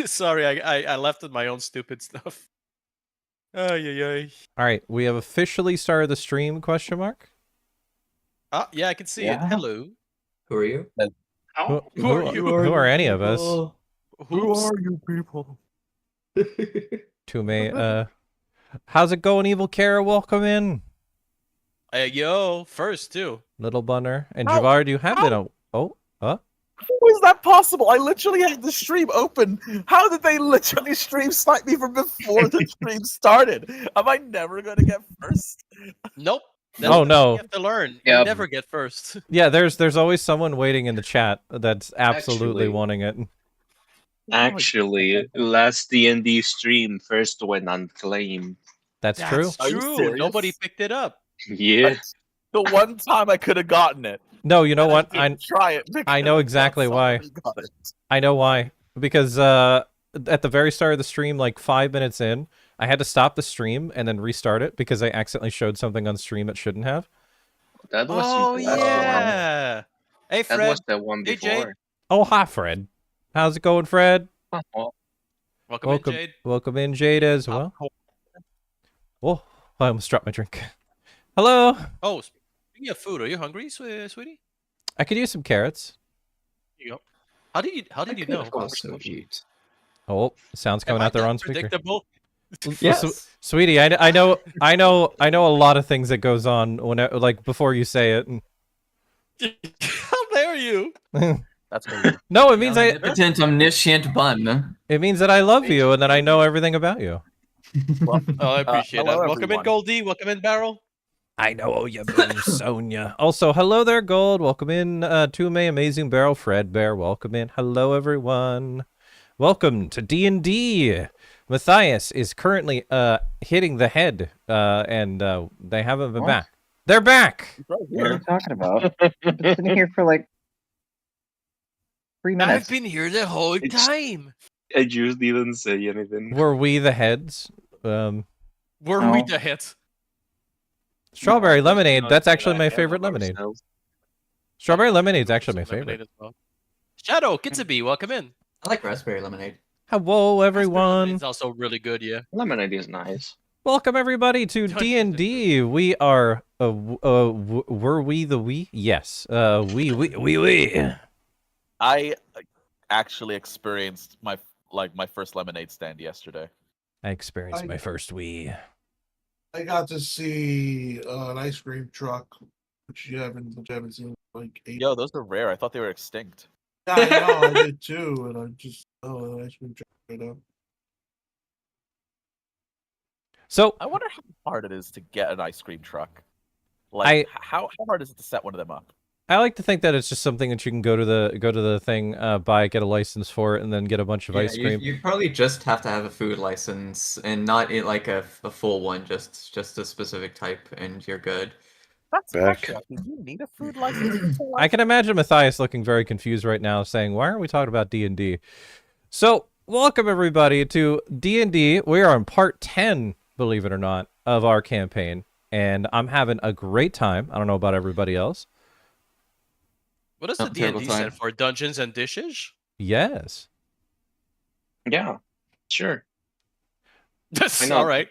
Sorry, I left with my own stupid stuff. Ay, ay, ay. All right, we have officially started the stream, question mark? Ah, yeah, I can see it. Yeah. Hello. Who are you? Who are you? Who are any of us? Who are you people? Tume, how's it going, Evil Kara? Welcome in. Yo, first too. Little Bunner. And How- Javard, you have how- been How is that possible? I literally had the stream open. How did they literally stream snipe me from before the stream started? Am I never going to get first? Nope. Oh, no. You have to learn. Yep. You never get first. Yeah, there's always someone waiting in the chat that's absolutely Actually- wanting it. Actually, last D&D stream first went unclaimed. That's true. Are you True. serious? Nobody picked it up. Yeah. The one time I could have gotten it. No, you know what? I didn't try it. I know exactly why. somebody got it. I know why. Because at the very start of the stream, like 5 minutes in, I had to stop the stream and then restart it because I accidentally showed something on stream it shouldn't have. That was Oh, that's the one. yeah. Hey, That Fred. was the one Hey, Jade. before. Oh, hi, Fred. How's it going, Fred? Oh, Welcome in, Jade. Welcome in, Jade, as well. Oh, I almost dropped my drink. Hello. Oh, speaking of food, are you hungry, sweetie? I could use some carrots. Here you go. How did you know? Also eat. Oh, sounds coming Am I out there that on speaker. predictable? Sweetie, I know a lot of things that goes on when like before you say it. How dare you? That's what No, it means Omnipotent, omniscient bun. it means that I love you and that I know everything about you. Oh, I appreciate that. hello, Welcome in, everyone. Goldie. Welcome in, Barrel. I know you, boo, Sonia. Also, hello there, Gold. Welcome in, Tume, Amazing Barrel, Fred Bear. Welcome in. Hello, everyone. Welcome to D&D. Matthias is currently hitting the head, and they haven't been What? back. They're back. right What are here. you talking about? I've been sitting here for like 3 I've minutes. been here the whole It's- time. I just didn't say anything. Were we the heads? Were we No. the hits? Strawberry lemonade. No, That's actually my yeah, favorite lemonade. ourselves. Strawberry lemonade's actually my Some lemonade favorite. as well. Shadow, Kitsubi, welcome in. I like raspberry lemonade. Hello, everyone. It's also really good, yeah. Lemonade is nice. Welcome everybody to Dungeons and D&D. We are were we the we? Yes. We. I actually experienced my first lemonade stand yesterday. I experienced my first we. I got to see an ice cream truck, which you haven't seen in like 8 Yo, those are rare. I thought they were extinct. Yeah, I know, I did too, and I just an ice cream truck right now. So I wonder how hard it is to get an ice cream truck. Like, how hard is it to set one of them up? I like to think that it's just something that you can go to the thing, buy, get a license for it, and then get a bunch of ice cream. You probably just have to have a food license and not like a full one, just a specific type, and you're good. That's Back. actually, do you need a food license? I can imagine Matthias looking very confused right now, saying, "Why aren't we talking about D&D?" So, welcome everybody to D&D. We are on part 10, believe it or not, of our campaign, and I'm having a great time. I don't know about everybody else. What does Oh, the terrible D&D time. stand for? Dungeons and Dishes? Yes. Yeah, sure. That's I know. all right.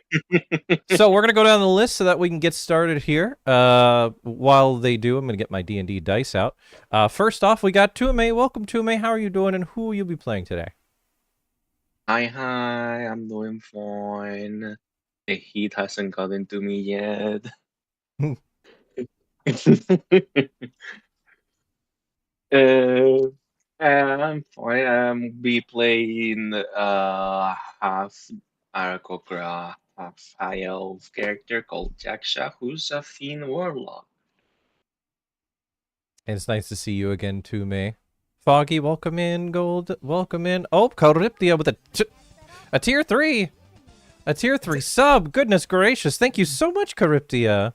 So we're gonna go down the list so that we can get started here. While they do, I'm gonna get my D&D dice out. First off, we got Tume. Welcome, Tume. How are you doing, and who will you be playing today? Hi, I'm doing fine. The heat hasn't gotten to me yet. I'm fine. I'm be playing half aristocrat, half high elf character called Jaksha, who's a fiend warlock. And it's nice to see you again, Tume. Foggy, welcome in. Gold, welcome in. Oh, Charybdia with a tier 3. A tier 3 sub. Goodness gracious. Thank you so much, Charybdia.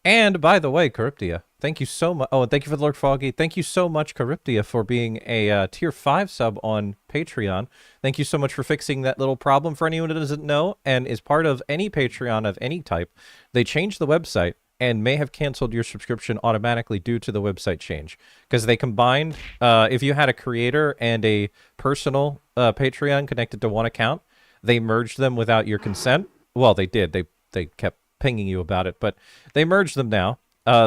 And by the way, Charybdia, thank you so much. Oh, and thank you for the Lord Foggy. Thank you so much, Charybdia, for being a tier 5 sub on Patreon. Thank you so much for fixing that little problem for anyone who doesn't know and is part of any Patreon of any type. They changed the website and may have canceled your subscription automatically due to the website change. Because they combined, if you had a creator and a personal Patreon connected to one account, they merged them without your consent. Well, they did. They kept pinging you about it, but they merged them now.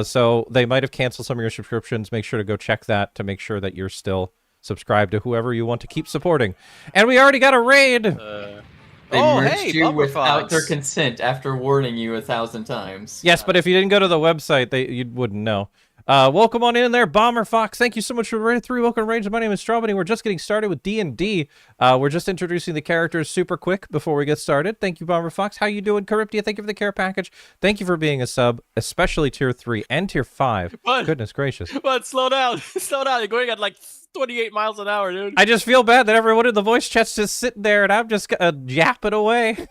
So they might have canceled some of your subscriptions. Make sure to go check that to make sure that you're still subscribed to whoever you want to keep supporting. And we already got a raid! They Oh, merged hey, you Bumper without Fox. their consent after warning you 1,000 times. Yes, but if you didn't go to the website, you wouldn't know. Welcome on in there, Bomber Fox. Thank you so much for raid 3. Welcome to Range. My name is Strawbunneh. We're just getting started with D&D. We're just introducing the characters super quick before we get started. Thank you, Bomber Fox. How you doing, Charybdia? Thank you for the care package. Thank you for being a sub, especially tier 3 and tier 5. What? Goodness gracious. But slow down. Slow down. You're going at like 28 miles an hour, dude. I just feel bad that everyone in the voice chat's just sitting there and I'm just yapping away.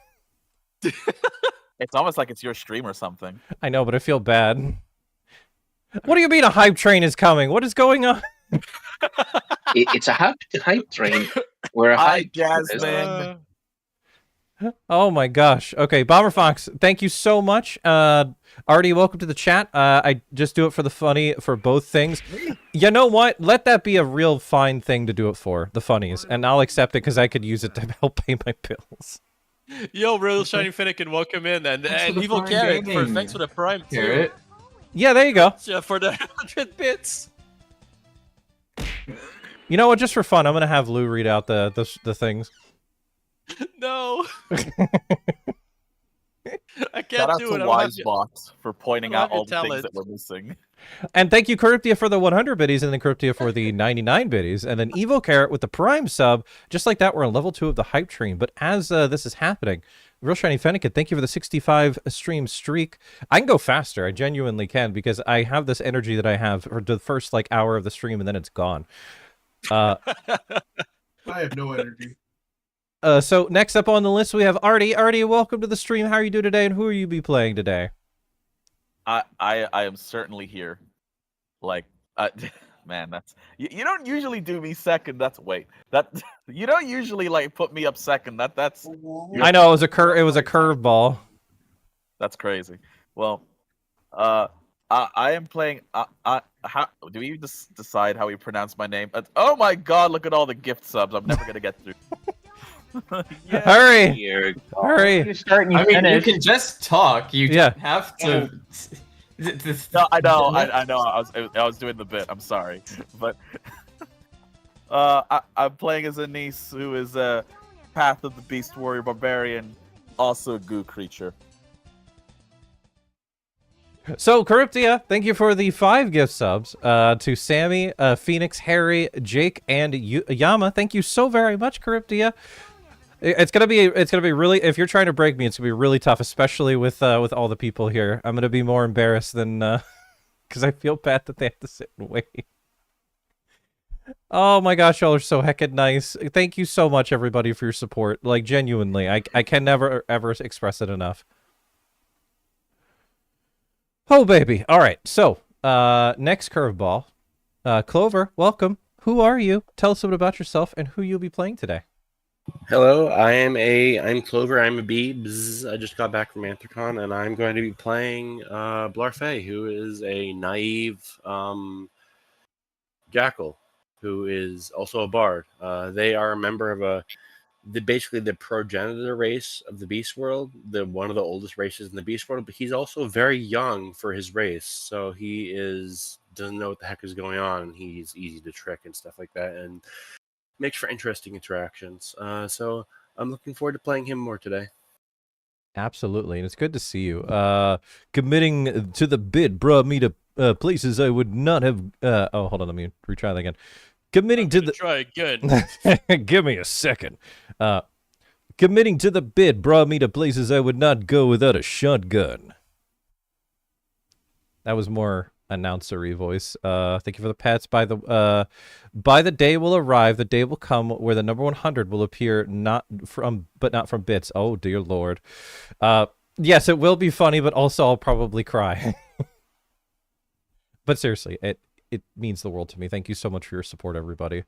It's almost like it's your stream or something. I know, but I feel bad. What do you mean a hype train is coming? What is going on? It's a hype train. Where a Hi, hype Jasmine. Oh my gosh. Okay, Bomber Fox, thank you so much. Artie, welcome to the chat. I just do it for the funny for both things. You know what? Let that be a real fine thing to do it for, the funnies, and I'll accept it because I could use it to help pay my bills. Yo, Real Shiny Finnegan, welcome in. And Thanks for the Evil Prime Carrot, Gaming. thanks for the Prime, too. Carrot. Yeah, there you go. Yeah, for the 100 bits. You know what? Just for fun, I'm gonna have Lou read out the things. No. I can't Shout out do to it. I don't have you- Wisebox for pointing I don't out have all the your things talent. that we're missing. And thank you, Charybdia, for the 100 biddies, and then Charybdia for the 99 biddies, and then Evil Carrot with the Prime sub. Just like that, we're on level 2 of the hype train. But as this is happening, Real Shiny Fennekin, thank you for the 65 stream streak. I can go faster. I genuinely can, because I have this energy that I have for the first like hour of the stream, and then it's gone. I have no energy. So next up on the list, we have Artie. Artie, welcome to the stream. How are you doing today, and who are you be playing today? I am certainly here. Like, man, that's you don't usually do me second. You don't usually like put me up second. That's I know it was a curveball. That's crazy. Well, I am playing. How do we just decide how we pronounce my name? Oh my God! Look at all the gift subs. I'm never gonna get through. Yeah. Hurry! Here. Hurry! You start and you I mean, finish. you can just talk. You Yeah. don't have to. No, I know. I know. I was doing the bit. I'm sorry, but I'm playing as a niece who is a Path of the Beast Warrior Barbarian, also a goo creature. So, Charybdia, thank you for the 5 gift subs to Sammy, Phoenix, Harry, Jake, and Yama. Thank you so very much, Charybdia. It's gonna be really. If you're trying to break me, it's gonna be really tough, especially with all the people here. I'm gonna be more embarrassed than because I feel bad that they have to sit and wait. Oh my gosh, y'all are so heckin' nice. Thank you so much, everybody, for your support. Like, genuinely, I can never ever express it enough. Oh, baby. All right. So, next curveball. Clover, welcome. Who are you? Tell us a bit about yourself and who you'll be playing today. Hello, I'm Clover. I'm a Beebs. I just got back from Anthrocon, and I'm going to be playing Blarfey, who is a naive jackal, who is also a bard. They are a member of basically the progenitor race of the Beast World, one of the oldest races in the Beast World. But he's also very young for his race, so he doesn't know what the heck is going on. He's easy to trick and stuff like that, and makes for interesting interactions. So I'm looking forward to playing him more today. Absolutely, and it's good to see you. Committing to the bid brought me to places I would not have. Oh, hold on, let me retry that again. Committing to the. Try again. Give me a second. Committing to the bid brought me to places I would not go without a shotgun. That was more announcery voice. Thank you for the pets. By the day will arrive, the day will come where the number 100 will appear, not from bits. Oh dear Lord. Yes, it will be funny, but also I'll probably cry. But seriously, it means the world to me. Thank you so much for your support, everybody.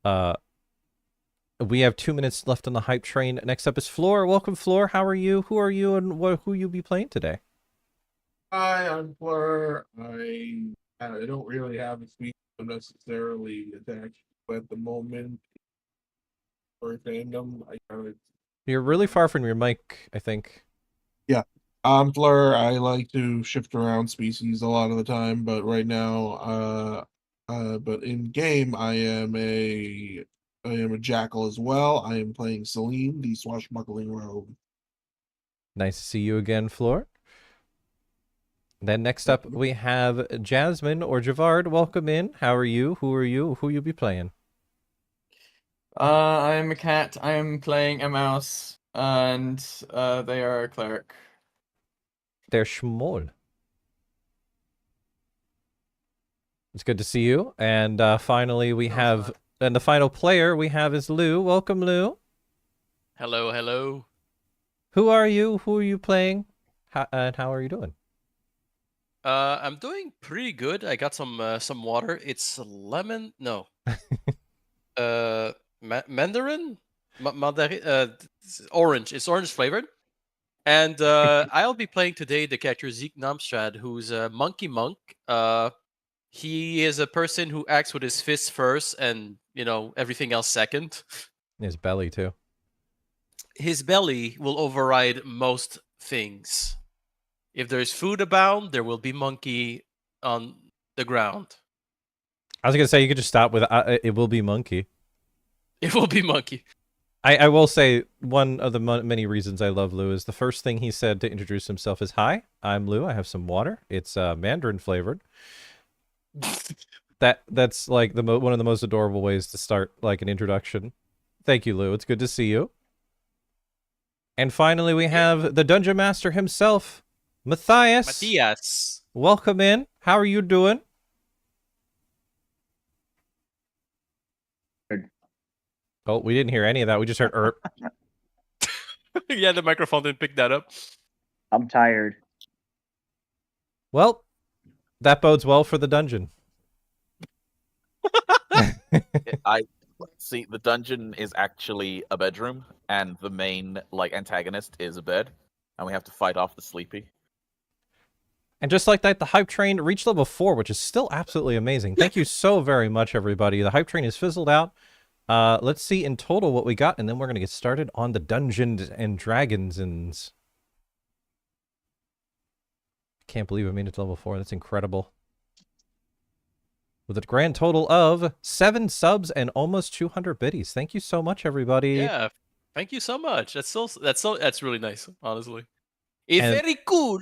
We have 2 minutes left on the hype train. Next up is Floor. Welcome, Floor. How are you? Who are you, and who you be playing today? Hi, I'm Fleur. I don't really have a species I'm necessarily attached to at the moment for fandom. I kind of You're really far from your mic, I think. yeah. I'm Fleur. I like to shift around species a lot of the time, but right now, but in game, I am a jackal as well. I am playing Celine, the swashbuckling rogue. Nice to see you again, Floor. Then next up, we have Jasmine or Javard. Welcome in. How are you? Who are you? Who you be playing? I am a cat. I am playing a mouse, and they are a cleric. They're Schmoll. It's good to see you. And finally, we have... And the final player we have is Lou. Welcome, Lou. Hello, hello. Who are you? Who are you playing? And how are you doing? I'm doing pretty good. I got some water. It's lemon. No. Mandarin. Mandarin. Orange. It's orange flavored. And I'll be playing today the character Zeke Namstrad, who's a monkey monk. He is a person who acts with his fists first, and everything else second. His belly too. His belly will override most things. If there's food abound, there will be monkey on the ground. I was gonna say you could just stop with it will be monkey. It will be monkey. I will say one of the many reasons I love Lou is the first thing he said to introduce himself is, "Hi, I'm Lou. I have some water. It's Mandarin flavored." That's like one of the most adorable ways to start like an introduction. Thank you, Lou. It's good to see you. And finally, we have the Dungeon Master himself, Matthias. Matthias. Welcome in. How are you doing? Oh, we didn't hear any of that. We just heard "erp." Yeah, the microphone didn't pick that up. I'm tired. Well, that bodes well for the dungeon. I see the dungeon is actually a bedroom, and the main antagonist is a bed, and we have to fight off the sleepy. And just like that, the hype train reached level 4, which is still absolutely amazing. Thank you so very much, everybody. The hype train is fizzled out. Let's see in total what we got, and then we're going to get started on the Dungeons and Dragons. Can't believe I made it to level 4. That's incredible. With a grand total of 7 subs and almost 200 biddies. Thank you so much, everybody. Yeah, thank you so much. That's really nice, honestly. It's very cool.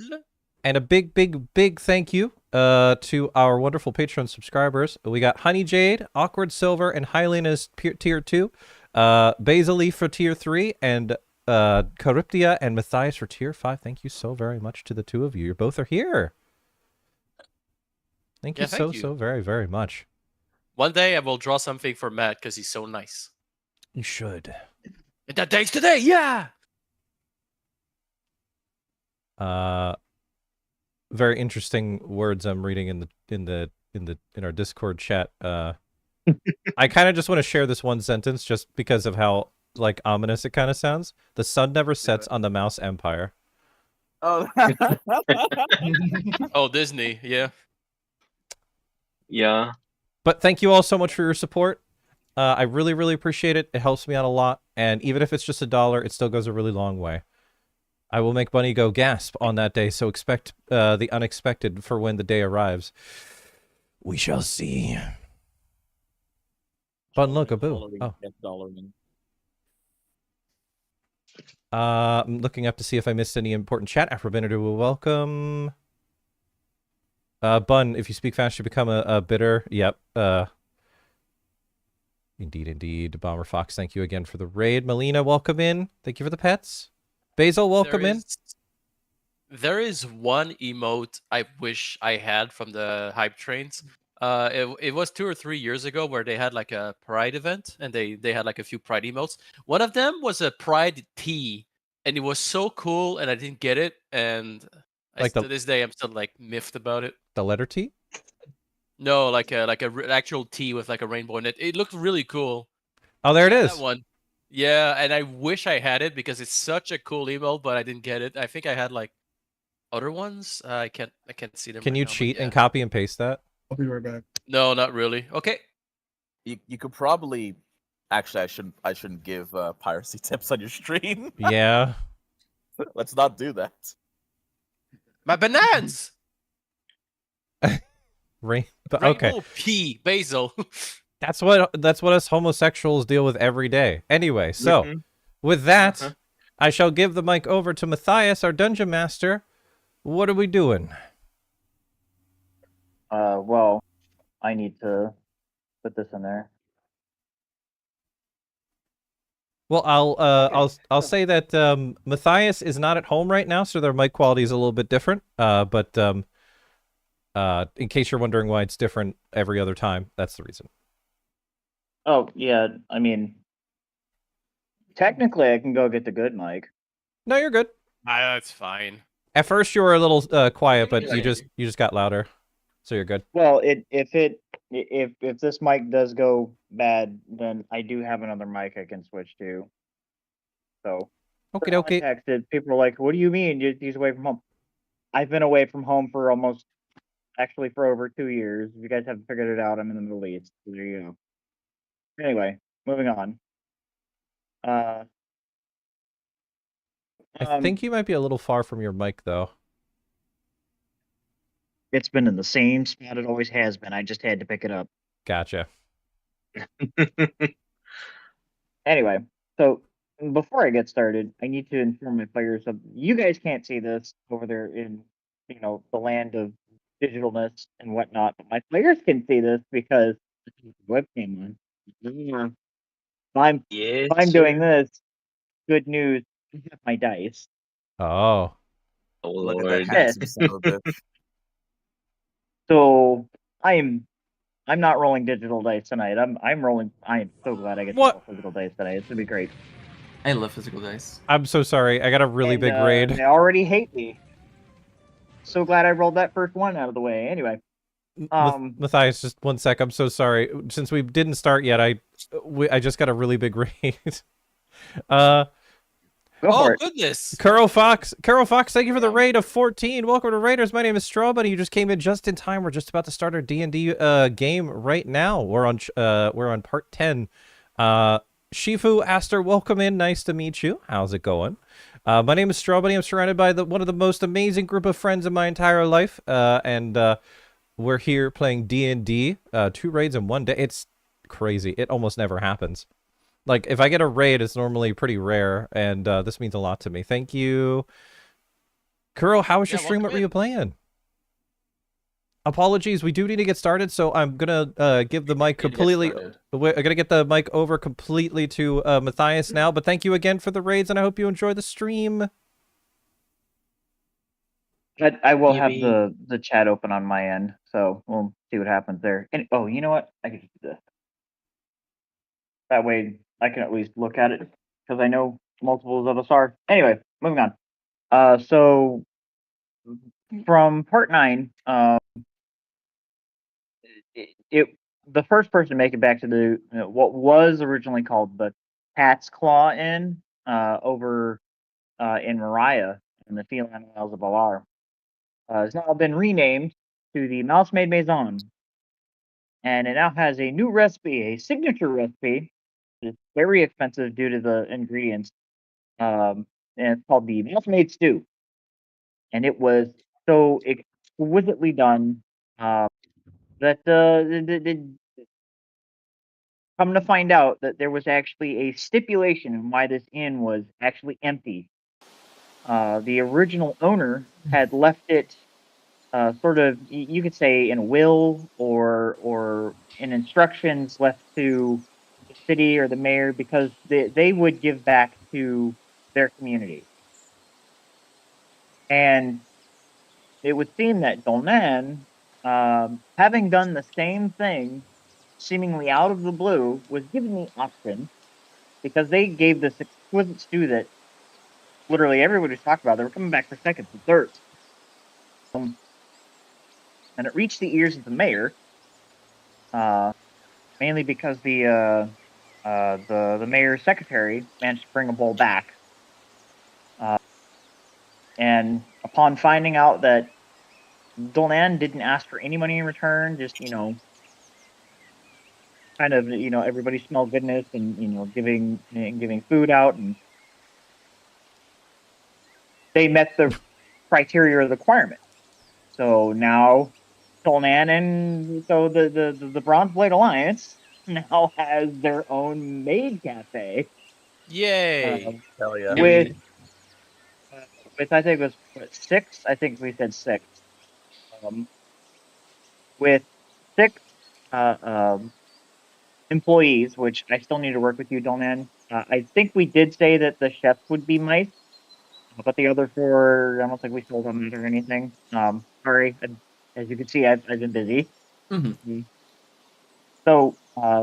And a big, big, big thank you to our wonderful Patreon subscribers. We got Honey Jade, Awkward Silver, and Hylian as tier 2. Basil Leaf for tier 3, and Charybdia and Matthias for tier 5. Thank you so very much to the two of you. You both are here. Thank you so very, very much. One day I will draw something for Matt because he's so nice. You should. And that day's today, yeah. Very interesting words I'm reading in our Discord chat. I kind of just want to share this one sentence just because of how ominous it kind of sounds. The sun never sets on the Mouse Empire. Oh, Oh, Disney, yeah. Yeah. But thank you all so much for your support. I really, really appreciate it. It helps me out a lot. And even if it's just $1, it still goes a really long way. I will make Bunny go gasp on that day, so expect the unexpected for when the day arrives. We shall see. Bun, look, a boo. Oh. I'm looking up to see if I missed any important chat. Afro-Benedict will welcome. Bun, if you speak fast, you become a bidder. Yep. Indeed. Bomber Fox, thank you again for the raid. Melina, welcome in. Thank you for the pets. Basil, welcome in. There is one emote I wish I had from the hype trains. It was 2 or 3 years ago where they had a Pride event, and they had a few Pride emotes. One of them was a Pride T, and it was so cool, and I didn't get it, and to this day I'm still miffed about it. The letter T? No, like a actual T with a rainbow in it. It looked really cool. Oh, there it is. That one. Yeah, and I wish I had it because it's such a cool emote, but I didn't get it. I think I had other ones. I can't see them. Can right you now, but cheat yeah. and copy and paste that? I'll be right back. No, not really. Okay. You could probably. Actually, I shouldn't give piracy tips on your stream. Yeah. Let's not do that. My bananas. Okay. Rainbow pea basil. That's what us homosexuals deal with every day. Anyway, so with that, I shall give the mic over to Matthias, our dungeon master. What are we doing? Well, I need to put this in there. Well, I'll say that Matthias is not at home right now, so their mic quality is a little bit different. But in case you're wondering why it's different every other time, that's the reason. Oh, yeah, I mean, technically I can go get the good mic. No, you're good. That's fine. At first you were a little quiet, but you just got louder, so you're good. Well, if this mic does go bad, then I do have another mic I can switch to. So, Okie dokie. texted, people are like, "What do you mean he's away from home?" I've been away from home for for over 2 years. If you guys haven't figured it out, I'm in the Middle East. So there you go. Anyway, moving on. I think you might be a little far from your mic, though. It's been in the same spot it always has been. I just had to pick it up. Gotcha. Anyway, so before I get started, I need to inform my players of you guys can't see this over there in the land of digitalness and whatnot, but my players can see this because the webcam on. If I'm doing this, good news, I have my dice. Oh. Oh Look at lord. that handsome son of a bitch. So I'm not rolling digital dice tonight. I'm rolling. I am so glad I get to What? roll physical dice tonight. It's gonna be great. I love physical dice. I'm so sorry. I got a really big raid. They already hate me. So glad I rolled that first one out of the way. Anyway, Matthias, just one sec. I'm so sorry. Since we didn't start yet, I just got a really big raid. go for it. Goodness. Carol Fox, thank you for the raid of 14. Welcome to Raiders. My name is Strawbunneh. You just came in just in time. We're just about to start our D&D game right now. We're on part 10. Shifu Aster, welcome in. Nice to meet you. How's it going? My name is Strawbunneh. I'm surrounded by one of the most amazing group of friends in my entire life, and we're here playing D&D. 2 raids in 1 day. It's crazy. It almost never happens. Like, if I get a raid, it's normally pretty rare, and this means a lot to me. Thank you. Kuro, how was your stream? What were you playing? Apologies, we do need to get started, so I'm gonna give the mic completely. I'm gonna get the mic over completely to Matthias now. But thank you again for the raids, and I hope you enjoy the stream. I will have the chat open on my end, so we'll see what happens there. And oh, you know what? I can do this. That way, I can at least look at it because I know multiples of us are. Anyway, moving on. So from part 9, the first person to make it back to the what was originally called the Cat's Claw Inn over in Mariah in the Feline Isles of Balar has now been renamed to the Mousemaid Maison, and it now has a new recipe, a signature recipe. It's very expensive due to the ingredients, and it's called the Mousemaid Stew, and it was so exquisitely done that come to find out that there was actually a stipulation in why this inn was actually empty. The original owner had left it sort of, you could say, in a will or in instructions left to the city or the mayor because they would give back to their community. And it would seem that Dolnan, having done the same thing, seemingly out of the blue, was given the option because they gave this exquisite stew that literally everybody was talking about. They were coming back for seconds and thirds. And it reached the ears of the mayor, mainly because the mayor's secretary managed to bring a bowl back. And upon finding out that Dolnan didn't ask for any money in return, just, kind of, everybody smell goodness and, giving food out, and they met the criteria or the requirement. So now Dolnan and so the Bronzeblade Alliance now has their own maid cafe. Yay! Hell yeah. With I think it was six. I think we said six. With six employees, which I still need to work with you, Dolnan. I think we did say that the chefs would be mice, but the other four, I don't think we told them or anything. Sorry, as you can see, I've been busy. Mhm. So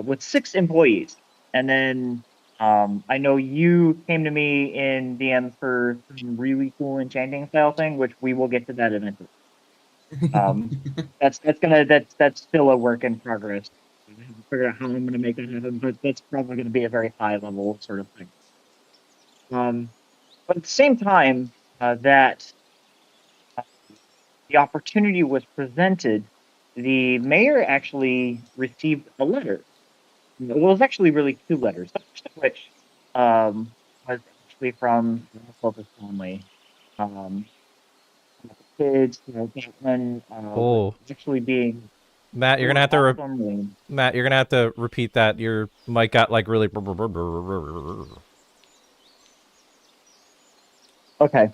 with six employees, and then I know you came to me in DM for some really cool enchanting style thing, which we will get to that eventually. That's still a work in progress. I haven't figured out how I'm going to make that happen, but that's probably going to be a very high level sort of thing. But at the same time that the opportunity was presented, the mayor actually received a letter. Well, it was actually really two letters, the first of which was actually from the closest family. Kids, Caitlin, Oh. actually being Matt, you're gonna have to awesome. Matt, you're gonna have to repeat that. Your mic got like really. Okay, I'm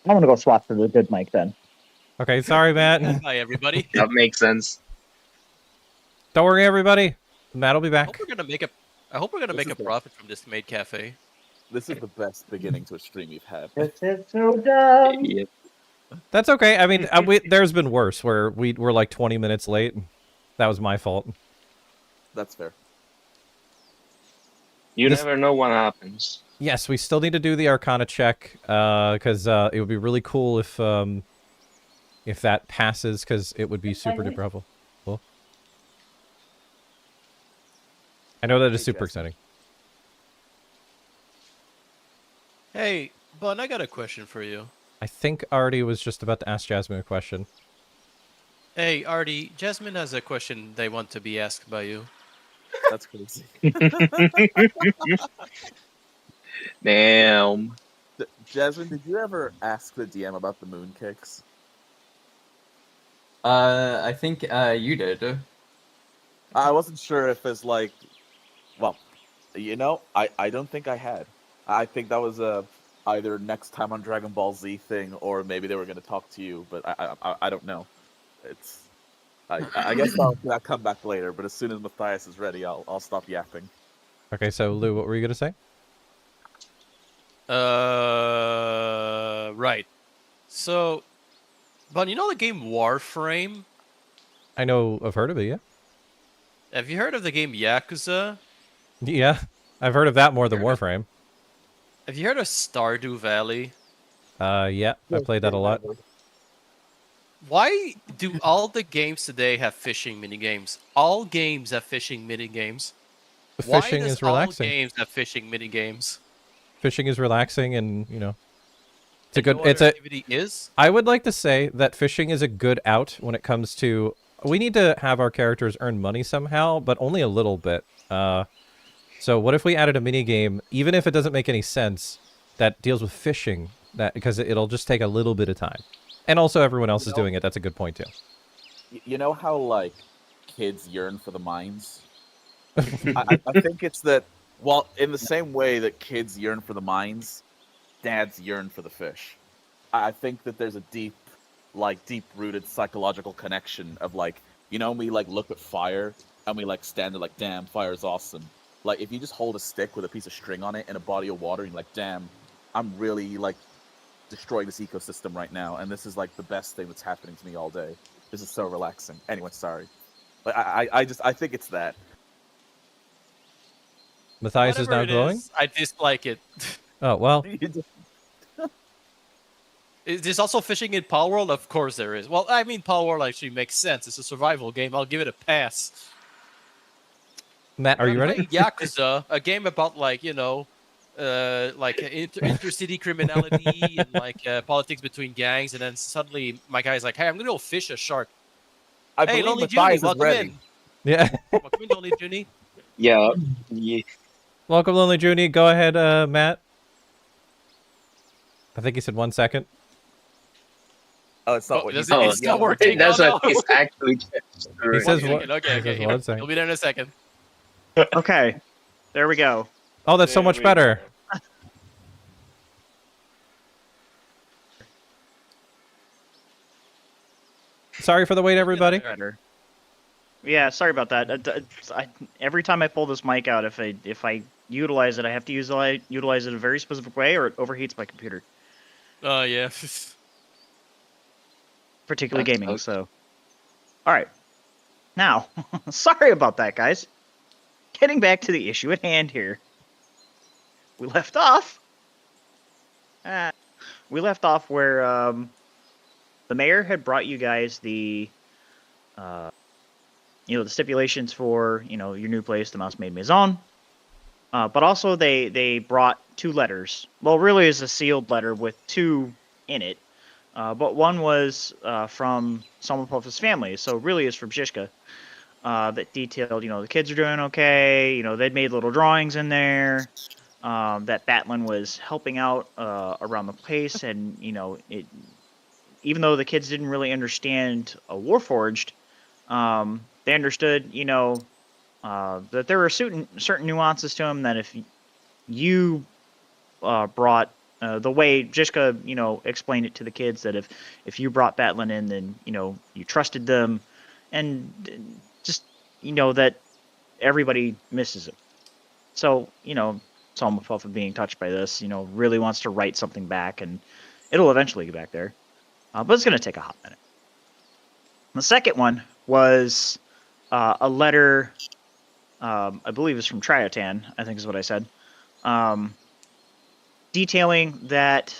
gonna go swap for the good mic then. Okay, sorry, Matt. Hi, everybody. That makes sense. Don't worry, everybody. Matt will be I back. hope we're gonna make a. I hope we're gonna make a profit from this maid cafe. This is the best beginning to a stream we've had. This is so dumb. Yeah. That's okay. I mean, there's been worse where we were like 20 minutes late. That was my fault. That's fair. You never know what happens. Yes, we still need to do the Arcana check because it would be really cool if that passes, because it would be super duper helpful. Cool. I know that is super exciting. Hey, Bun, I got a question for you. I think Artie was just about to ask Jasmine a question. Hey, Artie, Jasmine has a question they want to be asked by you. That's crazy. Damn. Jasmine, did you ever ask the DM about the moon kicks? I think you did. I wasn't sure if it's like, well, I don't think I had. I think that was either next time on Dragon Ball Z thing, or maybe they were going to talk to you, but I don't know. It's I guess I'll come back later, but as soon as Matthias is ready, I'll stop yapping. Okay, so Lou, what were you gonna say? Right. So, Bun, you know the game Warframe? I know I've heard of it, yeah. Have you heard of the game Yakuza? Yeah, I've heard of that more than Warframe. Have you heard of Stardew Valley? Yeah, I played that a lot. Why do all the games today have fishing minigames? All games have fishing minigames. Fishing Why does is relaxing. all games have fishing minigames? Fishing is relaxing, and it's a And good. no It's other a. activity is. I would like to say that fishing is a good out when it comes to. We need to have our characters earn money somehow, but only a little bit. So what if we added a mini game, even if it doesn't make any sense, that deals with fishing? That because it'll just take a little bit of time, and also everyone else is doing it. That's a good point too. You know how like kids yearn for the mines? I think it's that. Well, in the same way that kids yearn for the mines, dads yearn for the fish. I think that there's a deep-rooted psychological connection of like, we like look at fire and we like stand there like, damn, fire's awesome. Like if you just hold a stick with a piece of string on it in a body of water, and you're like, damn, I'm really like destroying this ecosystem right now, and this is like the best thing that's happening to me all day. This is so relaxing. Anyway, sorry. But I think it's that. Matthias is now Whatever it glowing. is, I dislike it. Oh well. Is there also fishing in Palworld? Of course there is. Well, I mean, Palworld actually makes sense. It's a survival game. I'll give it a pass. Matt, are you ready? Yakuza, a game about like intercity criminality and like politics between gangs, and then suddenly my guy's like, "Hey, I'm gonna go fish a shark." I Hey, believe Lonely Junie, Matthias is welcome ready. in. Yeah. Welcome in, Lonely Junie. Yeah. Yeah. Welcome, Lonely Junie. Go ahead, Matt. I think he said 1 second. Oh, it's not Oh, what he it's said. not Yeah. working. That's Oh what no. he's actually He doing. says One what? second. Okay, He says okay. 1 second. He'll be there in a second. Okay, there we go. Oh, that's so There much we better. go. Sorry for the wait, everybody. Better. Yeah, sorry about that. Every time I pull this mic out, if I utilize it, I have to utilize it a very specific way, or it overheats my computer, Oh yeah. particularly That's gaming. okay. So, all right. Now, sorry about that, guys. Getting back to the issue at hand here. We left off. We left off where the mayor had brought you guys the the stipulations for your new place, the Mouse Made Maison. But also they brought 2 letters. Well, really, it's a sealed letter with 2 in it. But one was from Sommerpuff's family, so really it's from Shishka. That detailed, the kids are doing okay. They'd made little drawings in there. That Batlin was helping out around the place, and even though the kids didn't really understand a Warforged, they understood, that there were certain nuances to them that if you brought the way Jishka, explained it to the kids, that if you brought Batlin in, then you trusted them, and just that everybody misses it. So Salma Puffa, being touched by this, really wants to write something back, and it'll eventually get back there, but it's going to take a hot minute. The second one was a letter. I believe it's from Triotan, I think is what I said. Detailing that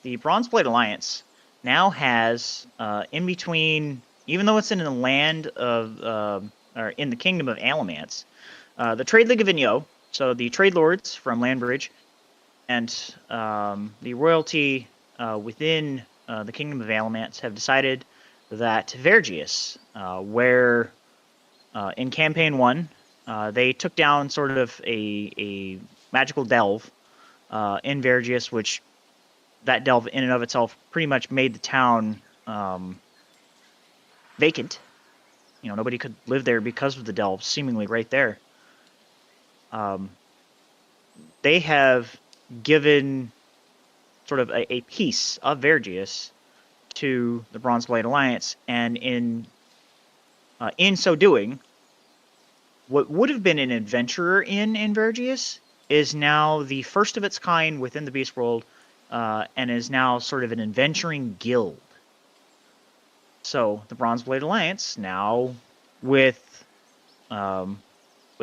the Bronzeblade Alliance now has, in between, even though it's in the land of, or in the kingdom of Alamance, the Trade League of Inyo, so the trade lords from Landbridge, and the royalty within the kingdom of Alamance have decided that Vergius, where in Campaign 1, they took down sort of a magical delve in Vergius, which that delve in and of itself pretty much made the town vacant. Nobody could live there because of the delve seemingly right there. They have given sort of a piece of Vergius to the Bronzeblade Alliance, and in so doing, what would have been an adventurer in Vergius is now the first of its kind within the Beast World, and is now sort of an adventuring guild. So the Bronzeblade Alliance now with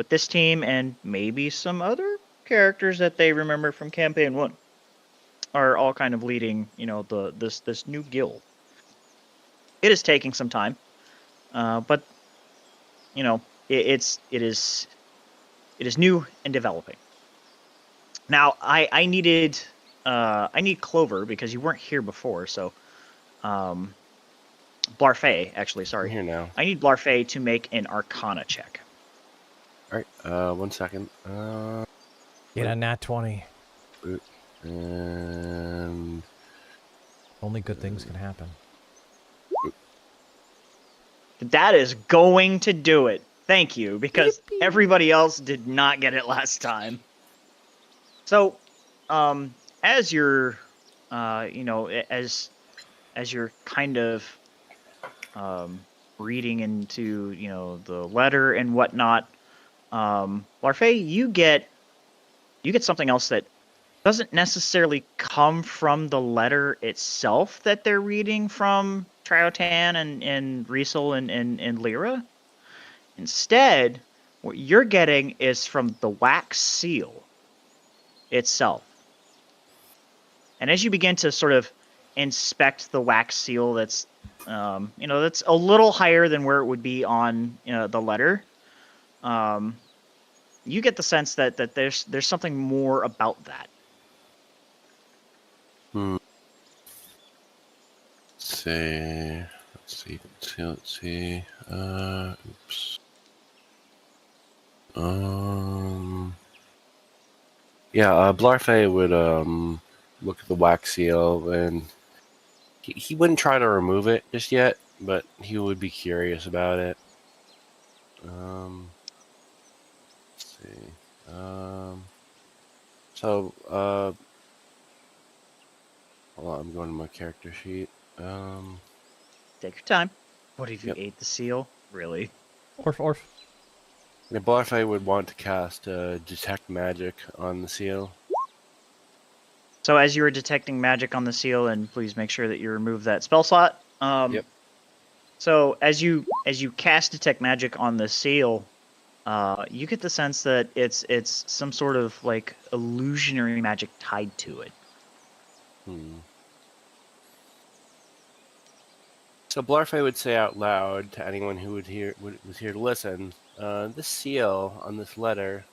this team and maybe some other characters that they remember from Campaign 1 are all kind of leading, this new guild. It is taking some time, but it is new and developing. Now I need Clover, because you weren't here before, so Blarfey, actually, I'm sorry. here now. I need Blarfey to make an Arcana check. All right. 1 second. Get a nat 20. And Only good things can happen. That is going to do it. Thank you, because everybody else did not get it last time. So, as you're, as you're kind of reading into, the letter and whatnot, Larfey, you get something else that doesn't necessarily come from the letter itself that they're reading from Triotan and Riesel and Lyra. Instead, what you're getting is from the wax seal itself. And as you begin to sort of inspect the wax seal, that's that's a little higher than where it would be on the letter. You get the sense that there's something more about that. see. Let's see. Oops. Yeah, Blarfey would look at the wax seal, and he wouldn't try to remove it just yet, but he would be curious about it. Let's see. So, hold on, I'm going to my character sheet. Take your time. What if you Yep. ate the seal? Really? Orf. The Blarfey would want to cast Detect Magic on the seal. So as you were detecting magic on the seal, and please make sure that you remove that spell slot. Yep. So as you cast detect magic on the seal, you get the sense that it's some sort of like illusionary magic tied to it. So Blarfey would say out loud to anyone who was here to listen, this seal on this letter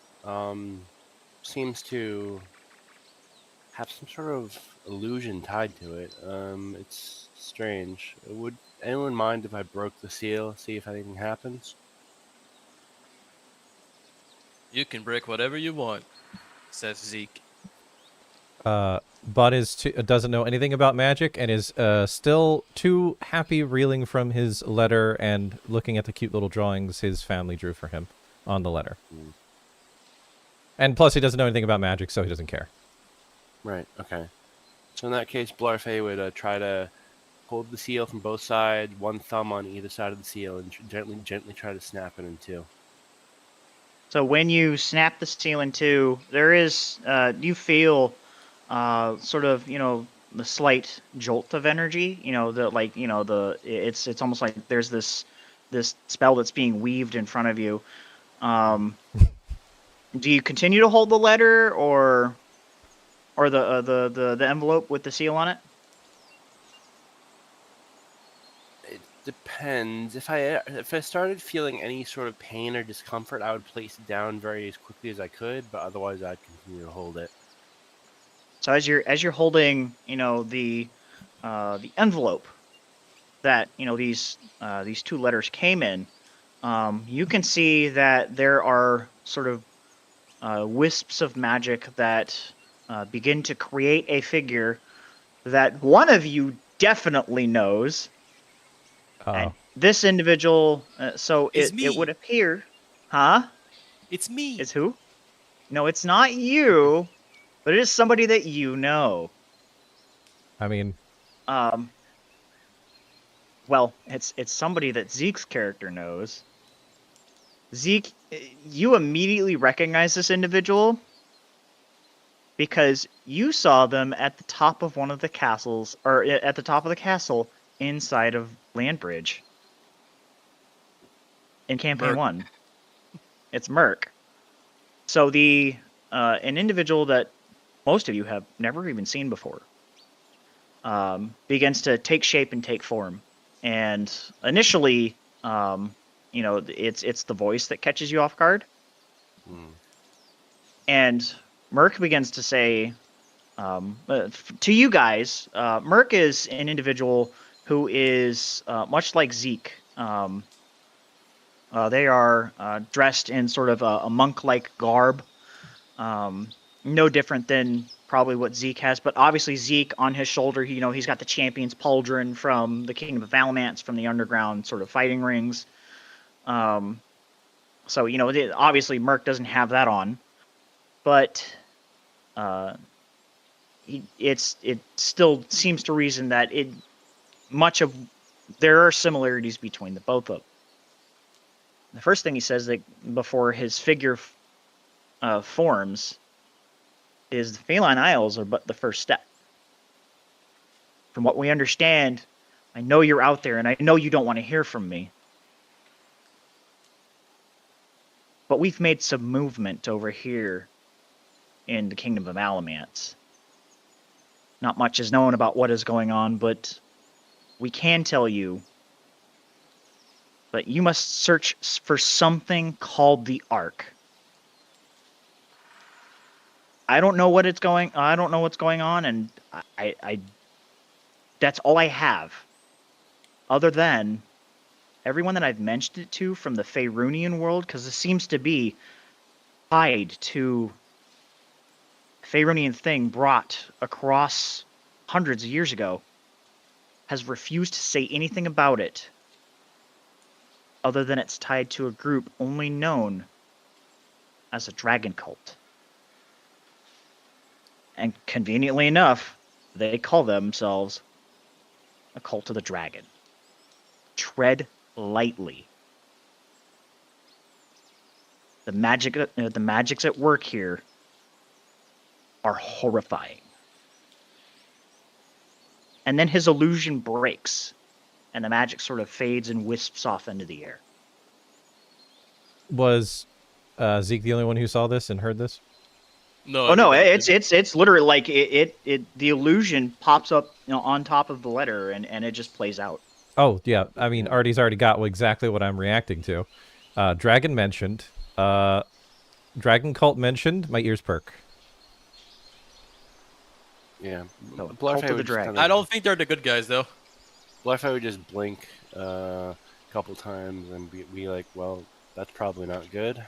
seems to have some sort of illusion tied to it. It's strange. Would anyone mind if I broke the seal, see if anything happens? You can break whatever you want, says Zeke. Bud doesn't know anything about magic and is still too happy reeling from his letter and looking at the cute little drawings his family drew for him on the letter. And plus, he doesn't know anything about magic, so he doesn't care. Right, okay. So in that case, Blarfey would try to hold the seal from both sides, one thumb on either side of the seal, and gently try to snap it in two. So when you snap the seal in two, there is you feel sort of the slight jolt of energy. It's almost like there's this spell that's being weaved in front of you. Do you continue to hold the letter or the envelope with the seal on it? It depends. If I started feeling any sort of pain or discomfort, I would place it down very as quickly as I could, but otherwise I'd continue to hold it. So as you're holding, the envelope that these two letters came in, you can see that there are sort of wisps of magic that begin to create a figure that one of you definitely knows. And this individual, it would appear, huh? It's me. It's who? No, it's not you, but it is somebody that you know. I mean, well, it's somebody that Zeke's character knows. Zeke, you immediately recognize this individual because you saw them at the top of one of the castles, or at the top of the castle inside of Landbridge in campaign Merc. 1. It's Merc. So an individual that most of you have never even seen before begins to take shape and take form. And initially, it's the voice that catches you off guard. And Merc begins to say, to you guys, Merc is an individual who is much like Zeke. They are dressed in sort of a monk-like garb, no different than probably what Zeke has. But obviously Zeke on his shoulder, he's got the champion's pauldron from the Kingdom of Valamance, from the underground sort of fighting rings. So obviously Merc doesn't have that on, but it still seems to reason that there are similarities between the both of them. The first thing he says that before his figure forms is the Feline Isles are but the first step. From what we understand, I know you're out there, and I know you don't want to hear from me. But we've made some movement over here in the Kingdom of Valamance. Not much is known about what is going on, but we can tell you that you must search for something called the Ark. I don't know what's going on, and I that's all I have. other than everyone that I've mentioned it to from the Faerunian world, because it seems to be tied to Faerunian thing brought across hundreds of years ago, has refused to say anything about it other than it's tied to a group only known as a dragon cult. And conveniently enough, they call themselves a cult of the dragon. Tread lightly. The magics at work here are horrifying. And then his illusion breaks, and the magic sort of fades and wisps off into the air. Was Zeke the only one who saw this and heard this? No. Oh no, everybody it's did. it's literally like the illusion pops up, on top of the letter, and it just plays out. Oh, yeah. I mean, Artie's already got exactly what I'm reacting to. Dragon mentioned. Dragon cult mentioned. My ears perk. Yeah. So, Blarfey Cult of the would just Dragon. I don't think they're the good guys though. Blarfey would just blink a couple times and be like, well, that's probably not good.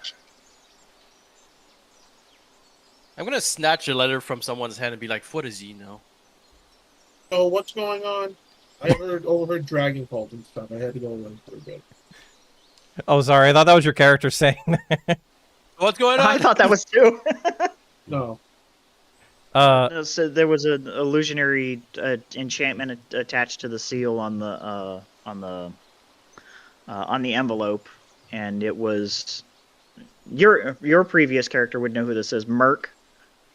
I'm gonna snatch a letter from someone's hand and be like, "What does he know?" So what's going on? I overheard Dragon Cult and stuff. I had to go run for a bit. Oh, sorry. I thought that was your character saying that. What's going on? I thought that was too. No. So there was an illusionary enchantment attached to the seal on the envelope, and it was your previous character would know who this is. Merc,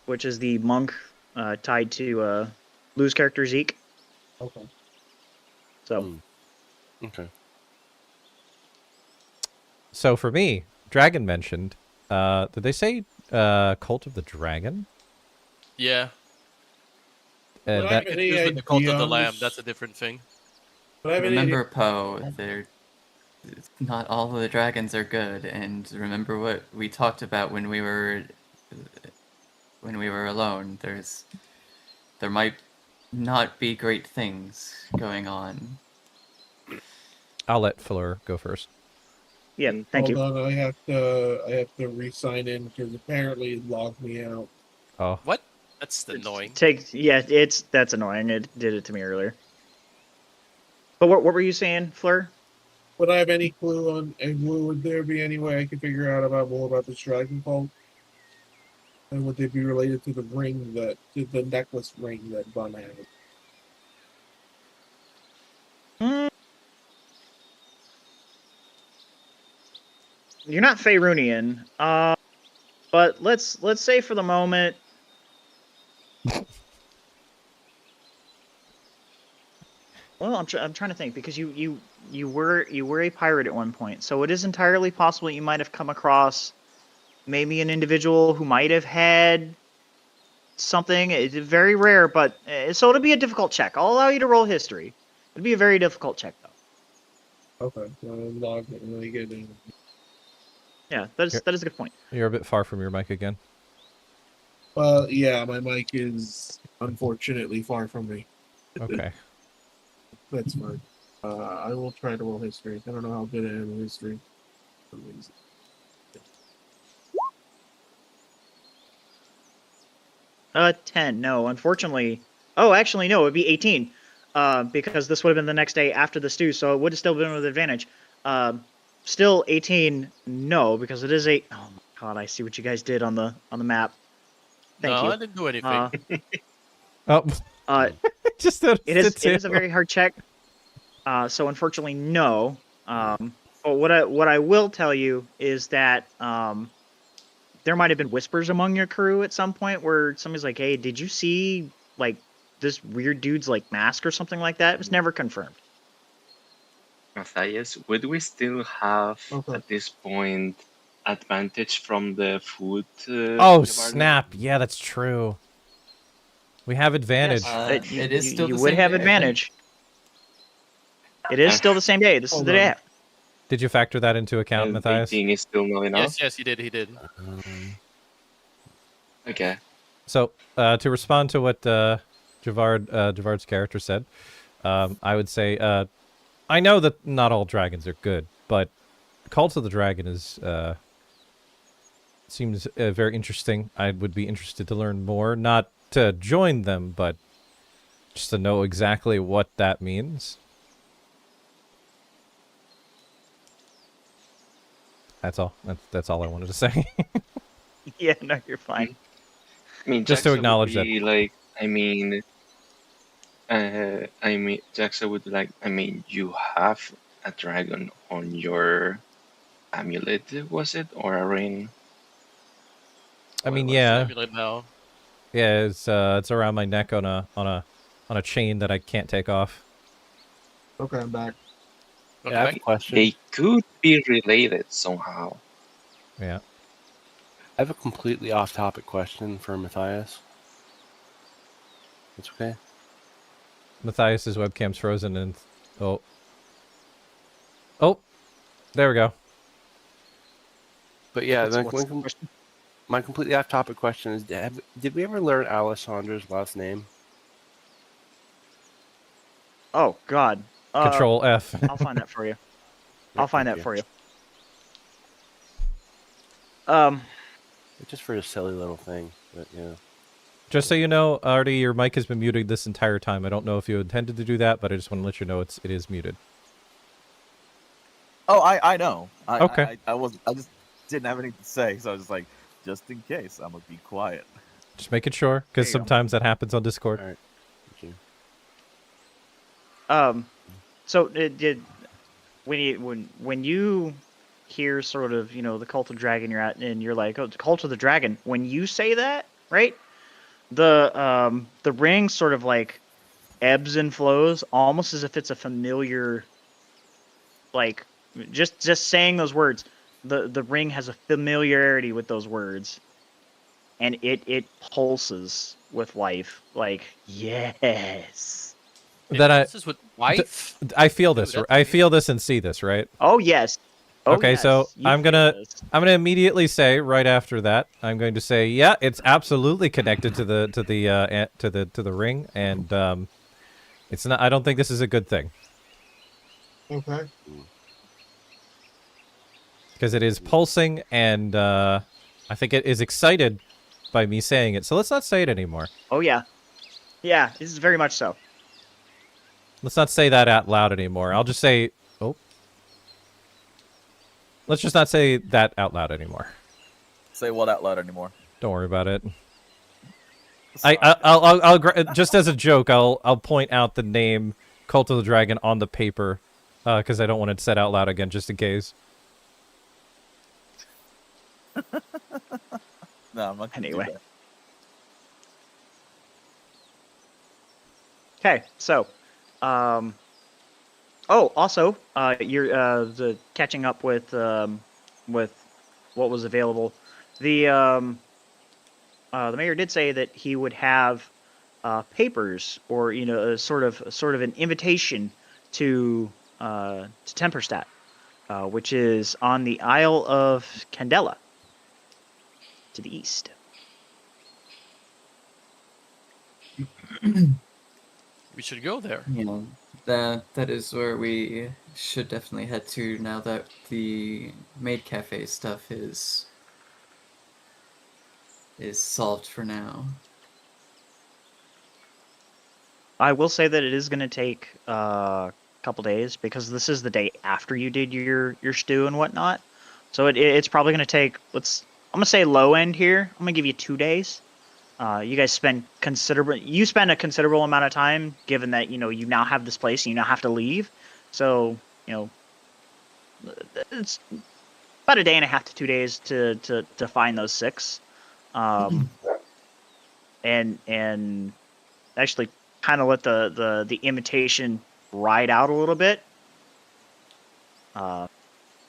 which is the monk tied to Lou's character Zeke. Okay. So Okay. So for me, Dragon mentioned. Did they say Cult of the Dragon? Yeah. Would I have That, any It was the cult of the ideas? lamb. That's a different thing. Would I have any Remember, Poe, not all of the dragons are good, and remember what we talked about when we were alone. There might not be great things going on. I'll let Fleur go first. yeah, thank you. Hold on, I have to re-sign in because apparently it logged me out. Oh, What? That's annoying. That's annoying. It did it to me earlier. But what were you saying, Fleur? Would I have any clue on, and would there be any way I could figure out more about this Dragon Cult? And would they be related to the necklace ring that Bun had? You're not Faerunian, but let's say for the moment. Well, I'm trying to think, because you were a pirate at one point, so it is entirely possible you might have come across maybe an individual who might have had something. It's very rare, but so it'll be a difficult check. I'll allow you to roll history. It'd be a very difficult check, though. Okay, so I'm logged in. Let me get in. Yeah, that is a good point. you're a bit far from your mic again. Well, yeah, my mic is unfortunately far from me. Okay. That's fine. I will try to roll history. I don't know how good I am in history. 10. No, unfortunately. Oh, actually, no. It'd be 18, because this would have been the next day after the stew, so it would have still been with advantage. Still 18. No, because it is 8. Oh my god! I see what you guys did on the map. Thank No, you. I didn't do anything. Oh, just noticed It is too. a very hard check. So unfortunately, no. But what I will tell you is that there might have been whispers among your crew at some point where somebody's like, "Hey, did you see like this weird dude's like mask or something like that?" It was never confirmed. Matthias, would we still have Okay. at this point advantage from the food? Oh, department? snap. Yeah, that's true. We have advantage. But It is still you the would same have day, I think. advantage. It is still the same day. This is Hold the day. on. after. Did you factor that into account, And Matthias? 18 is still not enough. Yes, he did. He did. Okay. So, to respond to what Javard's character said, I would say I know that not all dragons are good, but Cult of the Dragon is seems very interesting. I would be interested to learn more, not to join them, but just to know exactly what that means. That's all. That's all I wanted to say. Yeah, no, you're fine. I mean, Just to Jaxa acknowledge would that. be like, Jaxa would be like, you have a dragon on your amulet, was it, or a ring? I mean, What's the yeah, amulet now? yeah. It's around my neck on a chain that I can't take off. Okay, I'm back. Okay. Yeah, I have a question. They could be related somehow. Yeah. I have a completely off-topic question for Matthias. It's okay. Matthias's webcam's frozen and oh, there we go. But yeah, What's the question? my completely off-topic question is: did we ever learn Alessandra's last name? Oh God. Control F. I'll find that for you. I'll find Thank that you. for you. Just for a silly little thing, but yeah. Just so you know, Artie, your mic has been muted this entire time. I don't know if you intended to do that, but I just want to let you know it is muted. Oh, I know. Okay. I just didn't have anything to say, so I was just like, just in case, I'm gonna be quiet. Just making sure, because There you go. sometimes that happens on Discord. All right. Thank you. So did when you hear sort of, you know, the Cult of Dragon you're at, and you're like, oh, it's Cult of the Dragon. When you say that, right? The ring sort of like ebbs and flows, almost as if it's a familiar, like just saying those words. The ring has a familiarity with those words, and it pulses with life. Like, yes. That This is with wife. I feel this. Dude, that's I feel this and see this, right? Oh yes. Oh, Okay, yes. so You I'm feel gonna this. immediately say right after that, I'm going to say, yeah, it's absolutely connected to the ring, and it's not. I don't think this is a good thing Okay. because it is pulsing, and I think it is excited by me saying it. So let's not say it anymore. Oh yeah. Yeah, this is very much so. Let's not say that out loud anymore. I'll just say, oh. Let's just not say that out loud anymore. Say what out loud anymore? Don't worry about it. I'll just as a joke, I'll point out the name Cult of the Dragon on the paper, because I don't want it said out loud again, just in case. No, I'm not gonna Anyway. do that. Okay, so, oh, also, you're the catching up with what was available. The mayor did say that he would have papers, or you know, a sort of an invitation to Temperstadt, which is on the Isle of Candela, to the east. We should go there. Yeah, that is where we should definitely head to now that the maid cafe stuff is solved for now. I will say that it is going to take a couple days, because this is the day after you did your stew and whatnot. So it's probably going to take, I'm going to say low end here. I'm going to give you 2 days. You guys spend a considerable amount of time, given that, you know, you now have this place and you now have to leave. So, you know, it's about a day and a half to 2 days to find those 6. And actually kind of let the invitation ride out a little bit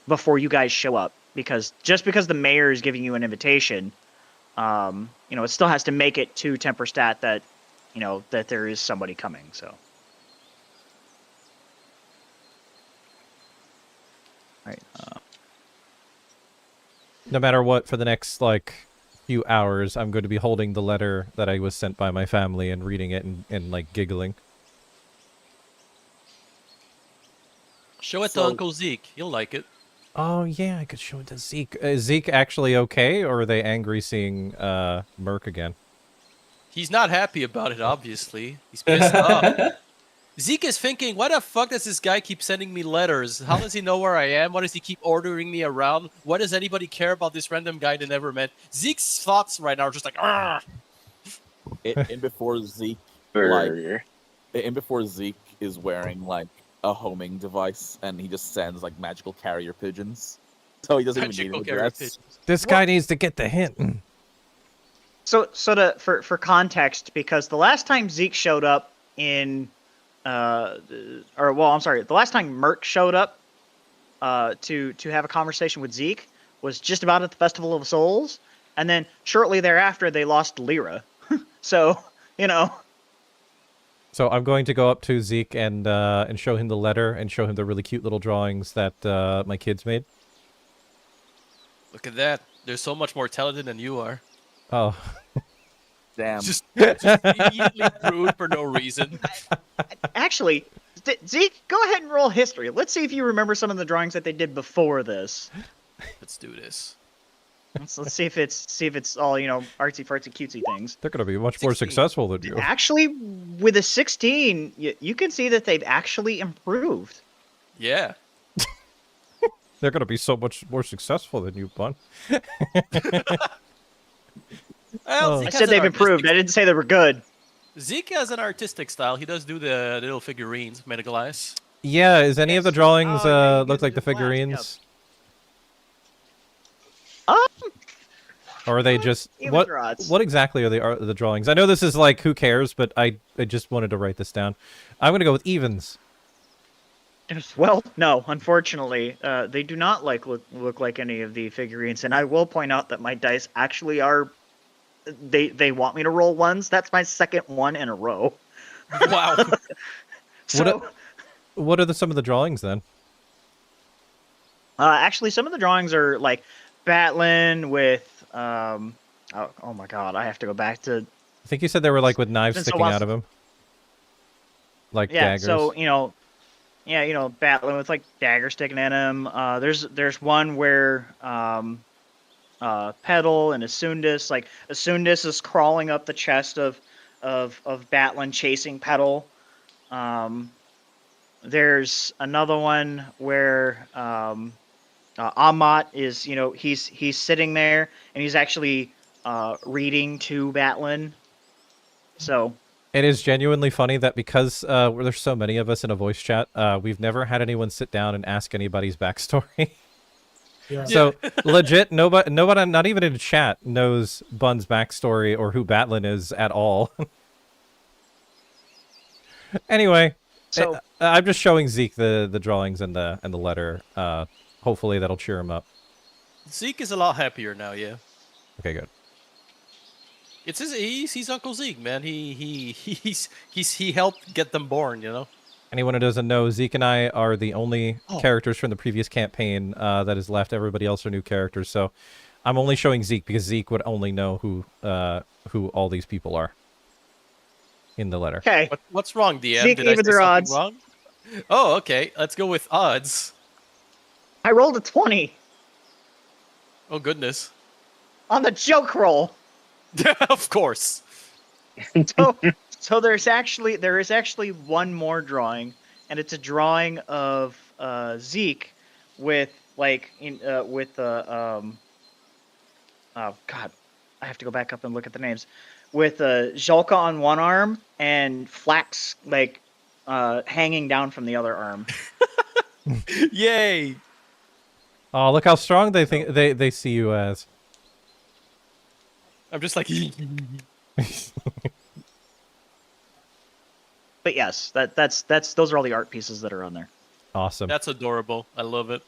before you guys show up, because just because the mayor is giving you an invitation, you know, it still has to make it to Temperstadt that, you know, that there is somebody coming. So, all right. No matter what, for the next like few hours, I'm going to be holding the letter that I was sent by my family and reading it and like giggling. Show it to So- Uncle Zeke. He'll like it. Oh yeah, I could show it to Zeke. Is Zeke actually okay, or are they angry seeing Merc again? He's not happy about it, obviously. He's pissed off. Zeke is thinking, why the fuck does this guy keep sending me letters? How does he know where I am? Why does he keep ordering me around? Why does anybody care about this random guy they never met? Zeke's thoughts right now are just like, ah. in before Zeke, Burger. in before Zeke is wearing like a homing device, and he just sends like magical carrier pigeons. So he doesn't even need Magical an carrier address. pigeons. This guy needs to get the hint. For context, because the last time Zeke showed up in, the last time Merc showed up, to have a conversation with Zeke was just about at the Festival of Souls, and then shortly thereafter they lost Lyra. So So I'm going to go up to Zeke and show him the letter and show him the really cute little drawings that my kids made. Look at that. They're so much more talented than you are. Oh, Damn. Just immediately rude for no reason. actually, Zeke, go ahead and roll history. Let's see if you remember some of the drawings that they did before this. Let's do this. Let's see if it's all artsy fartsy cutesy things. they're going to be much more 16. successful than you. Actually, with a 16, you can see that they've actually improved. Yeah. They're going to be so much more successful than you, Bun. Well, Oh. Zeke I has said an they've improved. I didn't say they were good. Zeke has an artistic style. He does do the little figurines made of glass. Yeah, is any of the Yes. drawings Oh, yeah, you look can like the do glass, figurines? Um, Or are they just Evens or odds? what exactly are the drawings? I know this is like who cares, but I just wanted to write this down. I'm going to go with evens. Well, no, unfortunately, they do not look like any of the figurines, and I will point out that my dice actually are. They want me to roll ones. That's my second one in a row. Wow. So, What are some of the drawings then? actually, some of the drawings are like Batlin with oh my god, I have to go back to I think you said they were like with knives Been so sticking while out of them. Like yeah. daggers. So Batlin with like dagger sticking in him. There's one where Petal and Asundis, like Asundis is crawling up the chest of Batlin chasing Petal. There's another one where Amat is, he's sitting there and he's actually reading to Batlin. So It is genuinely funny that because there's so many of us in a voice chat, we've never had anyone sit down and ask anybody's backstory. Yeah. So legit, nobody, not even in chat, knows Bun's backstory or who Batlin is at all. Anyway, So- I'm just showing Zeke the drawings and the letter. Hopefully that'll cheer him up. Zeke is a lot happier now, yeah. Okay, good. It's he's Uncle Zeke, man. He helped get them born, Anyone who doesn't know, Zeke and I are the only characters from the previous campaign that is left. Everybody else are new characters, so I'm only showing Zeke because Zeke would only know who all these people are in the letter. okay, What's wrong, DM? Zeke, Did I say evens or something odds? wrong? Oh, okay. Let's go with odds. I rolled a 20 Oh goodness. on the joke roll. Of course. So there is actually one more drawing, and it's a drawing of Zeke with oh god, I have to go back up and look at the names, with Zholka on one arm and Flax hanging down from the other arm. Yay. Oh, look how strong they think they see you as. I'm just like But yes, that's those are all the art pieces that are on there. Awesome. that's adorable. I love it.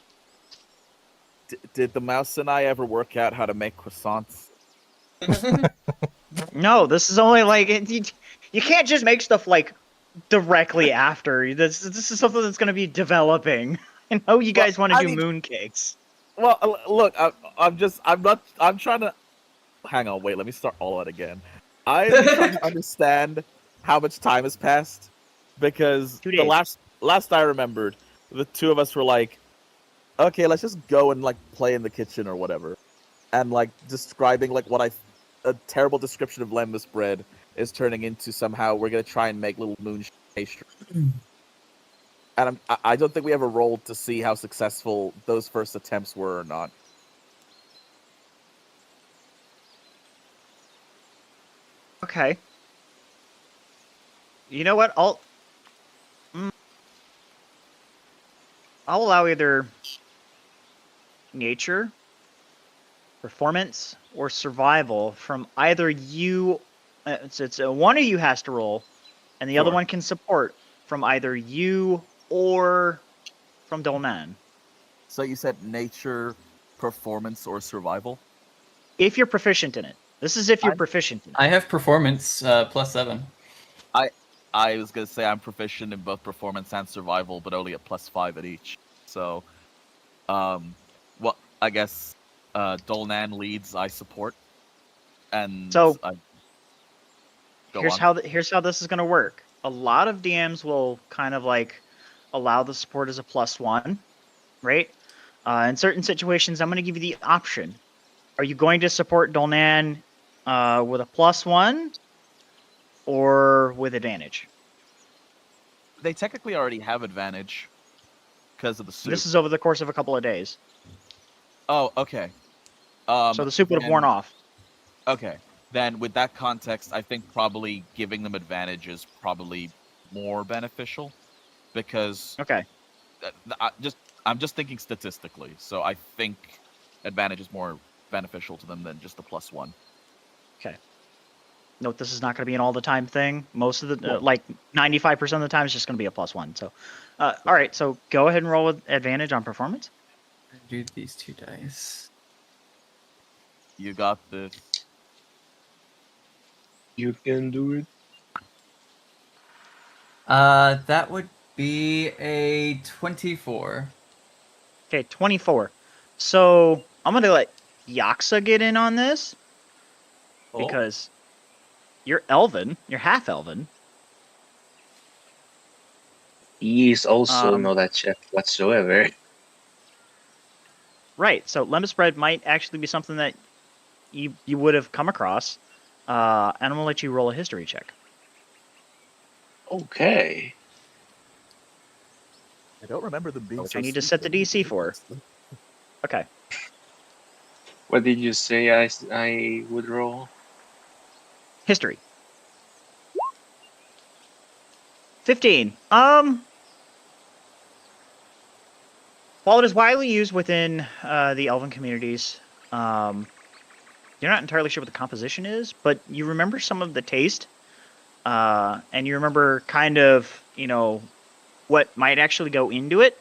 Did the mouse and I ever work out how to make croissants? No, this is only you can't just make stuff like directly after. This is something that's going to be developing. I know you guys want to do mooncakes. Well, look, I'm trying to. Hang on, wait. Let me start all that again. I'm trying to understand how much time has passed because 2 the days. last I remembered, the two of us were like, okay, let's just go and like play in the kitchen or whatever, and like describing like a terrible description of lemmus bread is turning into somehow we're gonna try and make little moon pastry. And I don't think we ever rolled to see how successful those first attempts were or not. Okay. You know what? I'll allow either nature, performance, or survival from either you. It's one of you has to roll, and the other Sure. one can support from either you or from Dolnan. So you said nature, performance, or survival? If you're proficient in it. This is if you're I'm- proficient in it. I have performance +7. I was gonna say I'm proficient in both performance and survival, but only at +5 at each. So, well, I guess Dolnan leads, I support, and So, go here's on. here's how this is going to work. A lot of DMs will kind of like allow the support as a +1, right? In certain situations, I'm going to give you the option. Are you going to support Dolnan with a +1 or with advantage? They technically already have advantage because of the soup. This is over the course of a couple of days, Oh, okay. so the soup would have worn off. Okay, then with that context, I think probably giving them advantage is probably more beneficial because Okay. I'm just thinking statistically, so I think advantage is more beneficial to them than just the +1. Note this is not going to be an all the time thing. Most of the Well- like 95% of the time, it's just going to be a +1. So, all right. So go ahead and roll with advantage on performance. Do these 2 dice. You got this. You can do it. That would be a 24. Okay, 24. So I'm going to let Yaksa get in on this Oh. because you're Elven. You're half Elven. He is also Um, not a chef whatsoever. Right. So lemon bread might actually be something that you would have come across. And I'm going to let you roll a history check. Okay. I don't remember them being. Which I need to set the DC for. Okay. What did you say I would roll? History. 15. While it is widely used within the elven communities, you're not entirely sure what the composition is, but you remember some of the taste, and you remember kind of, what might actually go into it.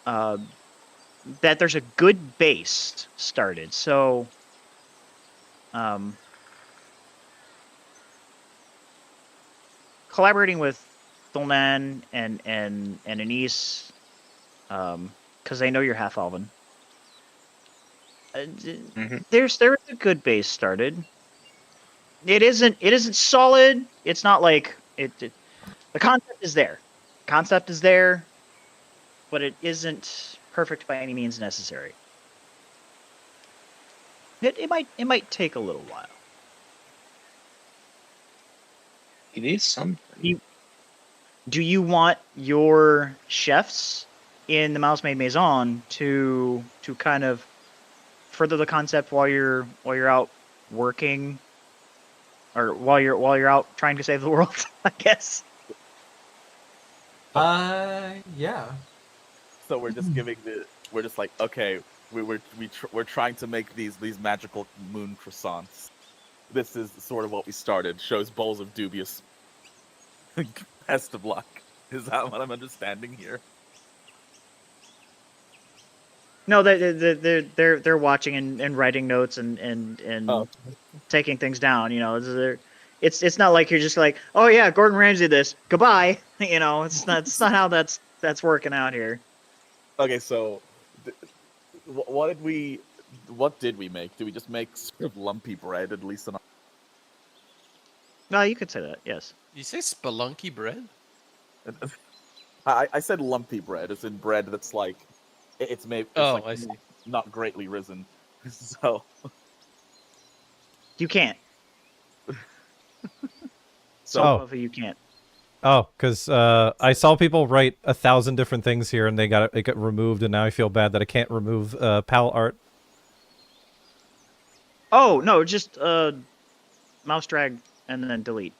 That there's a good base started. So, collaborating with Dolnan and Anise, because they know you're half elven. There's a good base started. It isn't solid. It's not like it the concept is there. Concept is there, but it isn't perfect by any means necessary. It might take a little while. It is something. Do you want your chefs in the Mouse Maid Maison to kind of further the concept while you're out working, or while you're out trying to save the world? I guess. Yeah. So we're just we're just like, okay, we're trying to make these magical moon croissants. This is sort of what we started. Shows bowls of dubious. Best of luck. Is that what I'm understanding here? No, they're watching and writing notes and Oh. taking things down. It's not like you're just like, oh yeah, Gordon Ramsay this, goodbye. It's not how that's working out here. Okay, so what did we make? Did we just make sort of lumpy bread at least? No, you could say that. Yes. You say spelunky bread? I said lumpy bread. It's in bread that's like it's made. It's Oh, like I see. not greatly risen. So You can't. so Oh. You can't. Oh, because I saw people write 1,000 different things here, and it got removed, and now I feel bad that I can't remove pal art. Oh no, just mouse drag and then delete.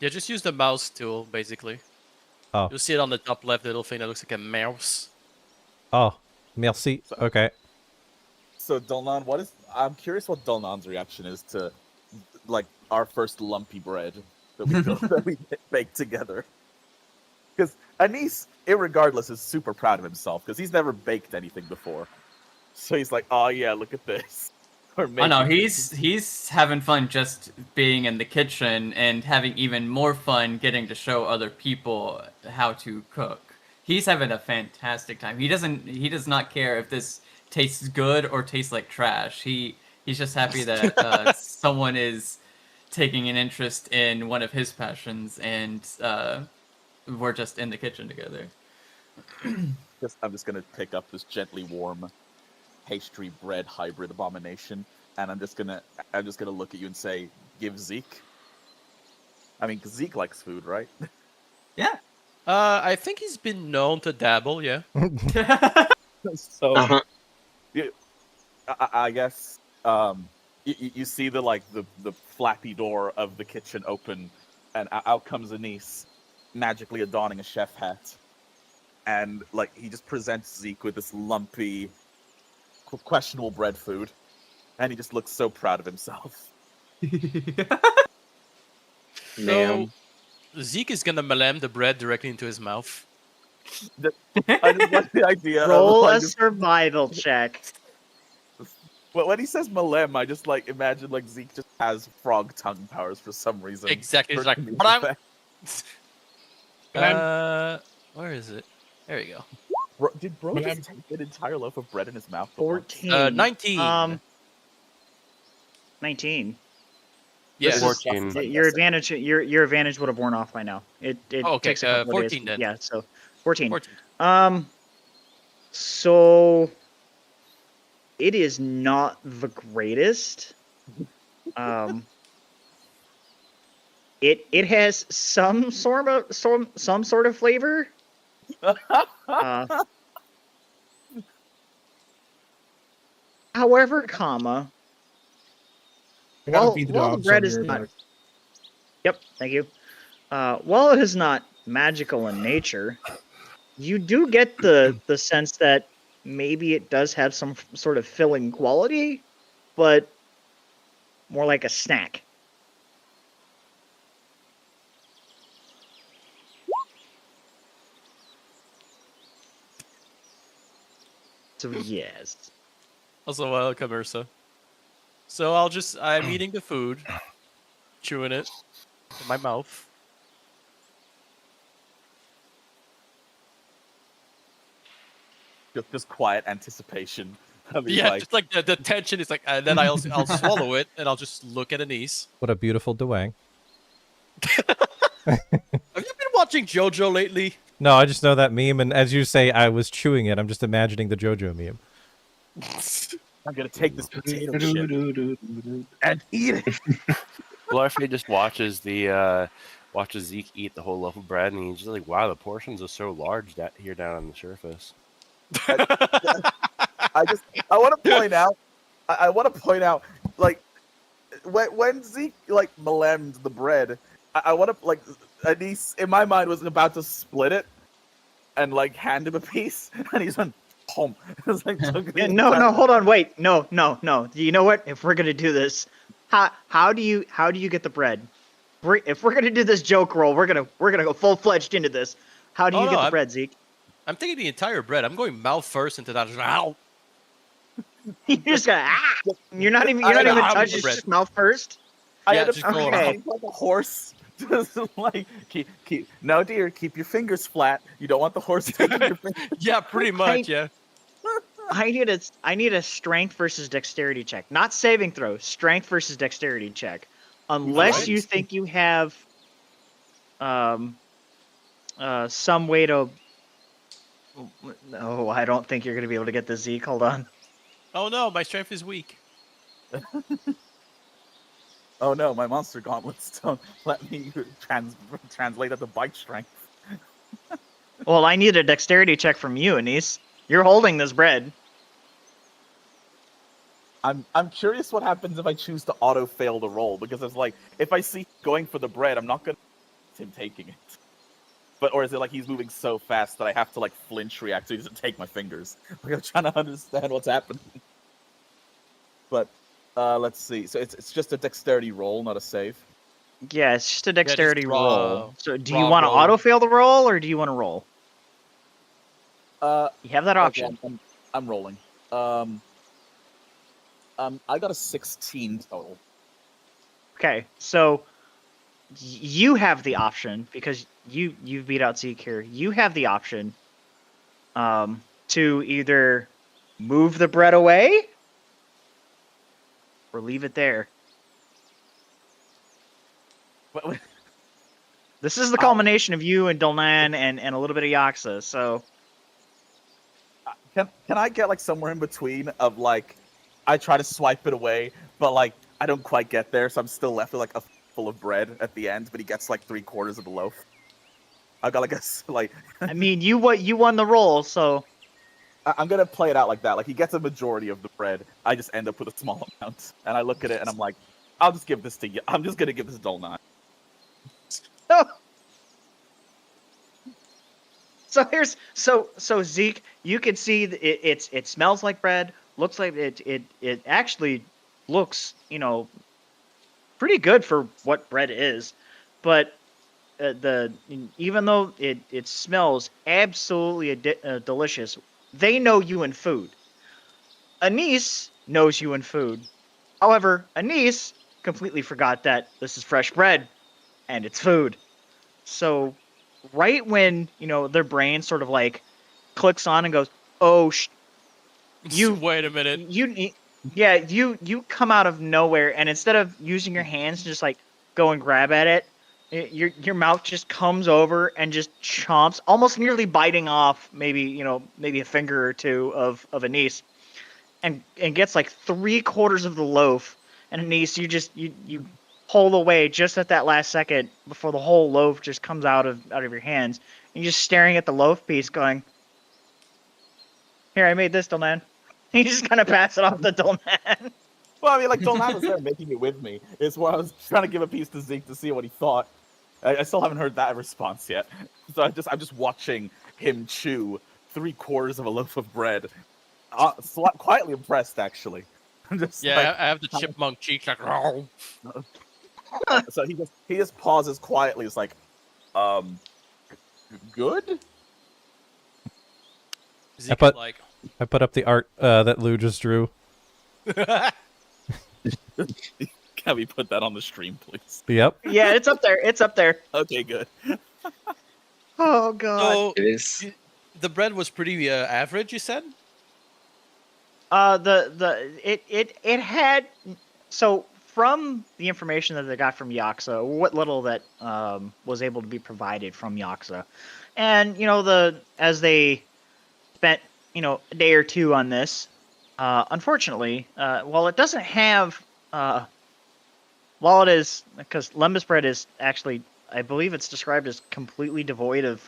Yeah, just use the mouse tool, basically. Oh. You'll see it on the top left little thing that looks like a mouse. Oh, merci. Okay. So Dolnan, I'm curious what Dolnan's reaction is to like our first lumpy bread that we that we baked together. Because Anis, irregardless, is super proud of himself because he's never baked anything before. So he's like, "Oh yeah, look at this." Or Oh no, making he's having fun just being in the kitchen and having even more fun getting to show other people how to cook. He's having a fantastic time. He does not care if this tastes good or tastes like trash. He's just happy that someone is taking an interest in one of his passions, and we're just in the kitchen together. I'm just gonna pick up this gently warm pastry bread hybrid abomination, and I'm just gonna look at you and say, "Give Zeke." I mean, 'cause Zeke likes food, right? Yeah. I think he's been known to dabble. Yeah. So, Uh-huh. I guess you see the flappy door of the kitchen open, and out comes Anis, magically adorning a chef hat, and like he just presents Zeke with this lumpy, questionable bread food, and he just looks so proud of himself. Man. So Zeke is gonna malam the bread directly into his mouth. I just like the idea Roll of a like, survival check. But when he says malem, I just like imagine like Zeke just has frog tongue powers for some reason. Exactly. It's For like, comedic effect. where is it? There you go. Did bro just take an entire loaf of bread in his mouth? at once? 14. 19. 19. Yeah. This is 14. fantastic. Your advantage would have worn off by now. It Oh, okay, takes a couple of 14 days. then. Yeah, so 14. 14. So it is not the greatest. It has some sort of flavor. However, I gotta Well, beat the well, the dogs bread on is your not- attack. Yep, thank you. While it is not magical in nature, you do get the sense that maybe it does have some sort of filling quality, but more like a snack. So yes. Also, welcome, Ursa. So I'm eating the food, chewing it in my mouth. Just quiet anticipation. Of me, Yeah, like, just like the tension is like, and then I'll swallow it and I'll just look at Anise. What a beautiful Dwang. Have you been watching JoJo lately? No, I just know that meme, and as you say, I was chewing it. I'm just imagining the JoJo meme. I'm gonna take this potato chip and eat it. Blarfy just watches Zeke eat the whole loaf of bread, and he's just like, "Wow, the portions are so large here down on the surface." I want to point out. I want to point out, like, when Zeke like malemmed the bread, I want to like Anise in my mind was about to split it and like hand him a piece, and he's on home. It's like, Yeah, no, hold on, wait, no. You know what? If we're gonna do this, how do you get the bread? If we're gonna do this joke roll, we're gonna go full fledged into this. How do you get the bread, Zeke? I'm taking the entire bread. I'm going mouth first into that. Ow! You're just gonna You're not even touching. It's just mouth first. I Yeah, had to just go around. like a horse. Just like keep no, dear, keep your fingers flat. You don't want the horse taking your fingers. Yeah, pretty much. Yeah. I need a strength versus dexterity check, not saving throw. Strength versus dexterity check, unless you think you have some way to No, I don't think you're gonna be able to get the Zeke. Hold on. Oh no, my strength is weak. Oh no, my monster gauntlets don't let me translate that to bite strength. Well, I need a dexterity check from you, Anise. You're holding this bread. I'm curious what happens if I choose to auto fail the roll, because it's like if I see going for the bread, I'm not gonna him taking it. But or is it like he's moving so fast that I have to like flinch react so he doesn't take my fingers? Like I'm trying to understand what's happening. But let's see. So it's just a dexterity roll, not a save. Yeah, it's just a dexterity raw- roll. So do raw you want to roll. auto fail the roll or do you want to roll? You have that Okay, option. I'm rolling. I got a 16 total. Okay, so you have the option because you beat out Zeke here. You have the option to either move the bread away or leave it there. But This is the culmination of you and Dolnan and a little bit of Yaxa. So can I get like somewhere in between of like I try to swipe it away, but like I don't quite get there, so I'm still left with like a full of bread at the end, but he gets like 3/4 of the loaf. I got like like I mean, you won the roll, so I'm gonna play it out like that. Like he gets a majority of the bread, I just end up with a small amount, and I look at it and I'm like, I'll just give this to you. I'm just gonna give this to Dolnan. So here's so Zeke, you can see it smells like bread. Looks like it actually looks, pretty good for what bread is, but even though it smells absolutely delicious, they know you in food. Anise knows you in food. However, Anise completely forgot that this is fresh bread and it's food. So right when, their brain sort of like clicks on and goes, "Oh, you wait a minute. you come out of nowhere, and instead of using your hands to just like go and grab at it, your mouth just comes over and just chomps, almost nearly biting off maybe a finger or two of Anise, and gets like 3/4 of the loaf. And Anise, you pull away just at that last second before the whole loaf just comes out of your hands. And you're just staring at the loaf piece, going, "Here, I made this, Dolnan." You just kind of pass it off to Dolnan. Well, I mean, like Dolnan was there making it with me. It's where I was trying to give a piece to Zeke to see what he thought. I still haven't heard that response yet. So I'm just watching him chew 3/4 of a loaf of bread. Quietly impressed, actually. I'm just Yeah, like, I have the chipmunk cheeks like. "Row." so he just pauses quietly. It's like, good. Zeke put- is like. I put up the art that Lou just drew. Can we put that on the stream, please? Yep. Yeah, it's up there. It's up there. Okay, good. Oh god. So It is. the bread was pretty average, you said? It had, so from the information that they got from Yaxa, what little that was able to be provided from Yaxa, and as they spent a day or two on this, unfortunately, while it doesn't have while it is, because lembas bread is actually, I believe it's described as completely devoid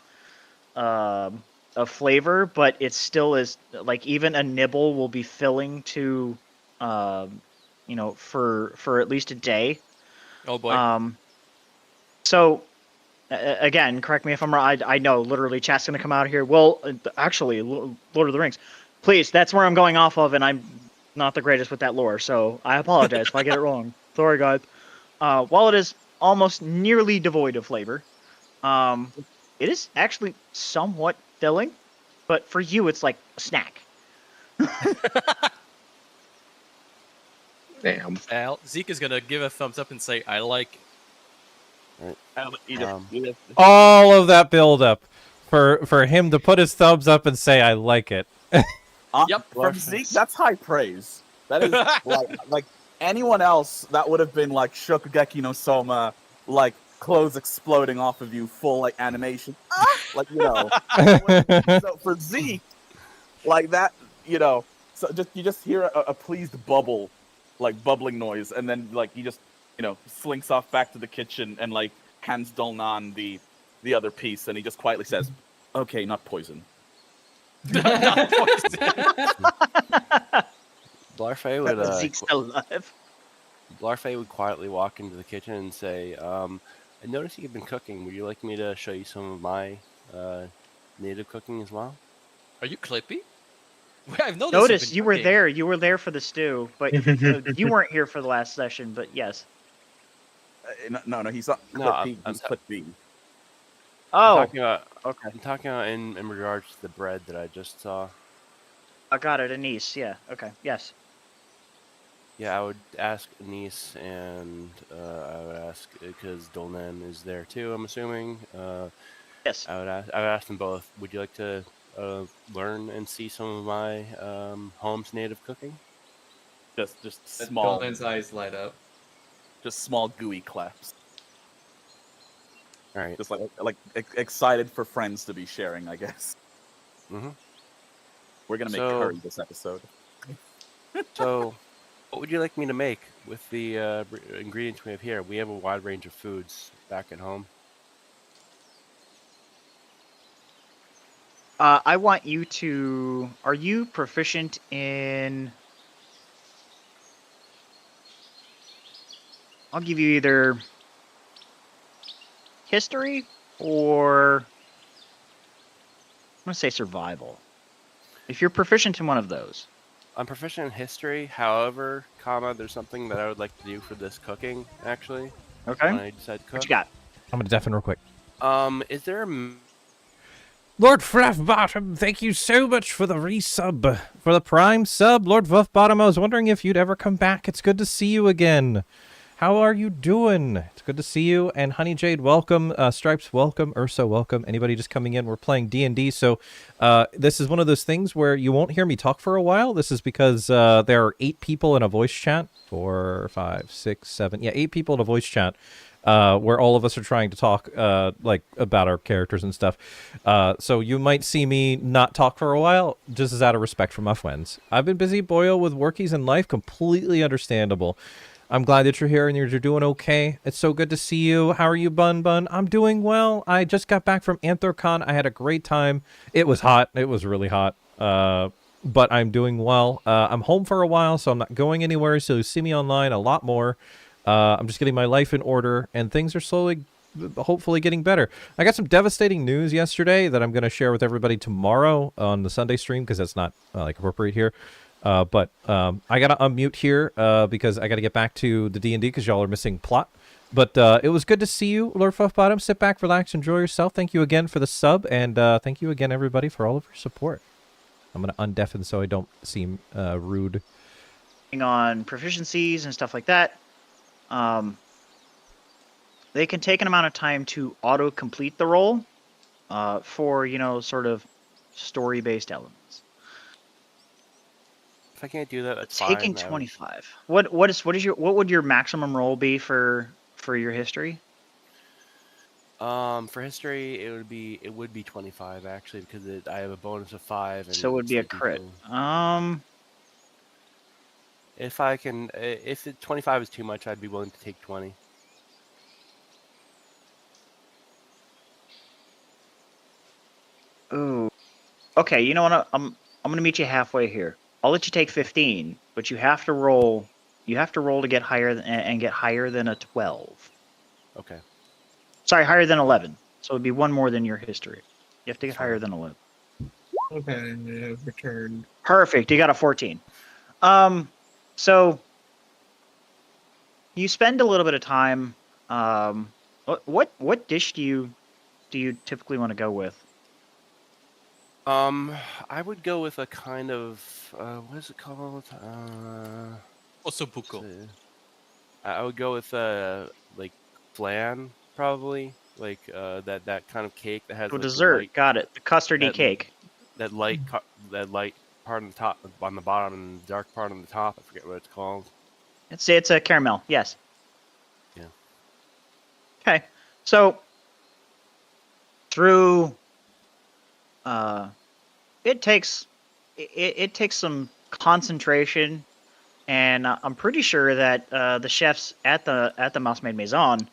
of flavor, but it still is, like, even a nibble will be filling to for at least a day. Oh boy. So again, correct me if I'm wrong. I know literally chat's gonna come out here. Well, actually, Lord of the Rings, please. That's where I'm going off of, and I'm not the greatest with that lore, so I apologize if I get it wrong. Sorry, guys. While it is almost nearly devoid of flavor, it is actually somewhat filling, but for you, it's like a snack. Damn. Zeke is gonna give a thumbs up and say, "I like." All of that build-up for him to put his thumbs up and say, "I like it." Yep. From Zeke, that's high praise. That is like anyone else that would have been like Shokugeki no Soma, like clothes exploding off of you, full like animation. Like, so for Zeke, like that, so you just hear a pleased bubble, like bubbling noise, and then like he just, slinks off back to the kitchen and like hands Dolnan the other piece, and he just quietly says, "Okay, not poison." Not poison. Blarfey would Zeke's still alive. Blarfey would quietly walk into the kitchen and say, "I noticed you've been cooking. Would you like me to show you some of my native cooking as well?" Are you Clippy? I've noticed. Notice you were there. You were there for the stew, but you weren't here for the last session. But yes. No, he's not. No, Clippy, he's Clippy. Oh, okay. I'm talking about in regards to the bread that I just saw. I got it, Anise. Yeah. Okay. Yes. Yeah, I would ask Anise, and I would ask because Dolnan is there too. I'm assuming. Yes. I would ask them both. Would you like to learn and see some of my home's native cooking? Just small. Dolman's eyes light up. Just small gooey claps. All right. Just like excited for friends to be sharing, I guess. Mm-hmm. We're gonna make curry this episode. So, what would you like me to make with the ingredients we have here? We have a wide range of foods back at home. I want you to. Are you proficient in? I'll give you either history or I'm gonna say survival. If you're proficient in one of those. I'm proficient in history. However, there's something that I would like to do for this cooking, actually. Okay. When I decide to cook. What you got? I'm gonna deafen real quick. Is there Lord Fluffbottom, thank you so much for the resub, for the prime sub. Lord Fluffbottom, I was wondering if you'd ever come back. It's good to see you again. How are you doing? It's good to see you. And Honey Jade, welcome. Stripes, welcome. Ursa, welcome. Anybody just coming in? We're playing D&D, so this is one of those things where you won't hear me talk for a while. This is because there are 8 people in a voice chat. 4, 5, 6, 7. Yeah, 8 people in a voice chat. Where all of us are trying to talk like about our characters and stuff. So you might see me not talk for a while, just as out of respect for my friends. I've been busy, boyo, with workies and life. Completely understandable. I'm glad that you're here and you're doing okay. It's so good to see you. How are you, Bun? I'm doing well. I just got back from Anthrocon. I had a great time. It was hot. It was really hot. But I'm doing well. I'm home for a while, so I'm not going anywhere. So you see me online a lot more. I'm just getting my life in order, and things are slowly, hopefully, getting better. I got some devastating news yesterday that I'm going to share with everybody tomorrow on the Sunday stream, because that's not like appropriate here. But I got to unmute here because I got to get back to the D&D because y'all are missing plot. But it was good to see you, Lord Fuffbottom. Sit back, relax, enjoy yourself. Thank you again for the sub, and thank you again, everybody, for all of your support. I'm going to undeafen so I don't seem rude. On proficiencies and stuff like that. They can take an amount of time to auto-complete the roll for, sort of story-based elements. If I can't do that, that's Taking fine. 25. What would your maximum roll be for your history? For history, it would be 25 actually, because I have a bonus of 5. And So it would be a crit. If 25 is too much, I'd be willing to take 20. Ooh. Okay, you know what? I'm gonna meet you halfway here. I'll let you take 15, but you have to roll. You have to roll to get higher and get higher than a 12. Okay. Sorry, higher than 11. So it'd be one more than your history. You have to get higher than 11. Okay, I have returned. Perfect. You got a 14. So you spend a little bit of time. What dish do you typically want to go with? I would go with a kind of what is it called? Osobuco. I would go with like flan, probably, like that kind of cake that has To like, dessert. Got it. The custardy cake. That light part on the top, on the bottom, and the dark part on the top. I forget what it's called. It's a caramel. Yes. Yeah. Okay. So through it takes it takes some concentration, and I'm pretty sure that the chefs at the Mouse Maid Maison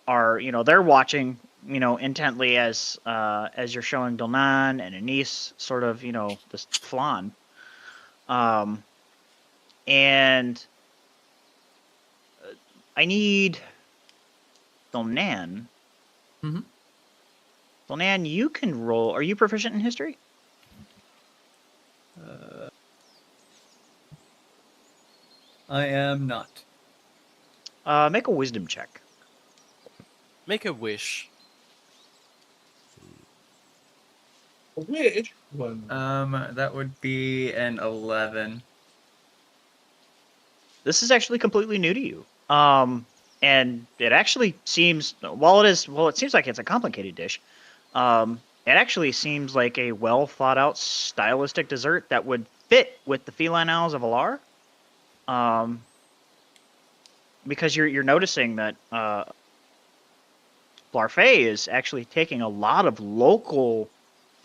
are, they're watching, intently as you're showing Dolnan and Anise sort of, this flan. And I need Dolnan. Mhm. Dolnan, you can roll. Are you proficient in history? I am not. Make a wisdom check. Make a wish. Which one? That would be an 11. This is actually completely new to you. And it actually seems, it seems like it's a complicated dish. It actually seems like a well thought out stylistic dessert that would fit with the feline owls of Alar. Because you're noticing that Blarfey is actually taking a lot of local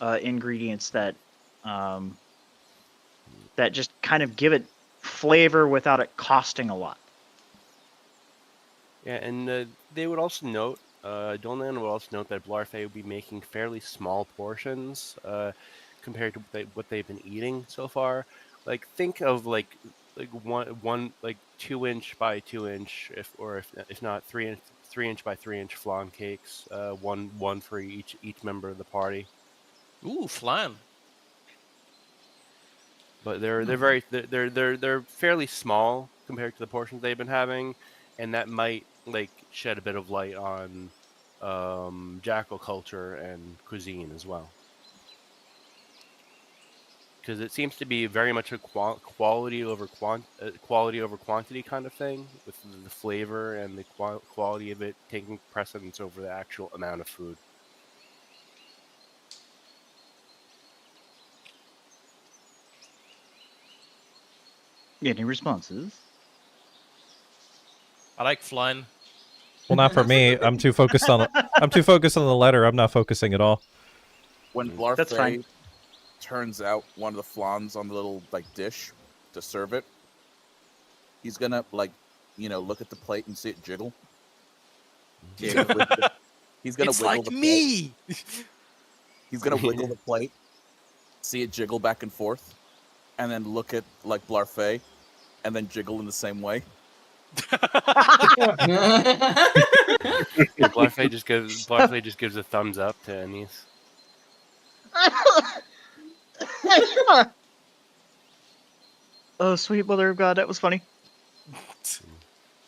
ingredients that that just kind of give it flavor without it costing a lot. Yeah, and they would also note, Dolnan would also note that Blarfey would be making fairly small portions compared to what they've been eating so far. Like, think of like one like 2-inch by 2-inch, if not 3-inch by 3-inch flan cakes, one for each member of the party. Ooh, flan. But they're fairly small compared to the portions they've been having, and that might like shed a bit of light on jackal culture and cuisine as well, because it seems to be very much a quality over quantity kind of thing, with the flavor and the quality of it taking precedence over the actual amount of food. Any responses? I like flan. Well, not for me. I'm too focused on the letter. I'm not focusing at all. When That's fine. Blarfey turns out one of the flans on the little like dish to serve it, he's gonna look at the plate and see it jiggle. He's gonna wiggle, he's gonna It's wiggle like the plate. me. He's gonna wiggle the plate, see it jiggle back and forth, and then look at like Blarfey, and then jiggle in the same way. Blarfey just gives a thumbs up to Anise. Oh, sweet mother of God, that was funny.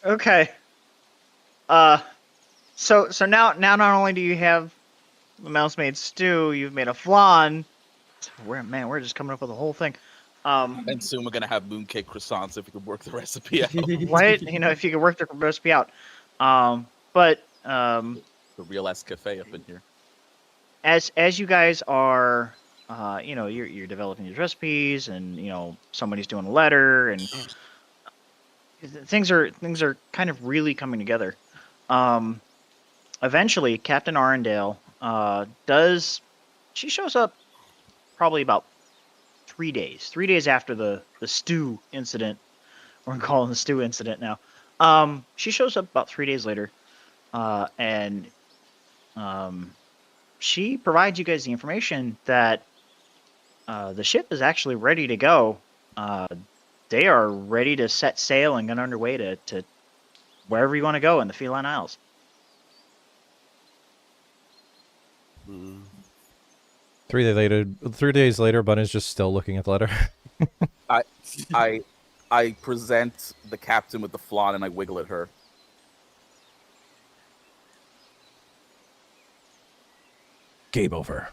Okay. So now not only do you have the mouse made stew, you've made a flan. We're just coming up with a whole thing. And soon we're gonna have mooncake croissants if we could work the recipe out. Right? If you could work the recipe out. But The real ass cafe up in here. as you guys are, you're developing these recipes, and somebody's doing a letter, and things are kind of really coming together. Eventually, Captain Arendelle she shows up probably about 3 days. 3 days after the stew incident. We're calling the stew incident now. She shows up about 3 days later, and she provides you guys the information that the ship is actually ready to go. They are ready to set sail and get underway to wherever you want to go in the Feline Isles. 3 days later, Bun is just still looking at the letter. I present the captain with the flan and I wiggle at her. Game over.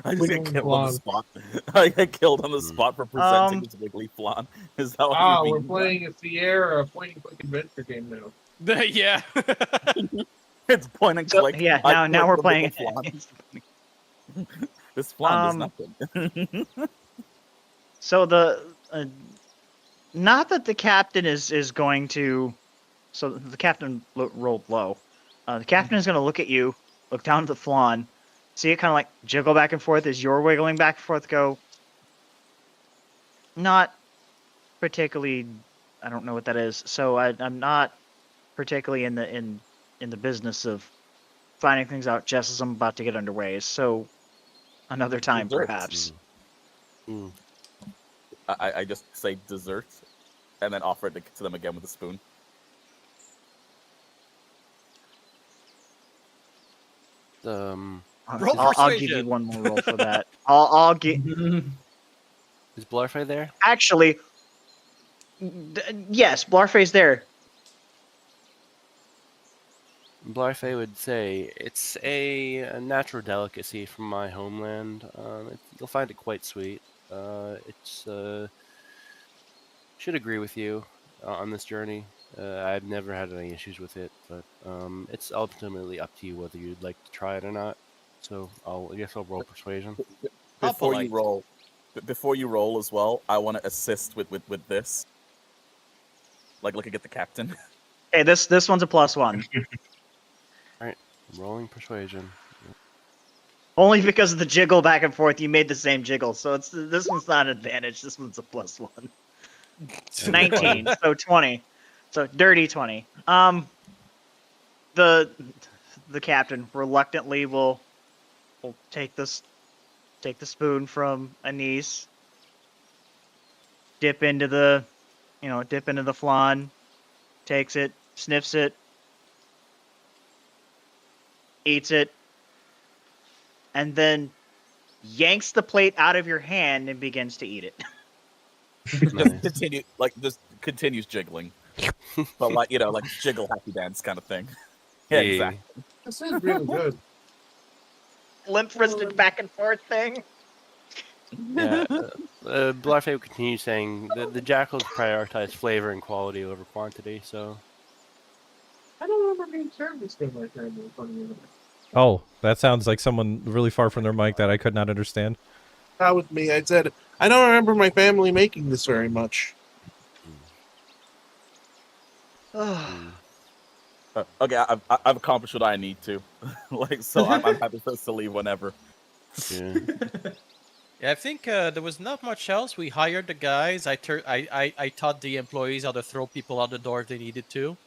I just get Wiggling killed on the flan. spot. I get killed on the spot for presenting this wiggly flan. Is that what you We're mean? playing a Sierra point and click adventure game now. Yeah. It's point and click. Yeah, I now we're click playing. the flan. This flan does nothing. So not that the captain is going to. So the captain rolled low. The captain is going to look at you, look down at the flan, see it kind of like jiggle back and forth as you're wiggling back and forth. Go. Not particularly. I don't know what that is. So I'm not particularly in the business of finding things out just as I'm about to get underway. So another time, Desserts. perhaps. Mm. I just say dessert, and then offer it to them again with a spoon. Roll I'll give you persuasion. one more roll for that. I'll give. Is Blarfey there? Actually, yes, Blarfey's there. Blarfey would say it's a natural delicacy from my homeland. You'll find it quite sweet. Should agree with you on this journey. I've never had any issues with it, but it's ultimately up to you whether you'd like to try it or not. So I guess I'll roll persuasion. How Before polite. before you roll as well, I want to assist with this. Like looking at the captain. Hey, this one's a +1. All right, rolling persuasion. Only because of the jiggle back and forth, you made the same jiggle. So this one's not an advantage. This one's a +1. 19, so 20. So dirty 20. The captain reluctantly will take the spoon from Anise, dip into the flan, takes it, sniffs it, eats it, and then yanks the plate out of your hand and begins to eat it. Just continues jiggling. But like jiggle happy dance kind of thing. Yeah, Hey. exactly. This is really good. Limp-wristed back and forth thing. Yeah, Blarfey would continue saying the jackals prioritize flavor and quality over quantity, so... I don't remember being served this good like that. Oh, that sounds like someone really far from their mic that I could not understand. Not with me. I said, I don't remember my family making this very much. Okay, I've accomplished what I need to. So I'm happy to leave whenever. Yeah. Yeah, I think there was not much else. We hired the guys. I taught the employees how to throw people out the door if they needed to.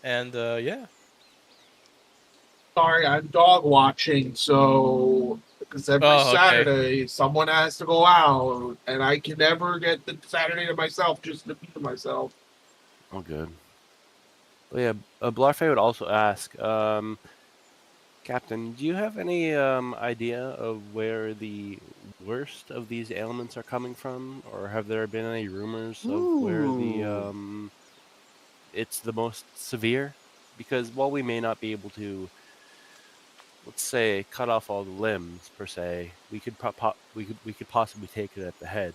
And yeah. Sorry, I'm dog watching, so because every Oh, okay. Saturday someone has to go out, and I can never get the Saturday to myself just to be to myself. All good. Well, yeah, Blarfey would also ask, Captain, do you have any idea of where the worst of these ailments are coming from, or have there been any rumors of where it's the most severe? Because while we may not be able to, let's say, cut off all the limbs per se, we could possibly take it at the head.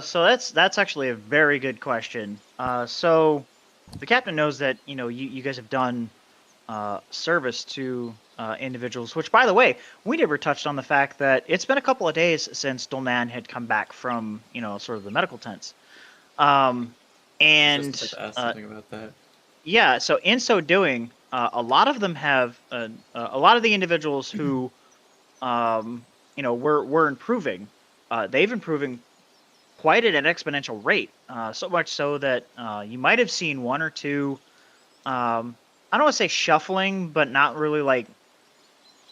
So that's actually a very good question. So the captain knows that you guys have done service to individuals. Which, by the way, we never touched on the fact that it's been a couple of days since Dolnan had come back from sort of the medical tents. And Just to ask something about that. yeah, so in so doing, a lot of them have a lot of the individuals who were improving. They've improving quite at an exponential rate. So much so that you might have seen one or two. I don't want to say shuffling, but not really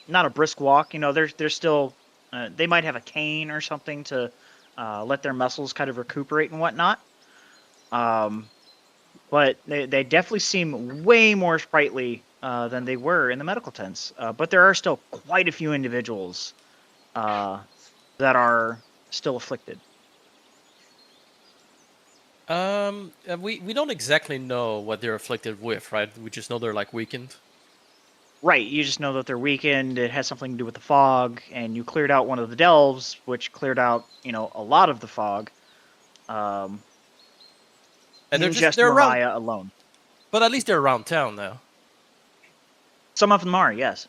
not a brisk walk. They're still. They might have a cane or something to let their muscles kind of recuperate and whatnot. But they definitely seem way more sprightly than they were in the medical tents. But there are still quite a few individuals that are still afflicted. We don't exactly know what they're afflicted with, right? We just know they're weakened. Right, you just know that they're weakened. It has something to do with the fog, and you cleared out one of the delves, which cleared out a lot of the fog. And they're just they're around, Mariah alone. but at least they're around town now. Some of them are, yes.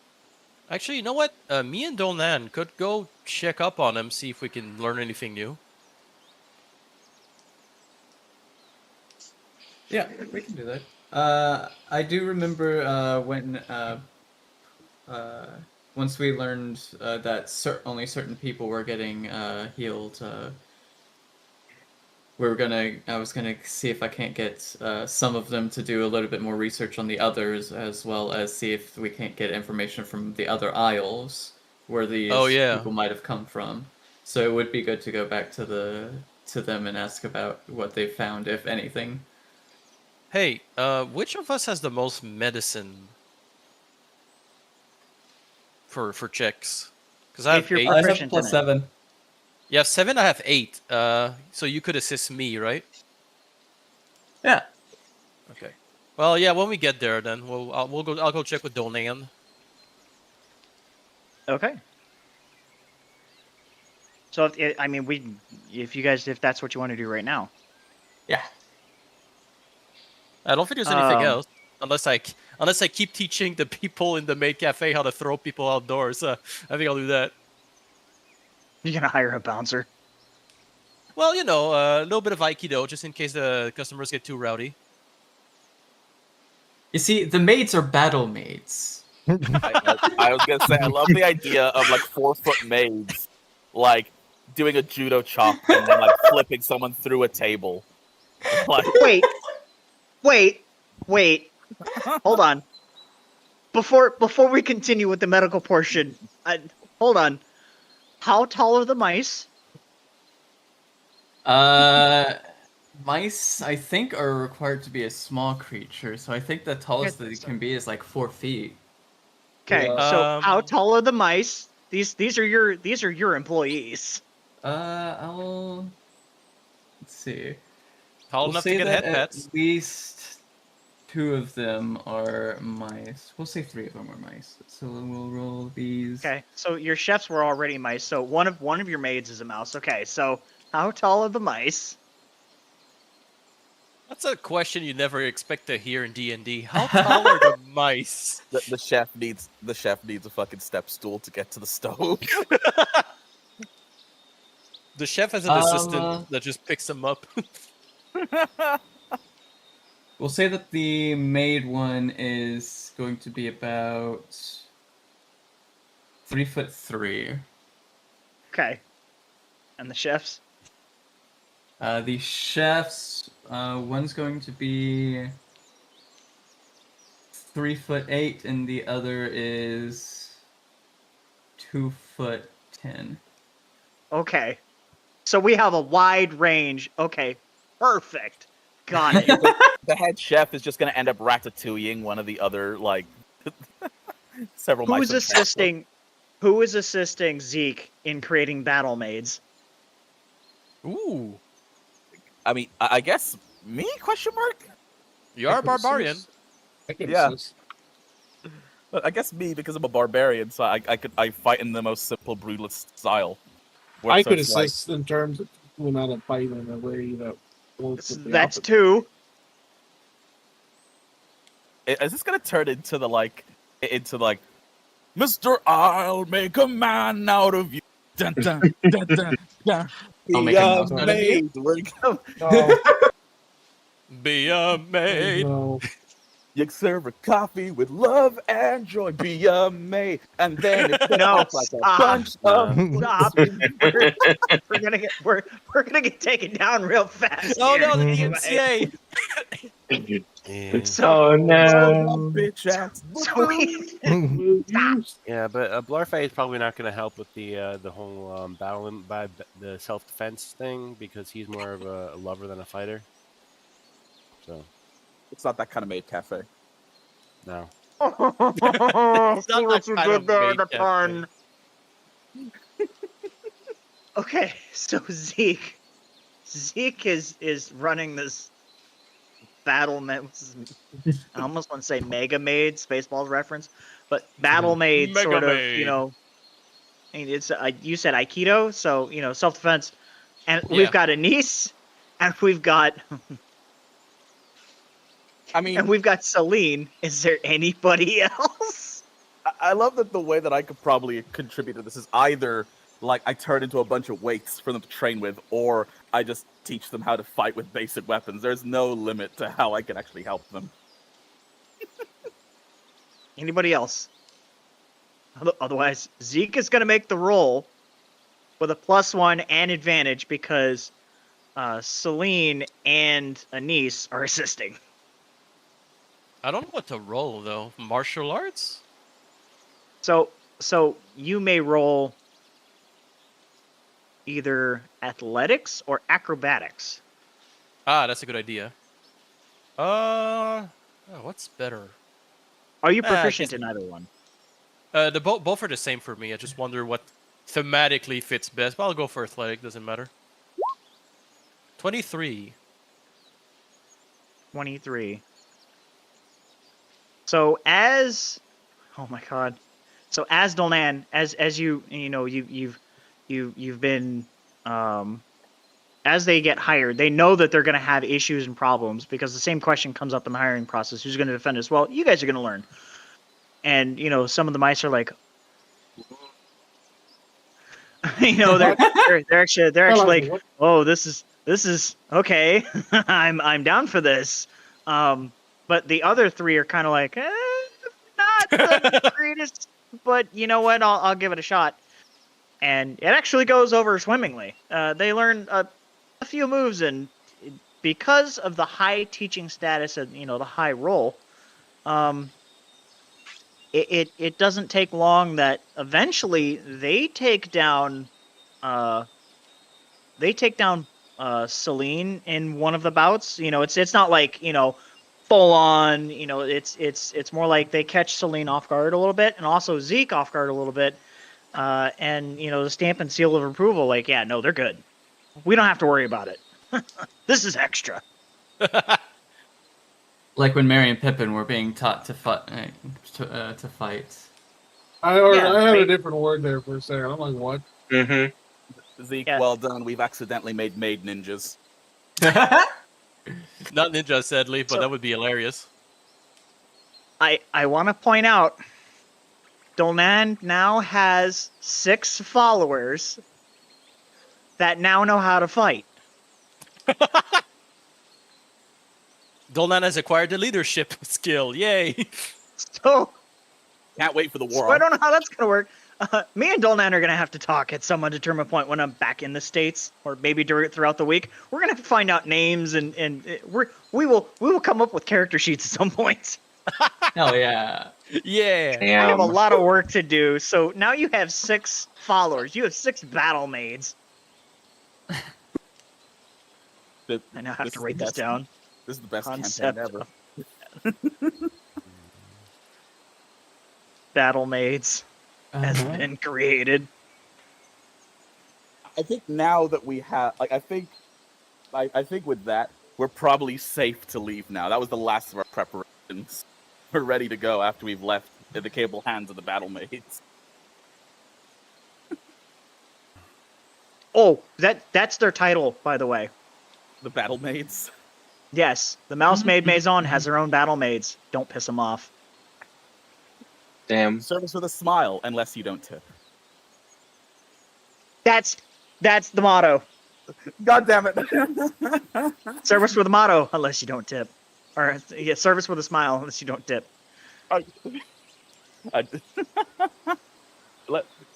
Actually, you know what? Me and Dolnan could go check up on them, see if we can learn anything new. Yeah, we can do that. I do remember when once we learned that only certain people were getting healed, I was gonna see if I can't get some of them to do a little bit more research on the others, as well as see if we can't get information from the other isles where these Oh, yeah. people might have come from. So it would be good to go back to them and ask about what they found, if anything. Hey, which of us has the most medicine for checks? Because I If have you're 8. I have proficient in it. +7. You have 7. I have 8. So you could assist me, right? Yeah. Okay. Well, yeah. When we get there, then I'll go check with Donan. Okay. So if that's what you want to do right now. Yeah. I don't think there's anything Um, else, unless I keep teaching the people in the maid cafe how to throw people outdoors. I think I'll do that. You're gonna hire a bouncer. Well, a little bit of Aikido, just in case the customers get too rowdy. You see, the maids are battle maids. I was gonna say, I love the idea of like 4-foot maids, like doing a judo chop and then like flipping someone through a table. Like, Wait. Hold on. Before we continue with the medical portion, hold on. How tall are the mice? Mice, I think, are required to be a small creature, so I think the tallest that it can be is like 4 feet. Okay, so how tall are the mice? These are your employees. Let's see. Tall We'll enough say to get that head pets. at least 2 of them are mice. We'll say 3 of them are mice. So we'll roll these. Okay, so your chefs were already mice. So one of your maids is a mouse. Okay, so how tall are the mice? That's a question you never expect to hear in D&D. How tall are the mice? the chef needs a fucking step stool to get to the stove. The chef has an assistant that just picks them up. We'll say that the maid one is going to be about 3'3". Okay, and the chefs? The chefs, one's going to be 3'8", and the other is 2'10". Okay, so we have a wide range. Okay, perfect. Got it. The head chef is just gonna end up ratatouilleing one of the other like several. Who mice is and cats. Who is assisting Zeke in creating battle maids? Ooh, I mean, I guess me? Question mark. you are a barbarian. Yeah. But I guess me because I'm a barbarian, so I fight in the most simple brutalist style. I So could it's like- assist in terms of teaching them how to fight in a way that works with the That's opposite. 2. Is this gonna turn into Mr. I'll make a man out of you. Dun, dun, dun, dun, dun. I'll make a mouse out of you. No, Be a maid. no. You serve a coffee with love and joy. Be a maid, and then it No, off like a stop. bunch of. Stop. We're gonna get taken down real fast. Oh here. no, the Anyway. DMCA. So, Oh no! Bitch ass. so we, Yeah, but Blarfey is probably not going to help with the whole battle by the self-defense thing because he's more of a lover than a fighter. So It's not that kind of maid cafe. no. see what that you kind did of there, maid the cafe. pun. Okay, so Zeke is running this battle maid. I almost want to say Mega Maid, Spaceballs reference, but battle maid Mega sort of, Maid. I mean, it's you said Aikido, so self defense, and Yeah. we've got Anise, and we've got I mean, and we've got Celine. Is there anybody else? I love that the way that I could probably contribute to this is either like I turn into a bunch of weights for them to train with, or I just teach them how to fight with basic weapons. There's no limit to how I can actually help them. Anybody else? Otherwise, Zeke is going to make the roll with a +1 and advantage because Celine and Anise are assisting. I don't know what to roll though. Martial arts? So you may roll either athletics or acrobatics. Ah, that's a good idea. Oh, what's better? Are you I proficient guess- in either one? The both are the same for me. I just wonder what thematically fits best. But I'll go for athletic. Doesn't matter. 23. 23. So as, oh my god, so as Dolnan, as you've been as they get hired, they know that they're going to have issues and problems because the same question comes up in the hiring process: who's going to defend us? Well, you guys are going to learn. And some of the mice are like, they're actually like, oh, this is okay. I'm down for this. But the other three are kind of like, not the greatest, but you know what? I'll give it a shot. And it actually goes over swimmingly. They learn a few moves, and because of the high teaching status and the high roll, it doesn't take long that eventually they take down Celine in one of the bouts. It's not like full on. It's more like they catch Celine off guard a little bit, and also Zeke off guard a little bit. And the stamp and seal of approval, like, yeah, no, they're good. We don't have to worry about it. This is extra. Like when Merry and Pippin were being taught to fight. To fight. I had a different word there for a second. I'm like, what? Mm-hmm. Zeke, Yeah. well done. We've accidentally made maid ninjas. Not ninja, sadly, but So- that would be hilarious. I want to point out, Dolman now has 6 followers that now know how to fight. Dolnan has acquired the leadership skill. Yay! So Can't wait for the war. I don't know how that's gonna work. Me and Dolnan are gonna have to talk at some undetermined point when I'm back in the States, or maybe throughout the week. We're gonna have to find out names, and we will come up with character sheets at some point. Hell yeah. Yeah. I have a Damn. lot of work to do. So now you have 6 followers. You have 6 battle maids. Th- I now have This to is write the this best- down. This is the best Concept campaign ever. of battle maids has Uh-huh. been created. I think now that we have, like, I think with that, we're probably safe to leave now. That was the last of our preparations. We're ready to go after we've left in the capable hands of the battle maids. Oh, that's their title, by the way. The battle maids. Yes, the Mouse Maid Maison has her own battle maids. Don't piss them off. Damn. Service with a smile, unless you don't tip. That's the motto. God damn it! Service with a motto, unless you don't tip. Or yeah, service with a smile, unless you don't tip. I-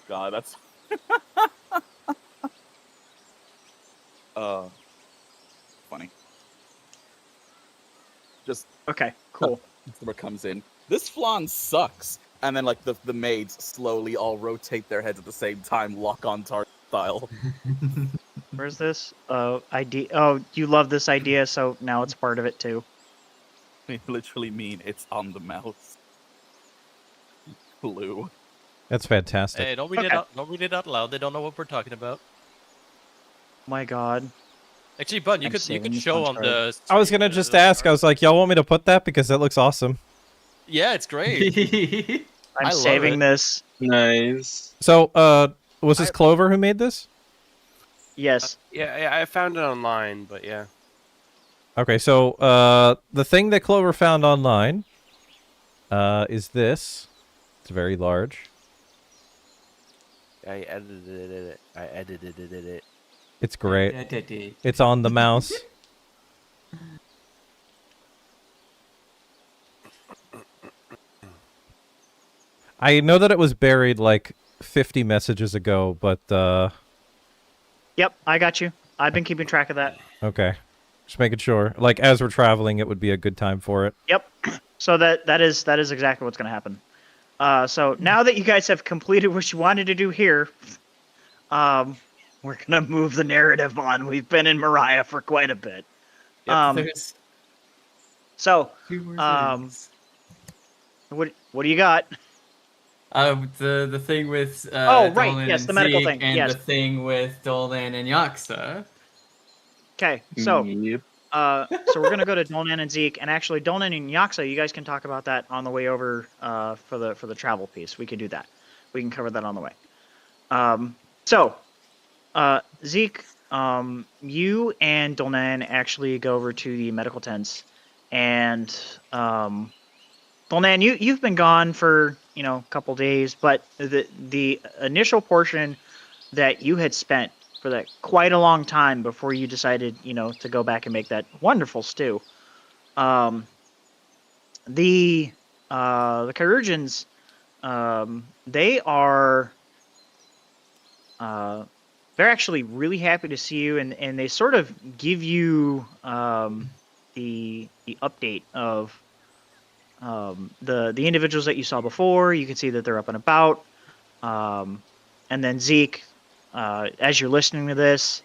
God, that's. Funny. Just Okay, cool. customer comes in. This flan sucks, and then like the maids slowly all rotate their heads at the same time, lock on target style. Where's this? Idea. Oh, you love this idea, so now it's part of it too. They literally mean it's on the mouse. Blue. That's fantastic. Hey, don't read it Okay. out. Don't read it out loud. They don't know what we're talking about. My God. Actually, Bun, you I'm could saving this show on on the. I was gonna just ask. I was like, y'all want me to put that because that looks awesome. Yeah, it's great. I'm I love saving it. this. Nice. So, was this Clover who made this? Yes. Yeah, I found it online, but yeah. Okay, so the thing that Clover found online is this. It's very large. I edited it. I edited it. It's great. Great. It's on the mouse. I know that it was buried like 50 messages ago, but Yep, I got you. I've been keeping track of that. okay. Just making sure. Like as we're traveling, it would be a good time for it. Yep. So that is exactly what's going to happen. So now that you guys have completed what you wanted to do here, we're gonna move the narrative on. We've been in Mariah for quite a bit. There's So, two more things. what do you got? The thing with Oh, right, Dolan yes, and the medical Zeke, thing, and yes. the thing with Dolan and Yaksa. Okay, so Yep. so we're gonna go to Dolnan and Zeke, and actually Dolnan and Yaksa, you guys can talk about that on the way over for the travel piece. We can do that. We can cover that on the way. So Zeke, you and Dolnan actually go over to the medical tents, and Dolnan, you've been gone for a couple days, but the initial portion that you had spent for that quite a long time before you decided to go back and make that wonderful stew. The Chirurgians, they are they're actually really happy to see you, and they sort of give you the update of the individuals that you saw before. You can see that they're up and about. And then Zeke, as you're listening to this,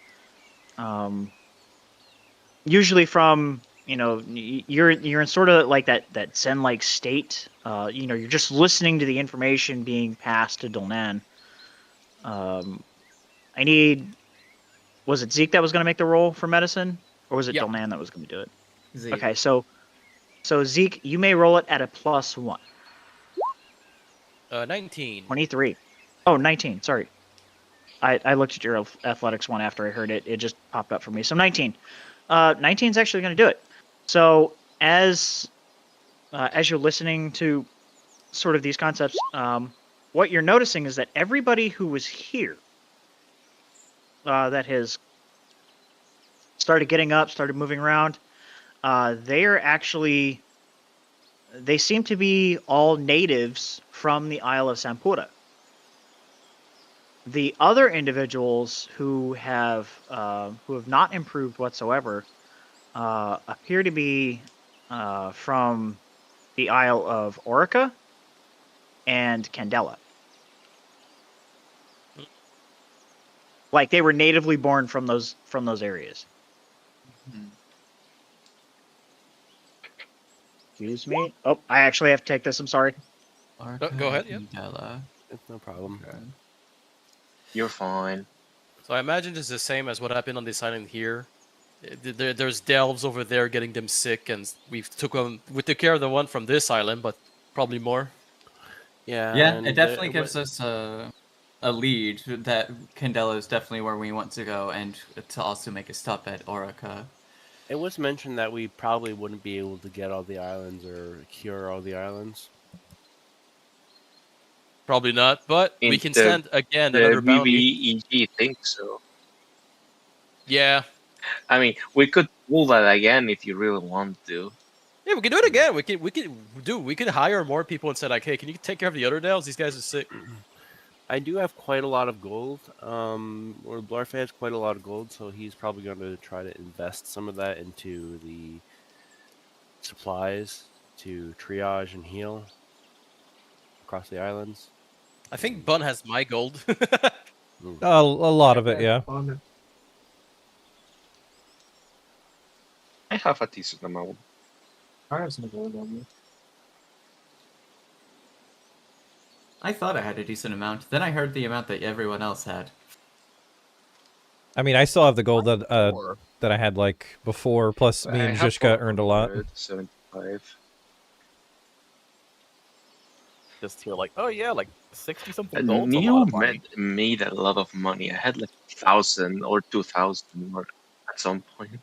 usually from you're in sort of like that Zen-like state. You're just listening to the information being passed to Dolnan. Was it Zeke that was going to make the roll for medicine, or was it Dolnan that was going to do it? Zeke. Okay, so Zeke, you may roll it at a +1. 19. 23. Oh, 19. Sorry. I looked at your athletics one after I heard it. It just popped up for me. So 19. 19 is actually going to do it. So as you're listening to sort of these concepts, what you're noticing is that everybody who was here that has started getting up, started moving around, they seem to be all natives from the Isle of Sampura. The other individuals who have not improved whatsoever appear to be from the Isle of Orica and Candela. Like they were natively born from those areas. Excuse me. Oh, I actually have to take this. I'm sorry. Go ahead. Yeah. It's no problem. Okay. You're fine. So I imagine it's the same as what happened on this island here. There's delves over there getting them sick, and we took care of the one from this island, but probably more. Yeah, and it definitely gives us a lead that Candela is definitely where we want to go, and to also make a stop at Orica. It was mentioned that we probably wouldn't be able to get all the islands or cure all the islands. Probably not, but we can send again the another bounty. BBEG thinks so. Yeah. I mean, we could pull that again if you really want to. Yeah, we can do it again. We could hire more people and say like, hey, can you take care of the other delves? These guys are sick. I do have quite a lot of gold. Or Blarfe has quite a lot of gold, so he's probably going to try to invest some of that into the supplies to triage and heal across the islands. I think Bun has my gold. A lot of it, yeah. I have a decent amount. I thought I had a decent amount. Then I heard the amount that everyone else had. I mean, I still have the gold that I had like before. Plus, me and Zhishka earned a lot. 75. Just here, like, oh yeah, like 60 something gold. Neo made a lot of money. I had like 1,000 or 2,000 more at some point.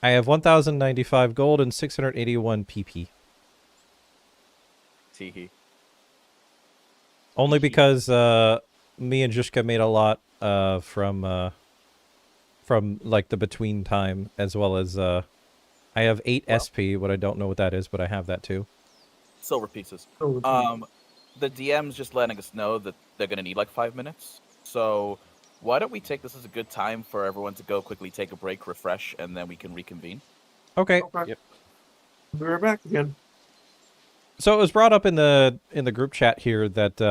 I have 1,095 gold and 681 PP. Teehee. Only because me and Zhishka made a lot from like the between time, as well as I have 8 SP. What I don't know what that is, but I have that too. Silver pieces. Silver pieces. The DM's just letting us know that they're gonna need like 5 minutes. So why don't we take this as a good time for everyone to go quickly take a break, refresh, and then we can reconvene. Okay. Okay. Yep. Be right back again. So it was brought up in the group chat here that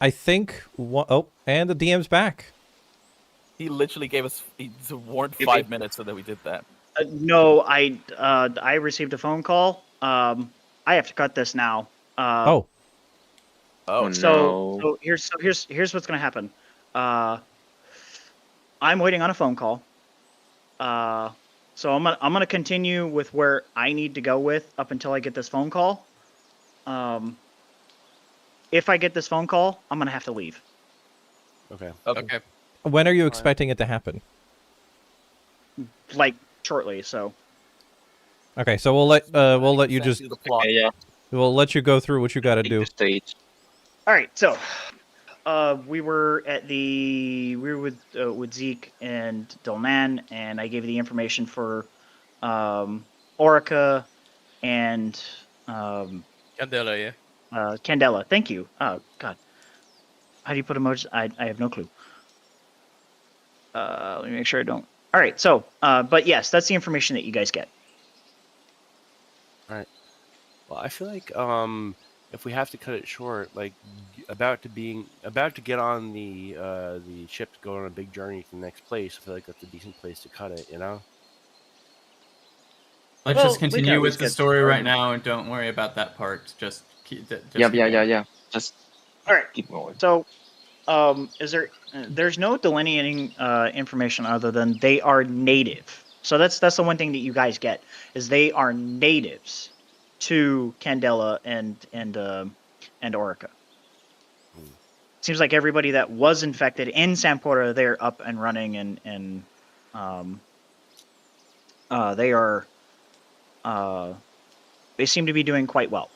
I think and the DM's back. He literally gave us he warned 5 minutes so that we did that. No, I received a phone call. I have to cut this now. Oh, Oh, So here's what's gonna happen. I'm waiting on a phone call. So I'm gonna continue with where I need to go with up until I get this phone call. If I get this phone call, I'm gonna have to leave. Okay. Okay. when are you expecting it to happen? Like shortly. So Okay, so we'll let you just the plot. Okay, yeah. we'll let you go through what you got to Take do. the stage. all right. So we were with Zeke and Dilnan, and I gave you the information for Orica and Candela, yeah. Candela. Thank you. Oh God, how do you put emojis? I have no clue. Let me make sure I don't. All right. So, but yes, that's the information that you guys get. Well, I feel like if we have to cut it short, like about to get on the ship to go on a big journey to the next place, I feel like that's a decent place to cut it. You know. Let's Well, just we can continue always with the get story right started. now and don't worry about that part. Just keep. Just Yeah, keep yeah, going. yeah. Just All right. keep going. So, is there? There's no delineating information other than they are native. So that's the one thing that you guys get is they are natives to Candela and Orica. Seems like everybody that was infected in Sampora, they're up and running and they are they seem to be doing quite well.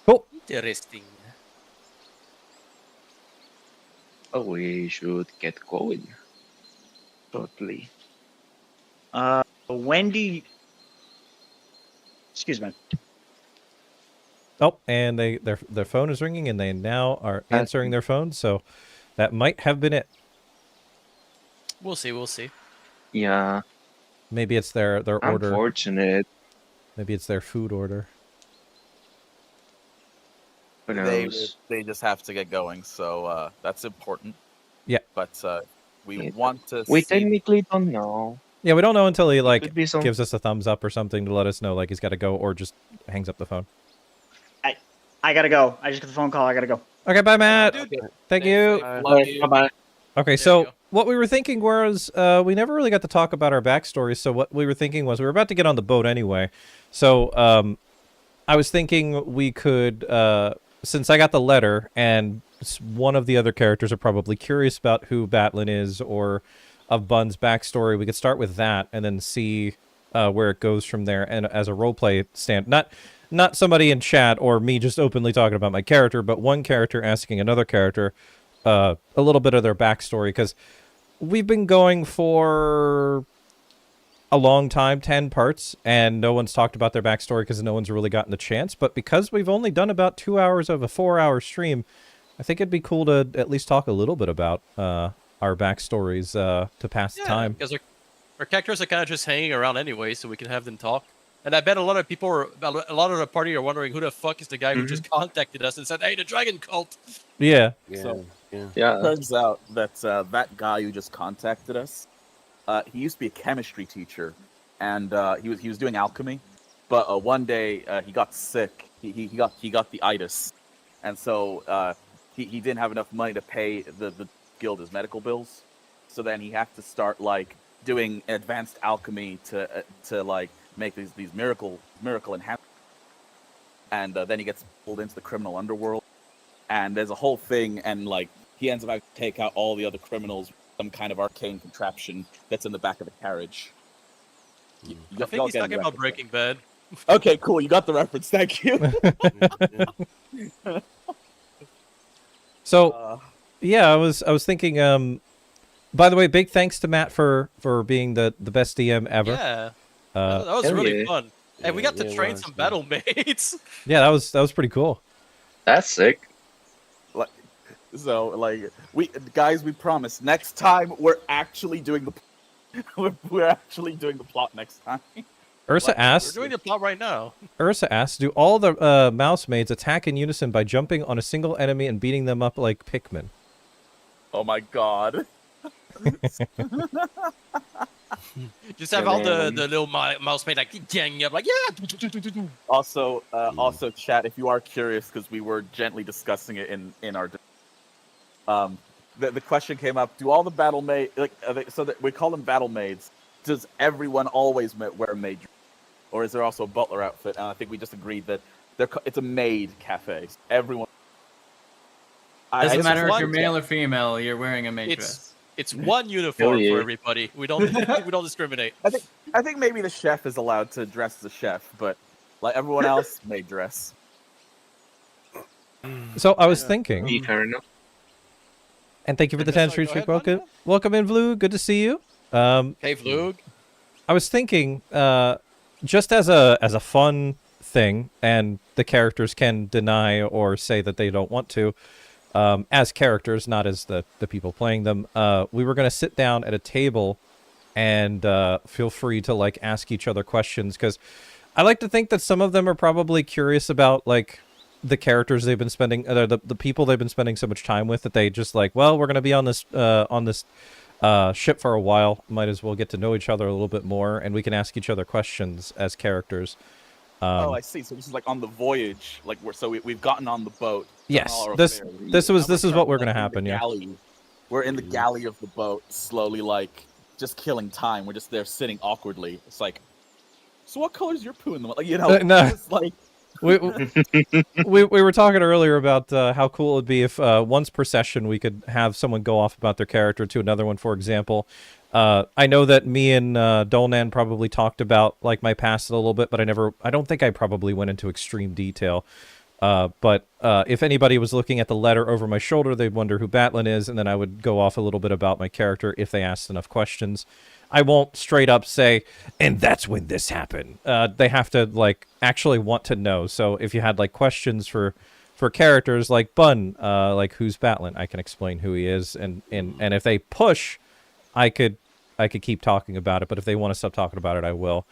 Cool. Interesting. Oh, we should get going shortly. When do you... Excuse me. Oh, and their phone is ringing, and they now are answering their phone. So that might have been it. We'll see. We'll see. Yeah, Maybe it's their order. unfortunate. Maybe it's their food order. Who They knows? just have to get going, so that's important. Yeah. But we Yeah. want to We see. technically don't know. Yeah, we don't know until he like Could be some. gives us a thumbs up or something to let us know like he's got to go, or just hangs up the phone. I gotta go. I just got the phone call. I gotta go. Okay, bye, Matt. Dude, Thank you. Love you. Bye-bye. Okay, There so you go. what we were thinking was we never really got to talk about our backstory. So what we were thinking was we were about to get on the boat anyway. So I was thinking we could, since I got the letter and one of the other characters are probably curious about who Batlin is or of Bun's backstory, we could start with that and then see where it goes from there. And as a roleplay stand, not somebody in chat or me just openly talking about my character, but one character asking another character a little bit of their backstory, because we've been going for a long time, 10 parts, and no one's talked about their backstory because no one's really gotten the chance. But because we've only done about 2 hours of a 4-hour stream, I think it'd be cool to at least talk a little bit about our backstories to pass the time. Because our characters are kind of just hanging around anyway, so we can have them talk. And I bet a lot of people, a lot of the party are wondering who the fuck is the guy who just contacted us and said, "Hey, the dragon cult." Yeah. So, Yeah. turns out that that guy who just contacted us, he used to be a chemistry teacher, and he was doing alchemy, but one day he got sick. He got the itis, and so he didn't have enough money to pay the guild his medical bills. So then he had to start like doing advanced alchemy to like make these miracle enhancements, and then he gets pulled into the criminal underworld, and there's a whole thing, and like he ends up having to take out all the other criminals with some kind of arcane contraption that's in the back of the carriage. I think he's talking about Breaking Bad. Okay, cool. You got the reference. Thank you. So yeah, I was thinking. By the way, big thanks to Matt for being the best DM ever. Yeah. That was Hell really yeah. fun. And we got to it train was, some yeah. battle mates. Yeah, that was pretty cool. That's sick. Like, so like we guys, we promise next time we're actually doing the we're actually doing the plot next time. Ursa We're asks, doing the plot right now. do all the mouse maids attack in unison by jumping on a single enemy and beating them up like Pikmin? Oh my god. Just have Yeah, all the man. little mouse mate like gang up like yeah. Also, also, chat. If you are curious, because we were gently discussing it in our, the question came up: do all the battle maids so that we call them battle maids? Does everyone always wear a maid, or is there also a butler outfit? And I think we just agreed that it's a maid cafe. Everyone. Doesn't matter if one- you're male or female. You're wearing a maid dress. It's one uniform yeah. for everybody. We don't discriminate. I think maybe the chef is allowed to dress as a chef, but like everyone else, maid dress. So I was thinking, Eternal. and thank you for the Sorry, 10 street go streak. ahead, Welcome, Bun. welcome in, Blue. Good to see you. Hey, Vlug. I was thinking, just as a fun thing, and the characters can deny or say that they don't want to, as characters, not as the people playing them. We were gonna sit down at a table, and feel free to like ask each other questions, because I like to think that some of them are probably curious about like the characters they've been spending, the people they've been spending so much time with, that they just like, well, we're gonna be on this ship for a while, might as well get to know each other a little bit more, and we can ask each other questions as characters. Oh, I see. So this is like on the voyage, like we've gotten on the boat. done Yes, all our this affairs. this Now is we're what we're currently, gonna like, in the happen. Yeah. galley. We're in the galley of the boat, slowly, like just killing time. We're just there sitting awkwardly. It's like, so what color is your poo in the like? You know, No. it's like we were talking earlier about how cool it would be if once per session we could have someone go off about their character to another one. For example, I know that me and Dolnan probably talked about like my past a little bit, but I don't think I probably went into extreme detail. But if anybody was looking at the letter over my shoulder, they'd wonder who Batlin is, and then I would go off a little bit about my character if they asked enough questions. I won't straight up say, and that's when this happened. They have to like actually want to know. So if you had like questions for characters like Bun, like who's Batlin, I can explain who he is, and if they push, I could keep talking about it. But if they want to stop talking about it, I will.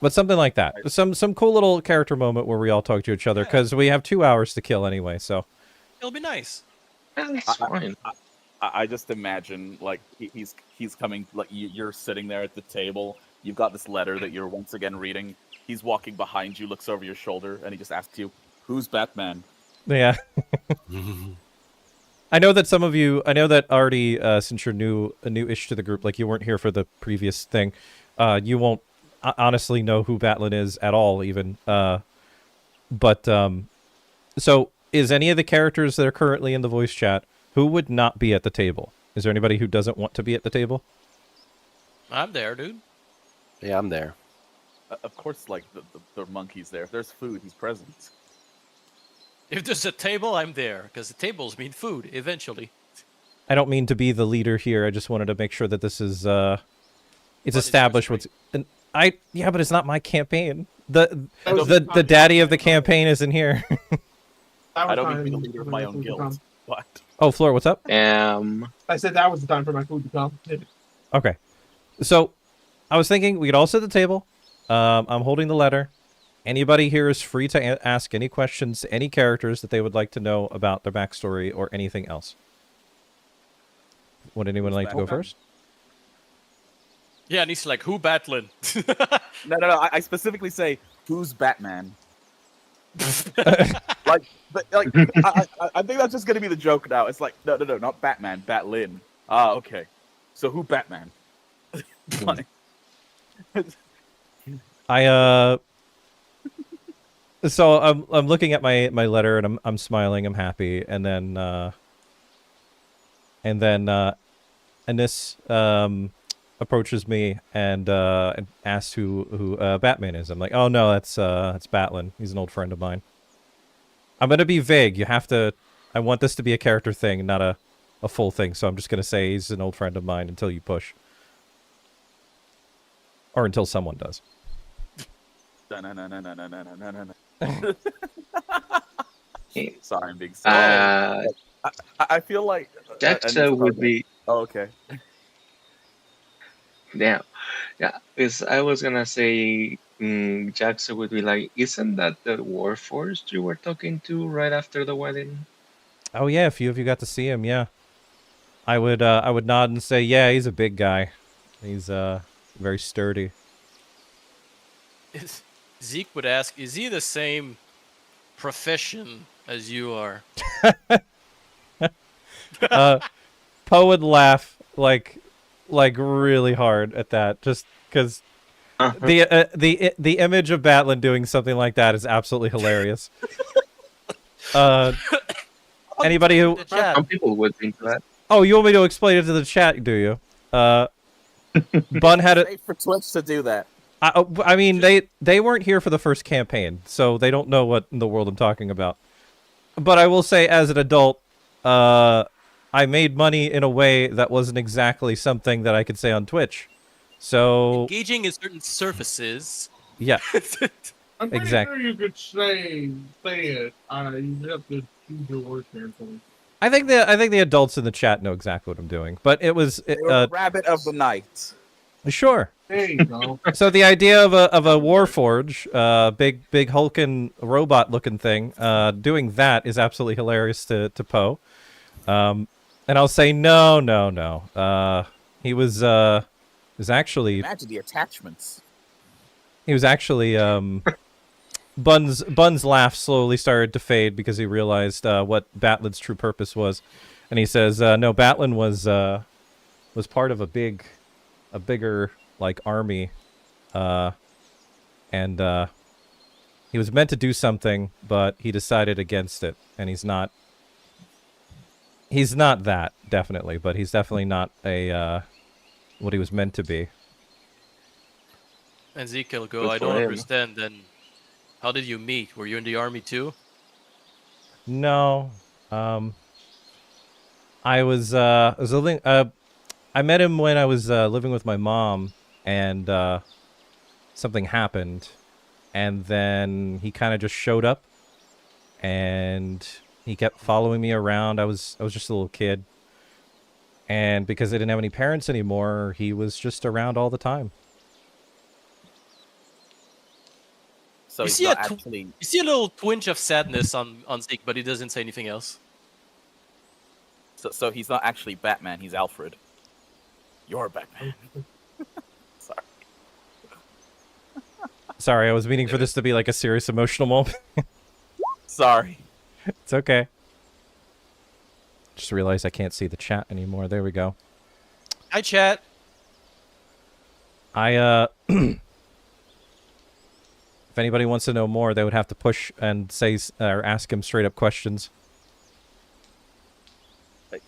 But something like that, some cool little character moment where we all talk to each other, because we have 2 hours to kill anyway. So It'll be nice. That's fine. I just imagine like he's coming, like you're sitting there at the table. You've got this letter that you're once again reading. He's walking behind you, looks over your shoulder, and he just asks you, "Who's Batman?" yeah. I know that some of you, I know that already, since you're new-ish to the group, like you weren't here for the previous thing, you won't honestly know who Batlin is at all, even. But so is any of the characters that are currently in the voice chat, who would not be at the table? Is there anybody who doesn't want to be at the table? I'm there, dude. Yeah, I'm there. Of course, like the monkey's there. If there's food, he's present. If there's a table, I'm there, because the tables mean food eventually. I don't mean to be the leader here. I just wanted to make sure that this is it's is established. your What's yeah, but it's not my campaign. The was- daddy of the campaign isn't here. I don't mean to be the leader of my own guild. But Oh, Flora, what's up? I said that was the time for my food to come. Okay. So, I was thinking we could all sit at the table. I'm holding the letter. Anybody here is free to ask any questions to any characters that they would like to know about their backstory or anything else. Would anyone like to go first? Yeah, and he's like, who Batlin? no. I specifically say, "Who's Batman?" like, I think that's just gonna be the joke now. It's like, no, not Batman, Batlin. Ah, okay. So who Batman? Funny. So I'm looking at my letter and I'm smiling, I'm happy, and then Anis approaches me and asks who Batman is. I'm like, oh no, that's Batlin. He's an old friend of mine. I'm gonna be vague. You have to. I want this to be a character thing, not a full thing. So I'm just gonna say he's an old friend of mine until you push. Or until someone does. Sorry, I'm being silly. Uh, I feel like Jaxa would be. Oh, okay. Yeah, yeah. Is I was gonna say, Jaxa would be like, isn't that the Warforged you were talking to right after the wedding? Oh yeah, a few of you got to see him. Yeah, I would nod and say, yeah, he's a big guy. He's very sturdy. Zeke would ask, is he the same profession as you are? Poe would laugh like really hard at that, just because the image of Batlin doing something like that is absolutely hilarious. Anybody who Some people would think that. Oh, you want me to explain it to the chat? Do you? Bun had it. Wait for Twitch to do that. I mean, they weren't here for the first campaign, so they don't know what in the world I'm talking about. But I will say, as an adult, I made money in a way that wasn't exactly something that I could say on Twitch. So Engaging in certain surfaces. yeah, I'm pretty exactly. sure you could say it. You have to choose your words carefully. I think the adults in the chat know exactly what I'm doing. But it was Rabbit of the Night. Sure. There you go. So the idea of a Warforge, big hulking robot looking thing, doing that is absolutely hilarious to Poe. And I'll say no. He was actually Imagine the attachments. he was actually Bun's laugh slowly started to fade because he realized what Batlin's true purpose was, and he says, "No, Batlin was part of a bigger like army, and he was meant to do something, but he decided against it, and he's not that definitely, but he's definitely not a what he was meant to be." And Zeke will go, Good I for don't him. understand then. How did you meet? Were you in the army too? No, I was living. I met him when I was living with my mom, and something happened, and then he kind of just showed up, and he kept following me around. I was just a little kid, and because I didn't have any parents anymore, he was just around all the time. So You he's see not a tw- actually. You see a little twinge of sadness on Zeke, but he doesn't say anything else. So he's not actually Batman. He's Alfred. You're Batman. Sorry. Sorry, I was meaning for this to be like a serious emotional moment. Sorry. It's okay. Just realized I can't see the chat anymore. There we go. Hi, chat. If anybody wants to know more, they would have to push and say or ask him straight up questions.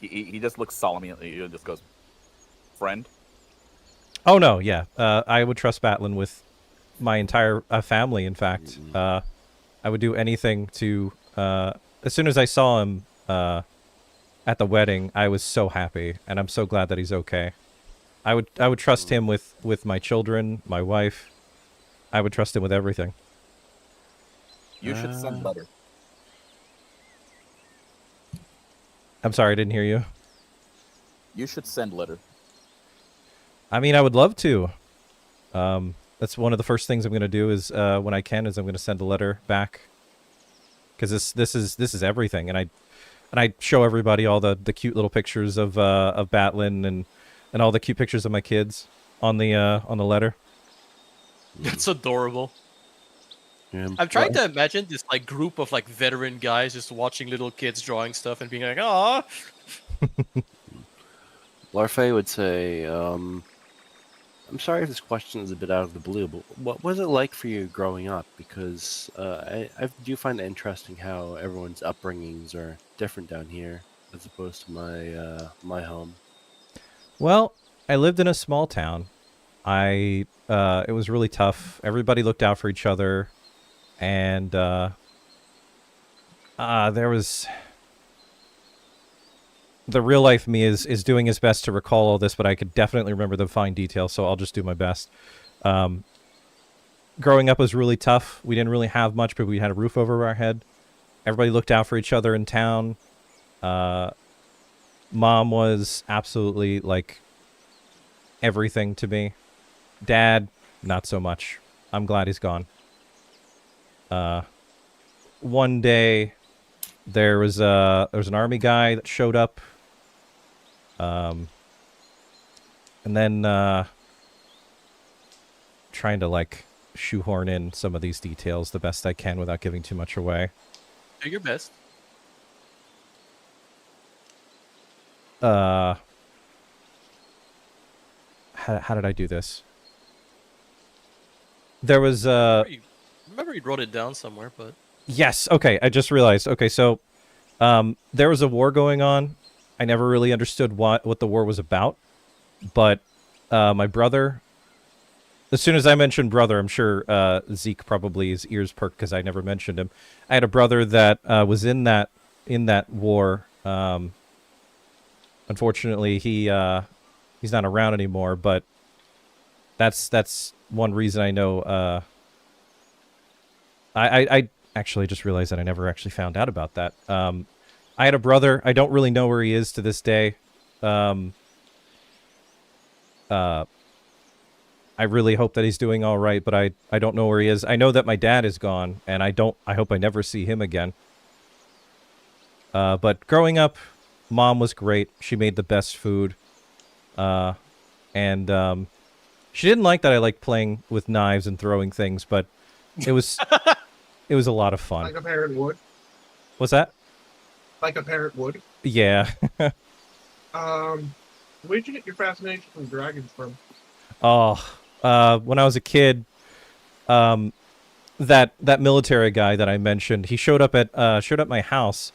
He just looks solemn. He just goes, friend. Oh no, yeah. I would trust Batlin with my entire family. In fact, I would do anything to. As soon as I saw him at the wedding, I was so happy, and I'm so glad that he's okay. I would trust him with my children, my wife. I would trust him with everything. You should send letter. I'm sorry, I didn't hear you. You should send letter. I mean, I would love to. That's one of the first things I'm going to do is when I can is I'm going to send a letter back. Because this is everything, and I show everybody all the cute little pictures of Batlin and all the cute pictures of my kids on the letter. That's adorable. Yeah. I'm trying to imagine this like group of like veteran guys just watching little kids drawing stuff and being like, "Aw." Larfay would say, I'm sorry if this question is a bit out of the blue, but what was it like for you growing up? Because I do find it interesting how everyone's upbringings are different down here as opposed to my home. Well, I lived in a small town. It was really tough. Everybody looked out for each other, and there was the real life me is doing his best to recall all this, but I could definitely remember the fine details, so I'll just do my best. Growing up was really tough. We didn't really have much, but we had a roof over our head. Everybody looked out for each other in town. Mom was absolutely like everything to me. Dad, not so much. I'm glad he's gone. One day, there was an army guy that showed up. And then trying to like shoehorn in some of these details the best I can without giving too much away. Do your best. How did I do this? There was Remember you wrote it down somewhere, but yes, okay, I just realized. Okay, so there was a war going on. I never really understood what the war was about, but my brother, as soon as I mentioned brother, I'm sure Zeke probably his ears perked because I never mentioned him. I had a brother that was in that war. Unfortunately, he's not around anymore, but that's one reason I know. I actually just realized that I never actually found out about that. I had a brother. I don't really know where he is to this day. I really hope that he's doing all right, but I don't know where he is. I know that my dad is gone, and I hope I never see him again. But growing up, Mom was great. She made the best food. And she didn't like that I liked playing with knives and throwing things, but it was it was a lot of fun. Like a parent would. What's that? Like a parent would. Yeah. Where'd you get your fascination from dragons from? Oh, when I was a kid, that military guy that I mentioned, he showed up at my house,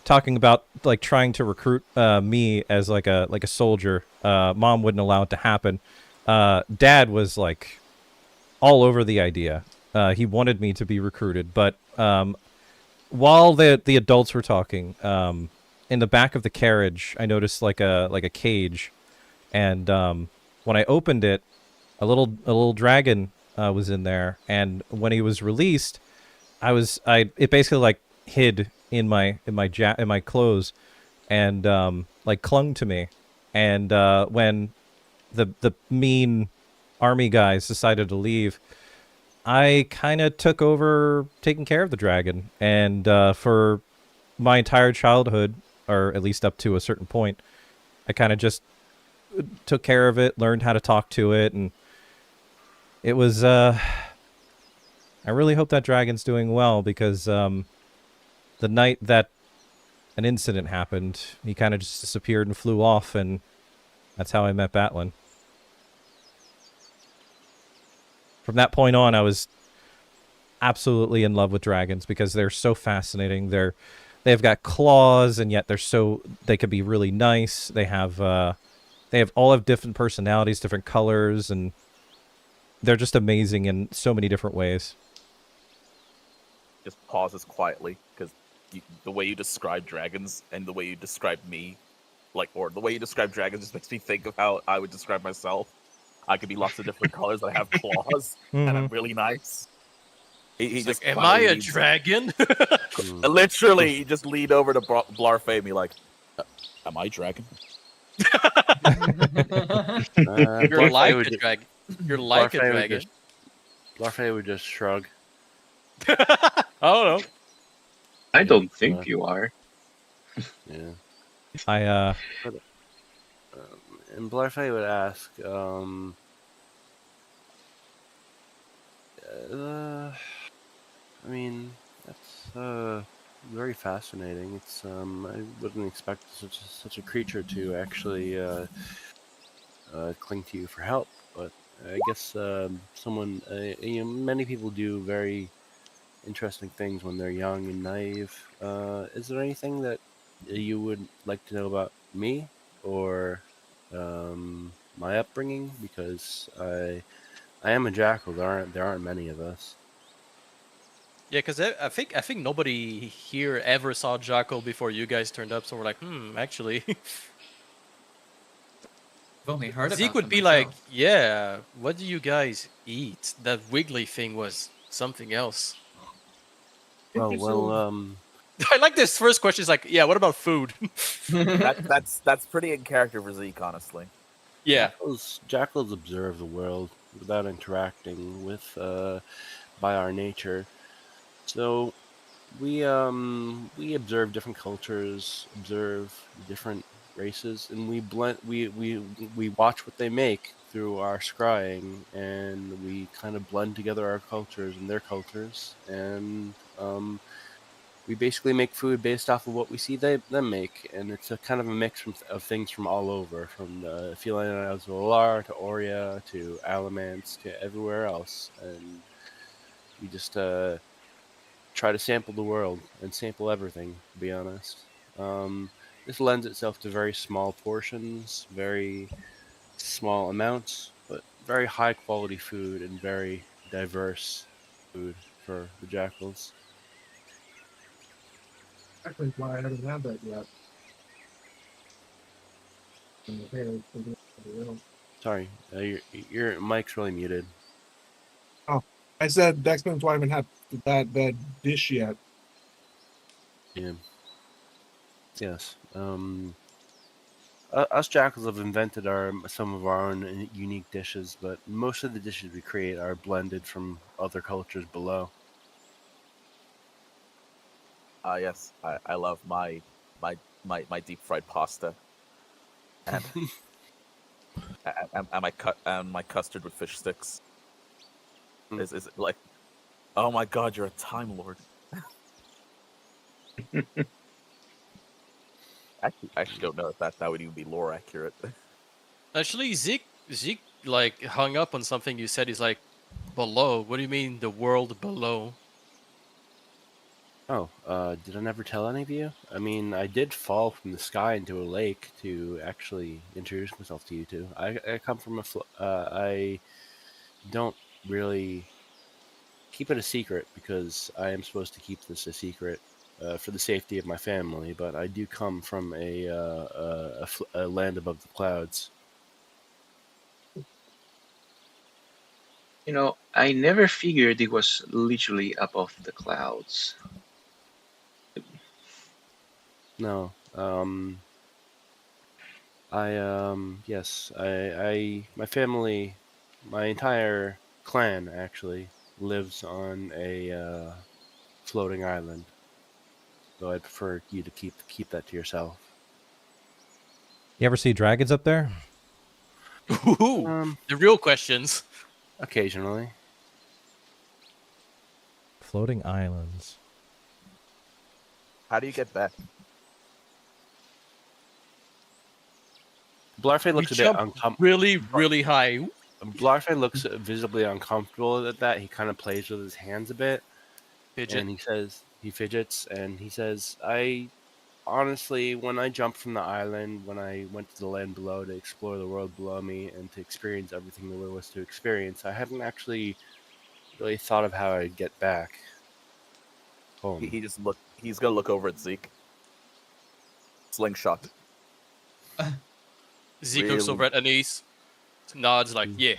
talking about like trying to recruit me as like a soldier. Mom wouldn't allow it to happen. Dad was like all over the idea. He wanted me to be recruited, but while the adults were talking, in the back of the carriage, I noticed like a cage, and when I opened it, a little dragon was in there, and when he was released, it basically like hid in my clothes, and like clung to me, and when the mean army guys decided to leave, I kind of took over taking care of the dragon, and for my entire childhood, or at least up to a certain point, I kind of just took care of it, learned how to talk to it, and it was I really hope that dragon's doing well, because the night that an incident happened, he kind of just disappeared and flew off, and that's how I met Batlin. From that point on, I was absolutely in love with dragons because they're so fascinating. They've got claws, and yet they can be really nice. They all have different personalities, different colors, and they're just amazing in so many different ways. Just pauses quietly, because the way you describe dragons and the way you describe me, or the way you describe dragons just makes me think of how I would describe myself. I could be lots of different colors. I have claws, and I'm really nice. He just am I a dragon? Literally, he just leaned over to Blarfay me like, am I dragon? You're like a dragon. You're like a dragon. Blarfay would just shrug. I don't know. I don't think you are. Yeah. And Blarfay would ask, I mean, that's very fascinating. It's I wouldn't expect such a creature to actually cling to you for help, but I guess many people do very interesting things when they're young and naive. Is there anything that you would like to know about me or my upbringing? Because I am a jackal. There aren't many of us. Yeah, because I think nobody here ever saw Jackal before you guys turned up, so we're like, actually. I've only heard Zeke about would them be like, myself. yeah, what do you guys eat? That wiggly thing was something else. I like this first question. Is like, yeah, what about food? That's pretty in character for Zeke, honestly. Yeah. Jackals observe the world without interacting with by our nature. So we observe different cultures, observe different races, and we blend. We watch what they make through our scrying, and we kind of blend together our cultures and their cultures, and we basically make food based off of what we see them make, and it's a kind of a mix of things from all over, from the feline isles of Alar to Aurea to Alamance to everywhere else, and we just try to sample the world and sample everything. To be honest, this lends itself to very small portions, very small amounts, but very high quality food and very diverse food for the jackals. Actually, why I haven't had that yet. Sorry, your mic's really muted. Oh, I said that's why I haven't had that dish yet. Yeah. Yes. Us jackals have invented some of our own unique dishes, but most of the dishes we create are blended from other cultures below. Yes, I love my deep fried pasta and and my custard with fish sticks. Is it like, oh my god, you're a time lord. I actually don't know if that would even be lore accurate. Actually, Zeke like hung up on something you said. He's like, below. What do you mean the world below? Oh, did I never tell any of you? I mean, I did fall from the sky into a lake to actually introduce myself to you two. I come from I don't really keep it a secret because I am supposed to keep this a secret for the safety of my family. But I do come from a land above the clouds. You know, I never figured it was literally above the clouds. No, yes, my family, my entire clan actually lives on a floating island. So I'd prefer you to keep that to yourself. You ever see dragons up there? Ooh, the real questions. Occasionally. Floating islands. How do you get back? Blarfey We looks a bit jump really high. Blarfey looks visibly uncomfortable at that. He kind of plays with his hands a bit, Fidget. and he fidgets, and he says, "I honestly, when I jumped from the island, when I went to the land below to explore the world below me and to experience everything there was to experience, I hadn't actually really thought of how I'd get back home." He's gonna look over at Zeke. Slingshot. Zeke looks over at Anise, nods like, yeah.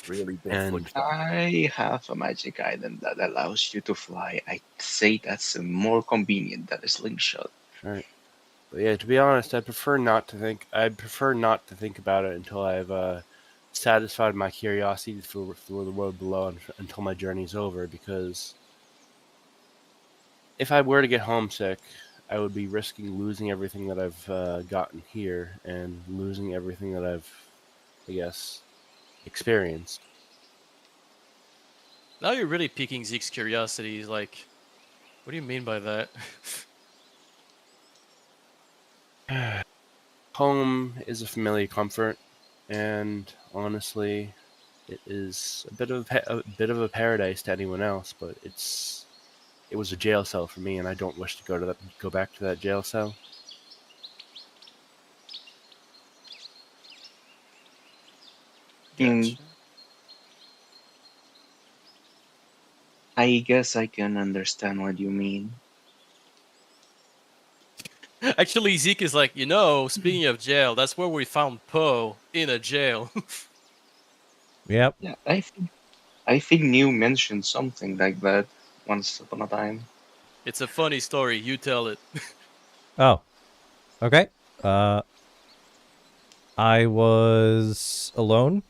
Really big And slingshot. I have a magic item that allows you to fly. I say that's more convenient than a slingshot. Right. But yeah, to be honest, I'd prefer not to think about it until I've satisfied my curiosity for the world below until my journey's over, because if I were to get homesick, I would be risking losing everything that I've gotten here and losing everything that I've, I guess, experienced. Now you're really piquing Zeke's curiosity. He's like, what do you mean by that? Home is a familiar comfort, and honestly, it is a bit of a paradise to anyone else. But it was a jail cell for me, and I don't wish to go back to that jail cell. Mm, I guess I can understand what you mean. Actually, Zeke is like, speaking of jail, that's where we found Poe, in a jail. Yep. Yeah, I think New mentioned something like that once upon a time. It's a funny story. You tell it. Oh. Okay. I was alone.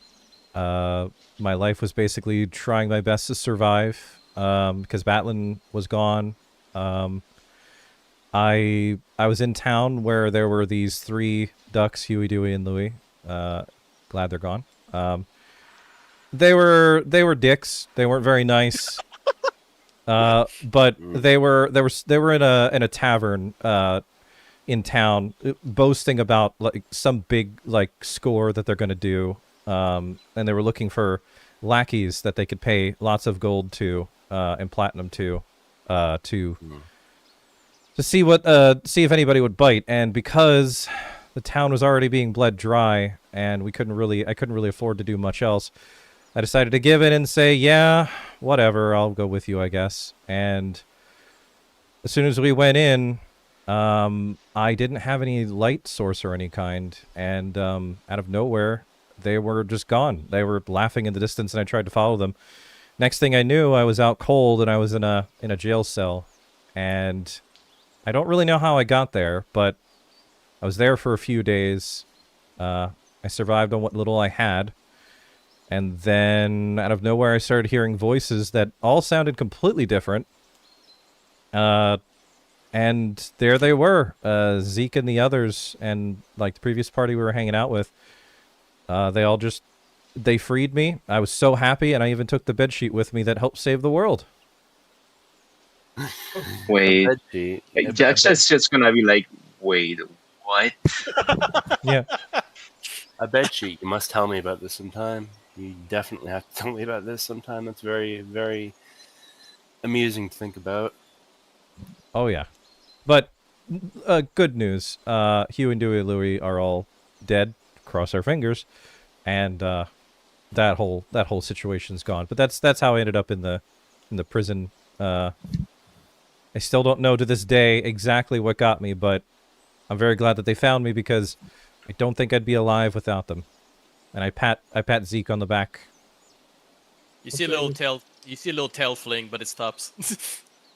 My life was basically trying my best to survive because Batlin was gone. I was in town where there were these 3 ducks, Huey, Dewey, and Louie. Glad they're gone. They were dicks. They weren't very nice. But they were in a tavern in town, boasting about like some big like score that they're gonna do. And they were looking for lackeys that they could pay lots of gold to and platinum to see if anybody would bite. And because the town was already being bled dry and I couldn't really afford to do much else, I decided to give in and say, yeah, whatever, I'll go with you, I guess. And as soon as we went in, I didn't have any light source or any kind, and out of nowhere, they were just gone. They were laughing in the distance, and I tried to follow them. Next thing I knew, I was out cold, and I was in a jail cell. And I don't really know how I got there, but I was there for a few days. I survived on what little I had. And then, out of nowhere, I started hearing voices that all sounded completely different. And there they were, Zeke and the others, and like the previous party we were hanging out with. They freed me. I was so happy, and I even took the bedsheet with me that helped save the world. Wait, Bedsheet. Yeah, Jackson's just gonna be like, wait, what? Yeah. A bedsheet. You must tell me about this sometime. You definitely have to tell me about this sometime. That's very, very amusing to think about. Oh, yeah. But good news. Hugh and Dewey and Louie are all dead. Cross our fingers. And that whole situation's gone. But that's how I ended up in the prison. I still don't know to this day exactly what got me, but I'm very glad that they found me because I don't think I'd be alive without them. And I pat Zeke on the back. You see a little tail fling, but it stops.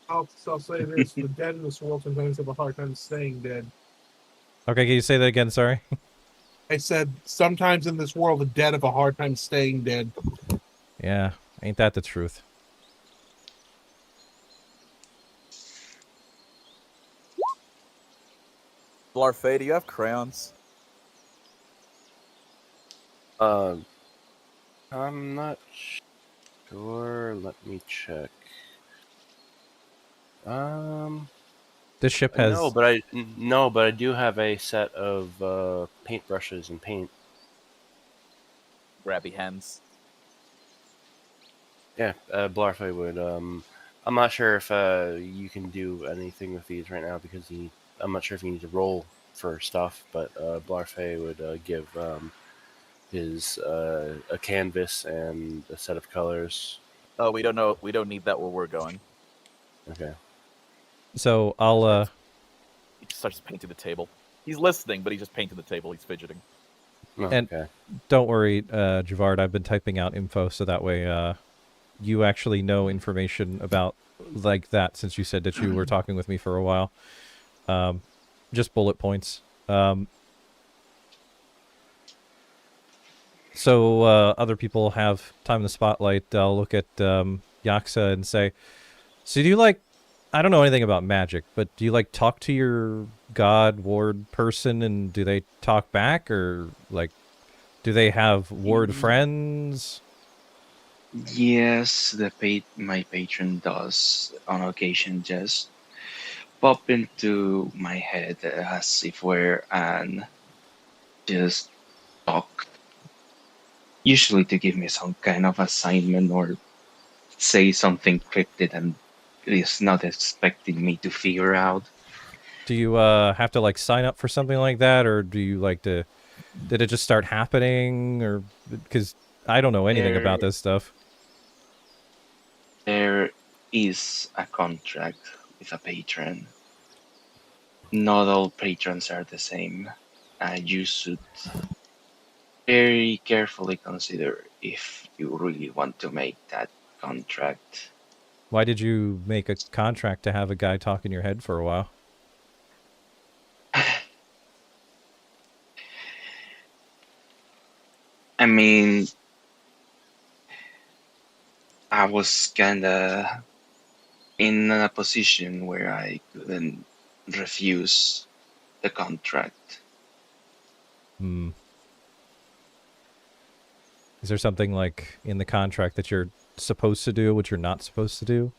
I'll say this: the dead in this world sometimes have a hard time staying dead. Okay, can you say that again? Sorry. I said sometimes in this world, the dead have a hard time staying dead. Yeah, ain't that the truth? Blarfay, do you have crayons? I'm not sure. Let me check. This ship has No, but I do have a set of paintbrushes and paint. Grabby hands. Yeah, Blarfay would. I'm not sure if you can do anything with these right now because I'm not sure if you need to roll for stuff, but Blarfay would give his a canvas and a set of colors. Oh, we don't know. We don't need that where we're going. Okay. So I'll He just starts painting the table. He's listening, but he just painted the table. He's fidgeting. Oh, and okay. Don't worry, Javard, I've been typing out info so that way you actually know information about like that since you said that you were talking with me for a while. Just bullet points. So other people have time in the spotlight. I'll look at Yaksa and say, so do you like, I don't know anything about magic, but do you like talk to your god ward person and do they talk back, or like do they have ward friends? Yes, my patron does on occasion just pop into my head as if we're and just talk. Usually to give me some kind of assignment or say something cryptid and is not expecting me to figure out. Do you have to like sign up for something like that, or do you like to? Did it just start happening, or because I don't know anything about this stuff? There is a contract with a patron. not all patrons are the same. You should very carefully consider if you really want to make that contract. Why did you make a contract to have a guy talk in your head for a while? I mean, I was kinda in a position where I couldn't refuse the contract. Hmm. Is there something like in the contract that you're supposed to do, what you're not supposed to do?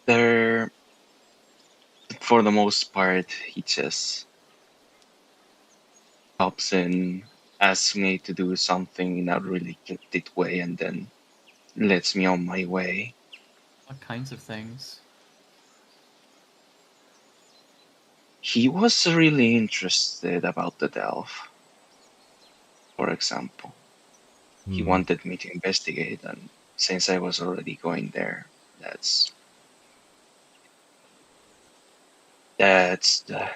There, for the most part, he just pops in, asks me to do something in a really cryptic way, and then lets me on my way. What kinds of things? He was really interested about the Delph, for example. He Hmm. wanted me to investigate, and since I was already going there, that's the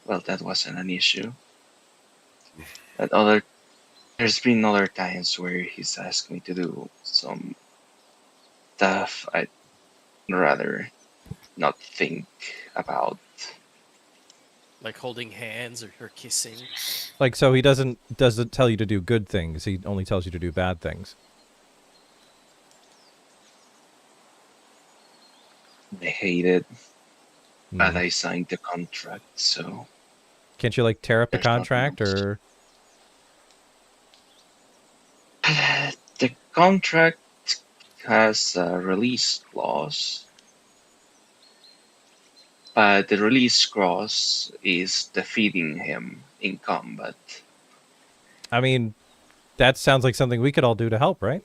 well, that wasn't an issue. But there's been other times where he's asked me to do some stuff I'd rather not think about. Like holding hands or kissing. Like, so he doesn't tell you to do good things. He only tells you to do bad things. I hate it, but Hmm. I signed the contract, so Can't you, like, tear up the there's nothing contract, else. or... The contract has a release clause, but the release clause is defeating him in combat. I mean, that sounds like something we could all do to help, right?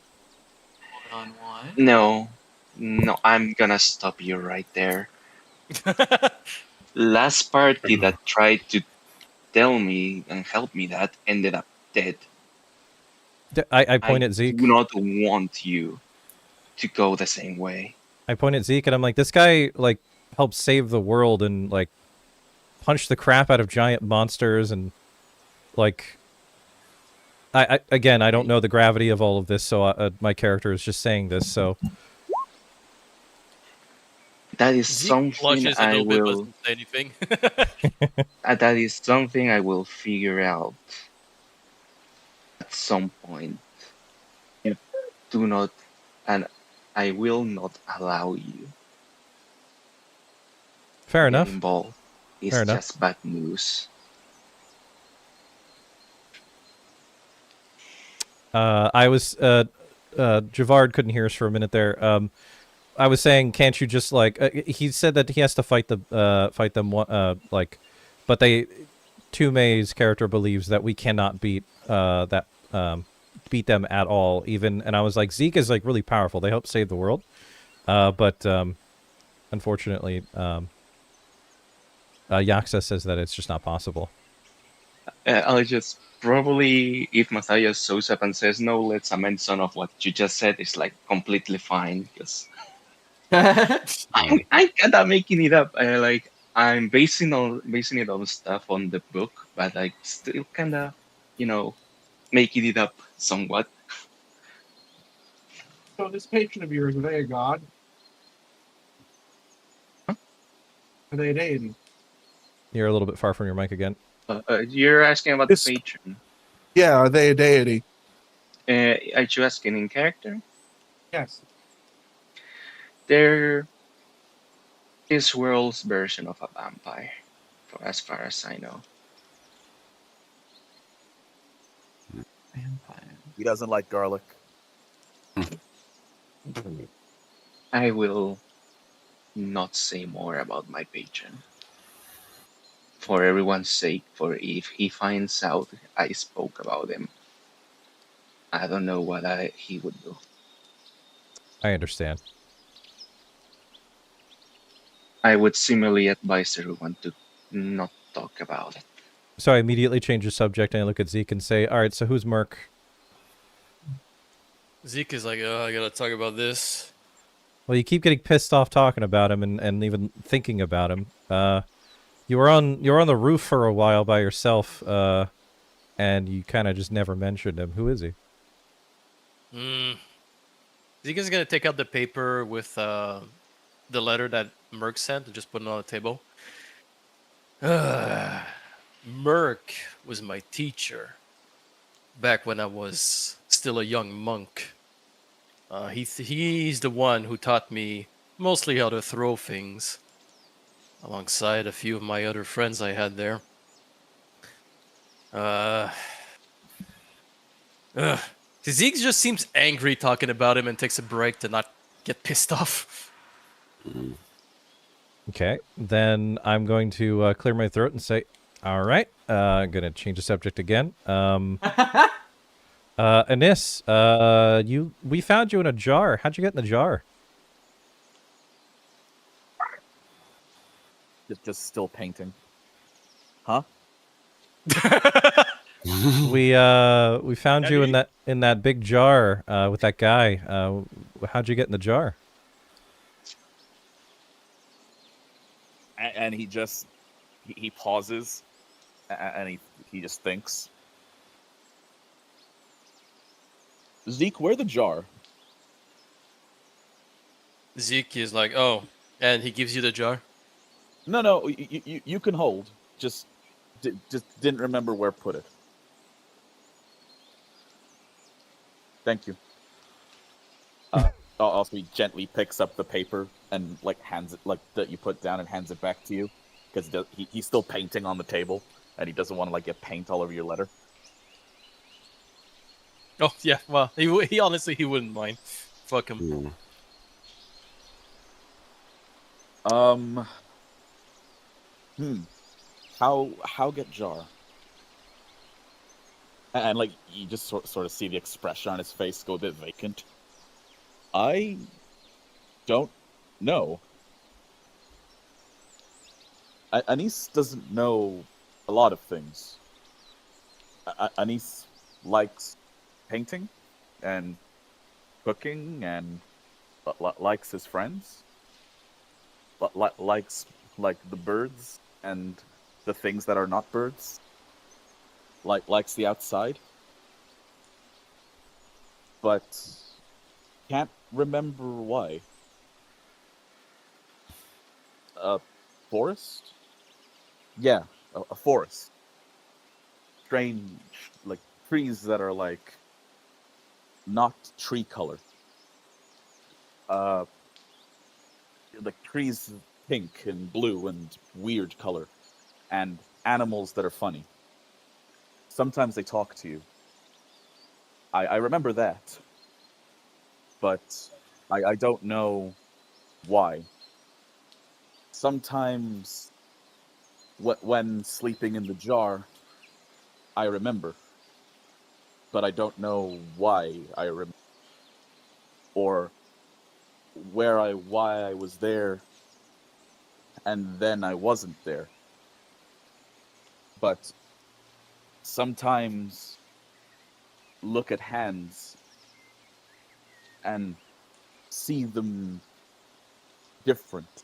On what? No, I'm gonna stop you right there. Last party that tried to tell me and help me that ended up dead. I point at Zeke. Do not want you to go the same way. I point at Zeke, and I'm like, this guy, like, helped save the world and, like, punch the crap out of giant monsters, and, like... Again, I don't know the gravity of all of this, so my character is just saying this, so... That is Zeke something blushes a I little bit, will... doesn't say anything. that is something I will figure out at some point. You do not... And I will not allow you Fair to enough. get involved. It's Fair enough. just bad news. I was... Javard couldn't hear us for a minute there. I was saying, can't you just, like... he said that he has to fight them, like... But Tumei's character believes that we cannot beat beat them at all, even... And I was like, Zeke is, like, really powerful. They help save the world. But unfortunately, Yaxa says that it's just not possible. I'll just... Probably, if Matthias shows up and says, no, let's amend some of what you just said, it's, like, completely fine, because... I'm kinda making it up. I'm basing it on stuff on the book, but I still kinda, making it up somewhat. So this patron of yours, are they a god? Huh? Are they a deity? You're a little bit far from your mic again. You're asking about This- the patron. Yeah, are they a deity? Are you asking in character? Yes. They're this world's version of a vampire, for as far as I know. Vampire. He doesn't like garlic. I will not say more about my patron. For everyone's sake, for if he finds out I spoke about him, I don't know what he would do. I understand. I would similarly advise everyone to not talk about it. So I immediately change the subject, and I look at Zeke and say, all right, so who's Merc? Zeke is like, oh, I gotta talk about this. Well, you keep getting pissed off talking about him and even thinking about him. You were on the roof for a while by yourself, and you kind of just never mentioned him. Who is he? Zeke is gonna take out the paper with the letter that Merc sent and just put it on the table. Merc was my teacher back when I was still a young monk. He's the one who taught me mostly how to throw things, alongside a few of my other friends I had there. Zeke just seems angry talking about him and takes a break to not get pissed off. Okay, then I'm going to clear my throat and say, all right, I'm going to change the subject again. Anis, we found you in a jar. How'd you get in the jar? Just still painting. Huh? We found you in that big jar with that guy. How'd you get in the jar? And he just he pauses, and he just thinks. Zeke, where the jar? Zeke is like, oh, and he gives you the jar. No, you can hold. Just didn't remember where put it. Thank you. Also, he gently picks up the paper and like hands it that you put down and hands it back to you because he's still painting on the table and he doesn't want to like get paint all over your letter. Oh yeah, well, he honestly he wouldn't mind. Fuck him. How get jar? And like you just sort of see the expression on his face go a bit vacant. I don't know. Anis doesn't know a lot of things. Anis likes painting and cooking and likes his friends. But likes like the birds and the things that are not birds. Likes the outside. But can't remember why. A forest? Yeah, a forest. Strange, like trees that are like not tree color. Like trees pink and blue and weird color, and animals that are funny. Sometimes they talk to you. I remember that. But I don't know why. Sometimes when sleeping in the jar, I remember. But I don't know why I remember. Or why I was there and then I wasn't there. But sometimes look at hands and see them different.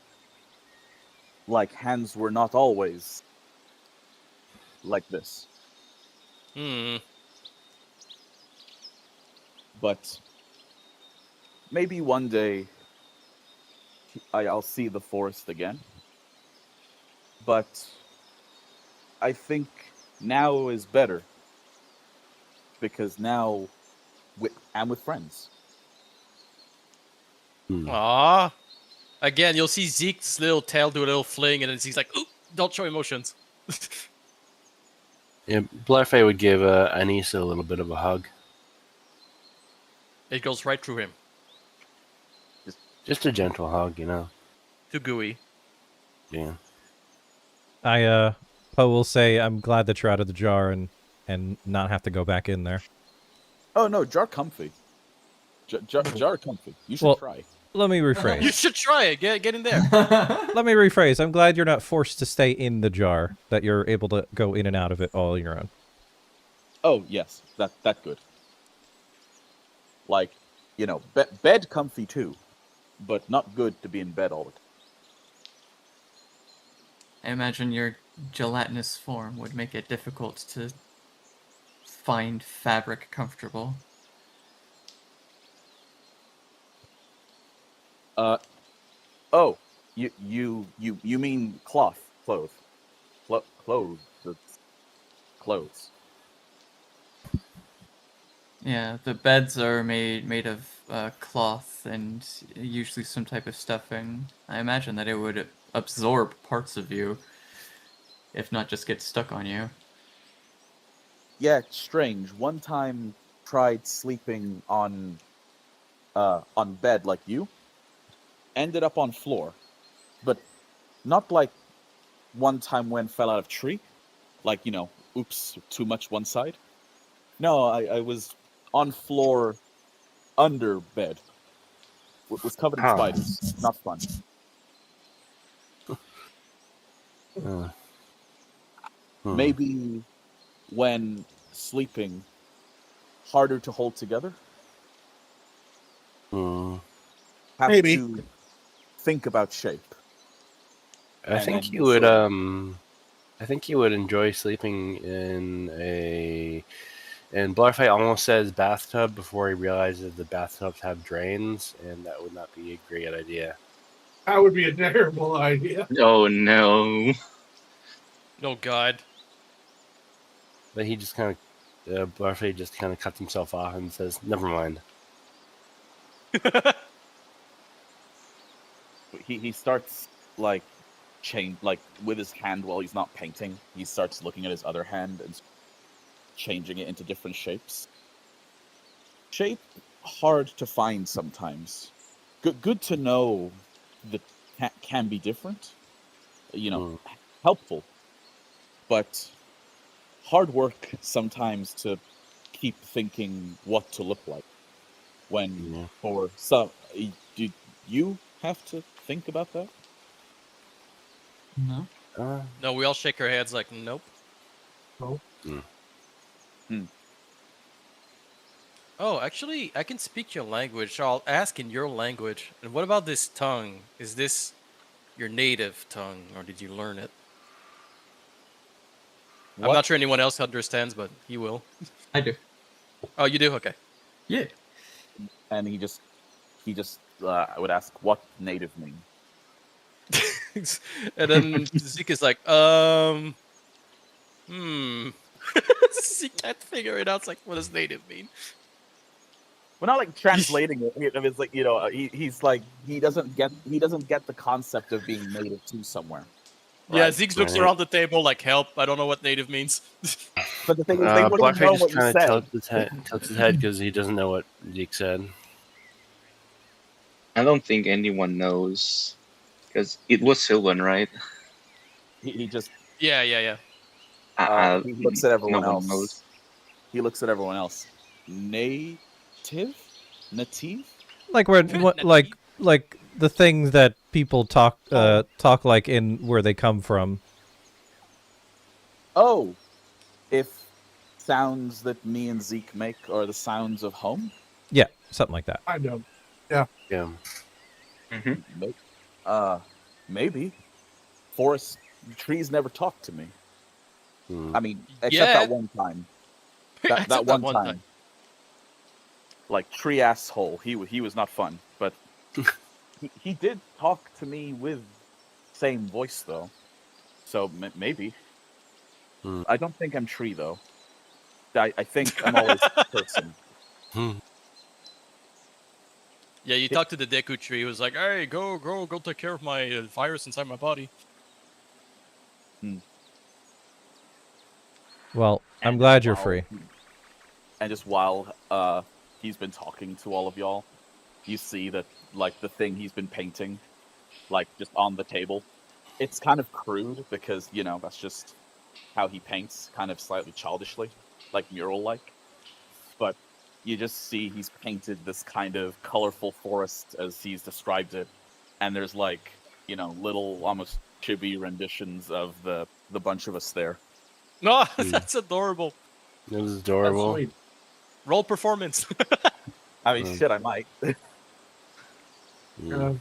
Like hands were not always like this. But maybe one day I'll see the forest again. But I think now is better. Because now I'm with friends. Aww. Again, you'll see Zeke's little tail do a little fling, and then Zeke's like, "Ooh, don't show emotions." Yeah, Blarfay would give Anissa a little bit of a hug. It goes right through him. Just a gentle hug, you know. Too gooey. Yeah. Poe will say, I'm glad that you're out of the jar and not have to go back in there. Oh no, jar comfy. Jar comfy. You should try. Let me rephrase. You should try it. Get in there. Let me rephrase. I'm glad you're not forced to stay in the jar, that you're able to go in and out of it all on your own. Oh, yes. That good. Like, you know, bed comfy too. but not good to be in bed all the time. I imagine your gelatinous form would make it difficult to find fabric comfortable. Oh, you mean cloth, clothes, clothes. Yeah, the beds are made of cloth and usually some type of stuffing. I imagine that it would absorb parts of you, if not just get stuck on you. Yeah, it's strange. One time tried sleeping on bed like you, ended up on floor, but not like one time when fell out of tree, like oops, too much one side. No, I was on floor under bed. Was covered in Huh. spiders. Not fun. Hmm. Maybe when sleeping, harder to hold together. Hmm. Have Maybe. to think about shape. I And think then you would sort of- I think you would enjoy sleeping and Butterfly almost says bathtub before he realizes the bathtubs have drains, and that would not be a great idea. That would be a terrible idea. Oh no. Oh God. But he just kind of Butterfly just kind of cuts himself off and says, "Never mind." he starts like with his hand while he's not painting. He starts looking at his other hand and changing it into different shapes. Shape hard to find sometimes. Good to know that can be different. Helpful, but hard work sometimes to keep thinking what to look like. When for some, do you have to think about that? No. No, we all shake our heads like, nope. No. Oh, actually, I can speak your language, so I'll ask in your language. And what about this tongue? Is this your native tongue, or did you learn it? I'm not sure anyone else understands, but he will. I do. Oh, you do? Okay. Yeah. And he just would ask what native mean. And then Zeke is like, he can't figure it out. It's like, what does native mean? We're not like translating it. It's like he's like he doesn't get the concept of being native to somewhere. Yeah, Right. Zeke looks around the table like, help, I don't know what native means. But the thing is, they wouldn't Butterfly know just what you kind of said. tilts his head because he doesn't know what Zeke said. I don't think anyone knows. Because it was Sylvan, right? He just Yeah. he looks at everyone no one else. knows. He looks at everyone else. Native? Like where like the things that people talk like in where they come from. Oh, if sounds that me and Zeke make are the sounds of home? Yeah, something like that. I know. Yeah. Yeah. Maybe. Forest trees never talk to me. I mean, except Yeah. that one time. That one time. Like tree asshole. He was not fun, but he did talk to me with same voice though. So maybe. I don't think I'm tree though. I think I'm always person. Yeah, you talked to the Deku tree. He was like, hey, go take care of my virus inside my body. Well, I'm glad you're free. And just while he's been talking to all of y'all, you see that like the thing he's been painting, like just on the table. It's kind of crude because that's just how he paints, kind of slightly childishly, like mural-like. But you just see he's painted this kind of colorful forest as he's described it, and there's like little almost chibi renditions of the bunch of us there. No, that's adorable. It was adorable. That's sweet. Roll performance. I mean, shit, I might. Mm.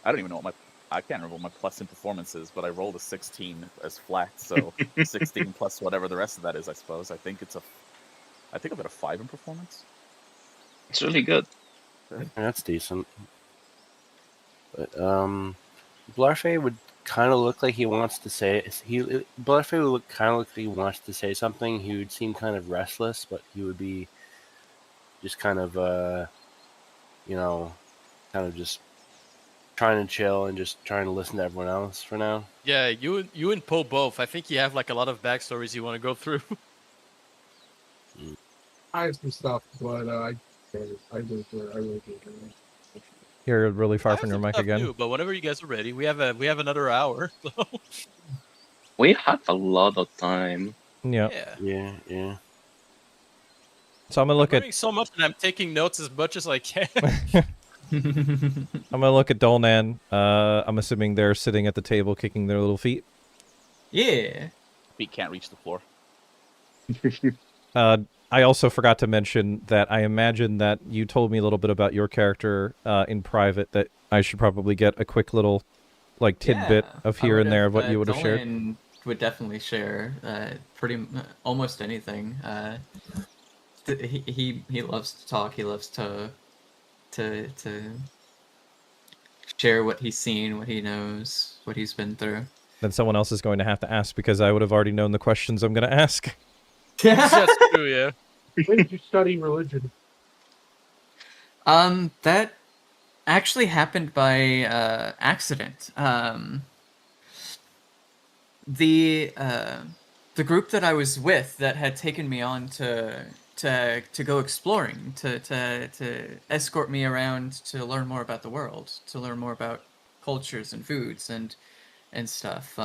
I don't even know what I can't remember what my plus in performance is, but I rolled a 16 as flat, so 16 plus whatever the rest of that is, I suppose. I think I've got a 5 in performance. It's really good. That's decent. But Blarfey would kind of look like he wants to say Blarfey would look kind of like he wants to say something. He would seem kind of restless, but he would be just kind of kind of just trying to chill and just trying to listen to everyone else for now. Yeah, you and Poe both. I think you have like a lot of backstories you want to go through. I have some stuff, but I really do. You're really I far have from your some mic stuff again. too, but whenever you guys are ready, we have another hour. So. We have a lot of time. Yeah. Yeah. So I'm gonna look I'm at learning so much, and I'm taking notes as much as I can. I'm gonna look at Dolnan. I'm assuming they're sitting at the table kicking their little feet. Yeah. Feet can't reach the floor. I also forgot to mention that I imagine that you told me a little bit about your character in private, that I should probably get a quick little like tidbit Yeah, of I here and would've, there of what you would have shared. Dolan would definitely share almost anything. He loves to talk. He loves to share what he's seen, what he knows, what he's been through. Then someone else is going to have to ask because I would have already known the questions I'm going to ask. That's true, yeah. When did you study religion? That actually happened by accident. The group that I was with that had taken me on to go exploring, to escort me around to learn more about the world, to learn more about cultures and foods and stuff.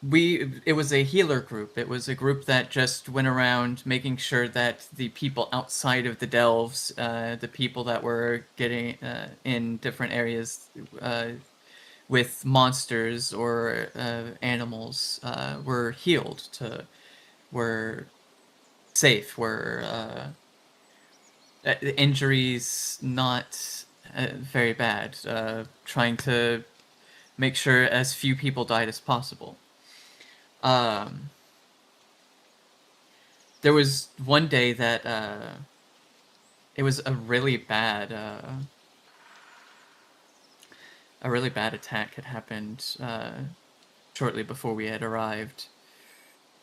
It was a healer group. It was a group that just went around making sure that the people outside of the delves, the people that were getting in different areas with monsters or animals, were healed, were safe, were injuries not very bad, trying to make sure as few people died as possible. There was one day that it was a really bad attack had happened shortly before we had arrived.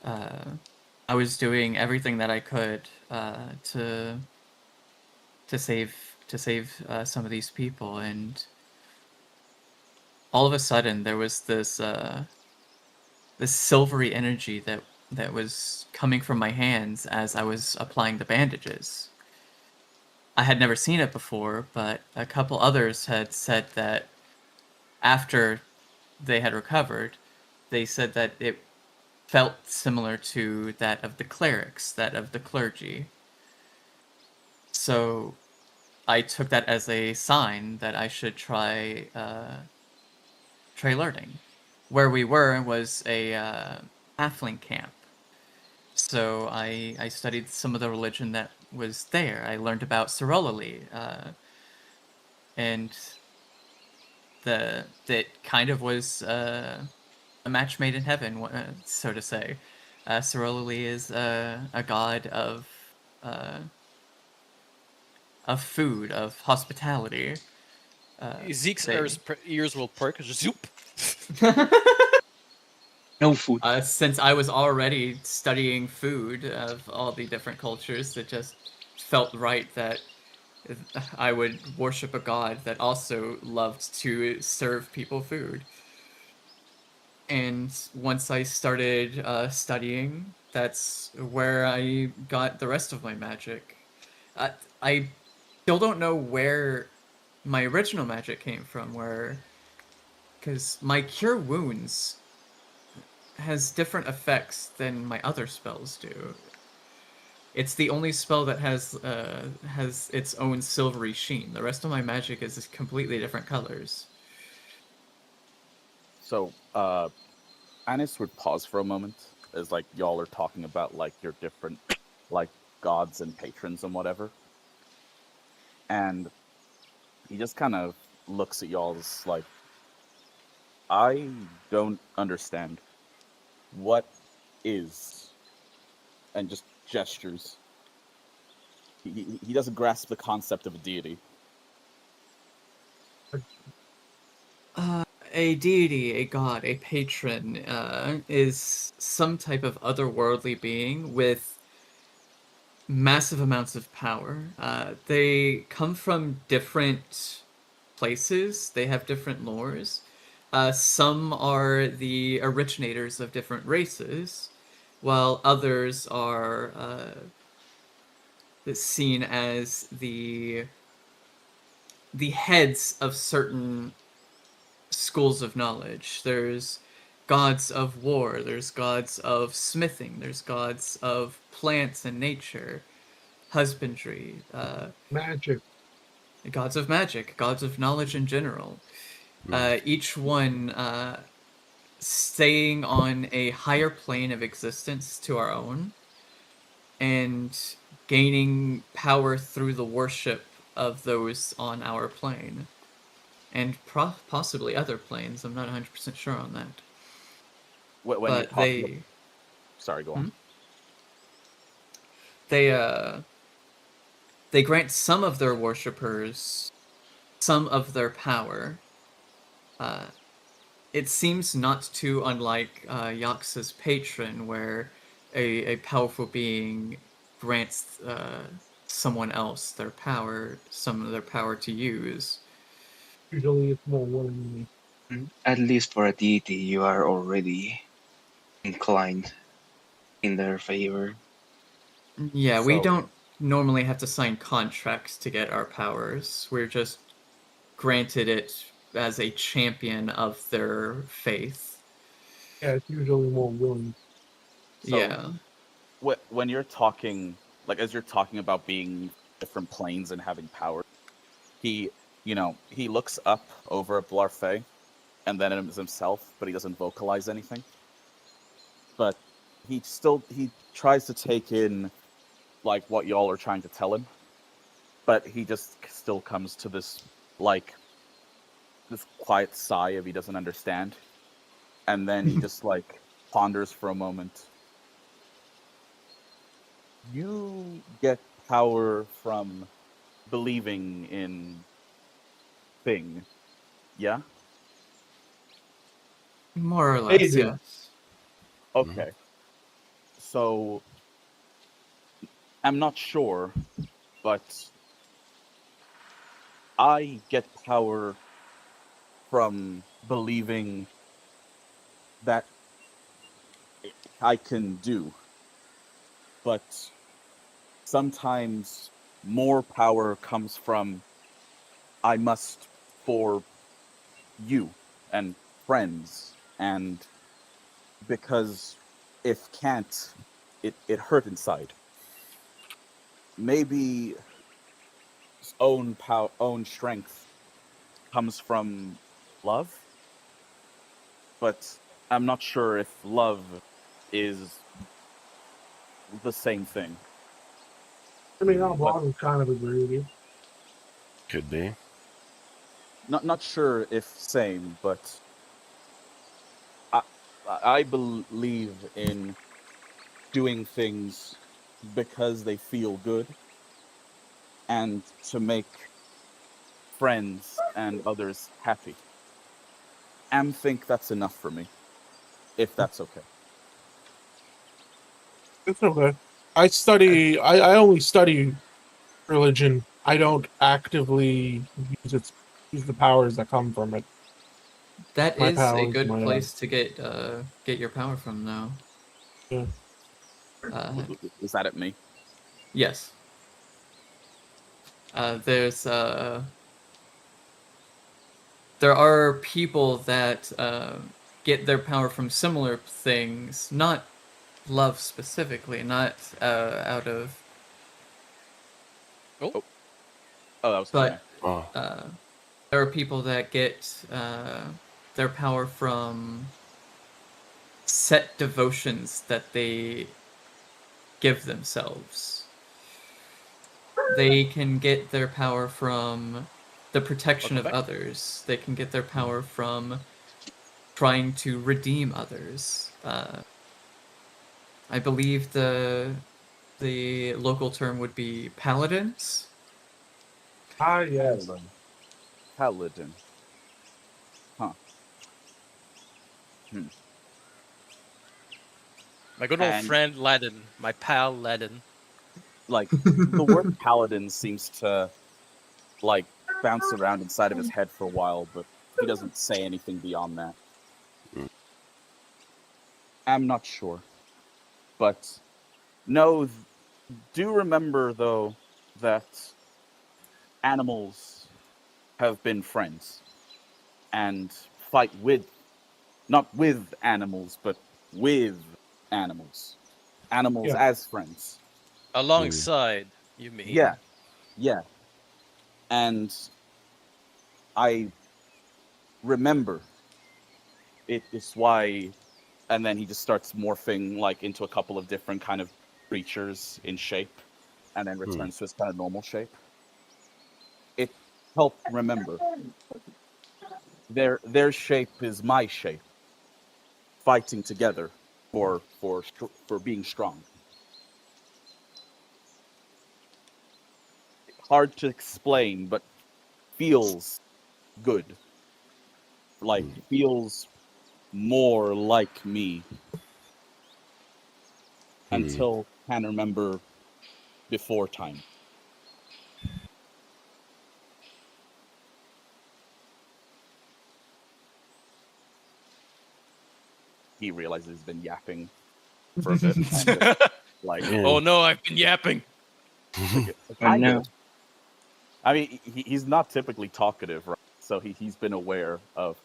I was doing everything that I could to save some of these people, and all of a sudden there was this silvery energy that was coming from my hands as I was applying the bandages. I had never seen it before, but a couple others had said that after they had recovered, they said that it felt similar to that of the clerics, that of the clergy. So I took that as a sign that I should try learning. Where we were was a halfling camp. So I studied some of the religion that was there. I learned about Sorololi, and that kind of was a match made in heaven, so to say. Sorololi is a god of food, of hospitality. Zeke's they- ears will perk. Just zoop. No food. Since I was already studying food of all the different cultures, it just felt right that I would worship a god that also loved to serve people food. And once I started studying, that's where I got the rest of my magic. I still don't know where my original magic came from, because my Cure Wounds has different effects than my other spells do. It's the only spell that has its own silvery sheen. The rest of my magic is completely different colors. So, Anis would pause for a moment as like y'all are talking about like your different like gods and patrons and whatever. And he just kind of looks at y'all's like, I don't understand. What is? And just gestures. He doesn't grasp the concept of a deity. A deity, a god, a patron is some type of otherworldly being with massive amounts of power. They come from different places, they have different lores. Some are the originators of different races, while others are seen as the heads of certain schools of knowledge. There's gods of war, there's gods of smithing, there's gods of plants and nature, husbandry, Magic. gods of magic, gods of knowledge in general. Each one staying on a higher plane of existence to our own and gaining power through the worship of those on our plane. And possibly other planes. I'm not 100% sure on that. When you're But talking sorry, go on. they grant some of their worshippers some of their power. It seems not too unlike Yaxa's patron, where a powerful being grants someone else their power, some of their power to use. Usually it's more willingly. At least for a deity, you are already inclined in their favor. Yeah, we So- don't normally have to sign contracts to get our powers. We're just granted it as a champion of their faith. Yeah, it's usually more willing. So, Yeah. when you're talking, like as you're talking about being different planes and having power, he looks up over at Blarfey and then at himself, but he doesn't vocalize anything. But he tries to take in like what y'all are trying to tell him, but he just still comes to this like this quiet sigh of he doesn't understand, and then he just like ponders for a moment. You get power from believing in thing, yeah? More or less, Maybe. yes. Okay. So I'm not sure, but I get power from believing that I can do, but sometimes more power comes from I must for you and friends, and because if can't, it hurt inside. Maybe own strength comes from love, but I'm not sure if love is the same thing. I mean, I'll bottom kind of agree with you. Could be. Not sure if same, but I believe in doing things because they feel good and to make friends and others happy. And think that's enough for me, if that's okay. It's okay. I only study religion. I don't actively use the powers that come from it. That My is a powers, good my place to get your power from, though. yeah. Is that at me? Yes. There's there are people that get their power from similar things, not love specifically, not out of, Oh, that was but Oh. there are people that get their power from set devotions that they give themselves. they can get their power from the protection Welcome of back. others. They can get their power from trying to redeem others. I believe the local term would be paladins. Ah, yes. Paladin. Huh. Hmm. My good old And- friend Ladin, my pal Ladin. Like, the word paladin seems to, like, bounce around inside of his head for a while, but he doesn't say anything beyond that. I'm not sure. But, no, do remember, though, that animals have been friends. And fight with, not with animals, but with animals. Animals Yeah. as friends. Alongside, you mean? Yeah. Yeah. And I remember it is why, and then he just starts morphing like into a couple of different kind of creatures in shape, and then returns to his kind of normal shape. It helped remember. Their shape is my shape. Fighting together for being strong. Hard to explain, but feels good. Like feels more like me. Until can remember before time. He realizes he's been yapping for a bit. And just, like, Oh no, I've been yapping. Oh, no. I mean, he's not typically talkative, right? So he's been aware of,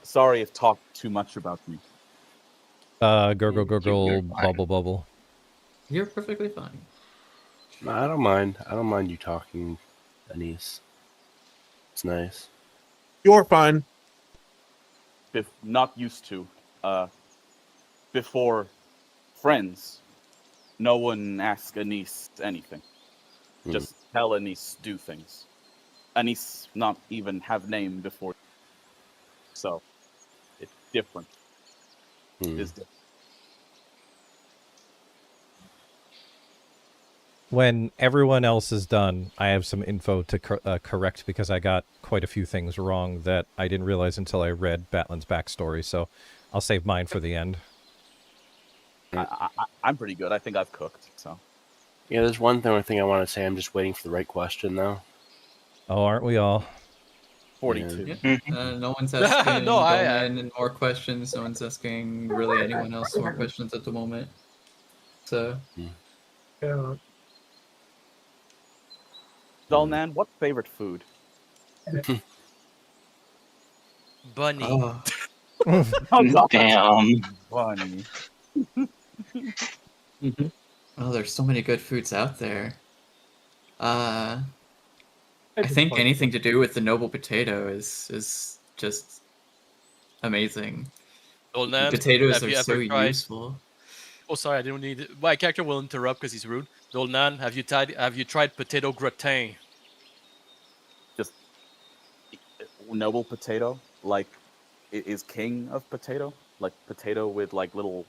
sorry if talked too much about me. Gurgle, You're gurgle, fine. bubble, bubble. You're perfectly fine. I don't mind. I don't mind you talking, Anise. It's nice. You're fine. Not used to. Before friends, no one asks Anise anything. Just tell Anise do things. Anise not even have name before. So it's different. It's different. When everyone else is done, I have some info to correct because I got quite a few things wrong that I didn't realize until I read Batlin's backstory, so I'll save mine for the end. I'm pretty good. I think I've cooked, so. Yeah, there's one thing I want to say. I'm just waiting for the right question, though. Oh, aren't we all? 42. No one's asking No, Bowman more questions. No one's asking really anyone else more questions at the moment. So. Yeah. Dalnan, what favorite food? Bunny. Oh. Damn. Bunny. Oh, there's so many good foods out there. I think anything to do with the noble potato is just amazing. Dolnan, Potatoes have are you so ever tried? useful. Oh, sorry, I didn't need it. My character will interrupt because he's rude. Dolnan, have you tried potato gratin? Just noble potato, like is king of potato, like potato with like little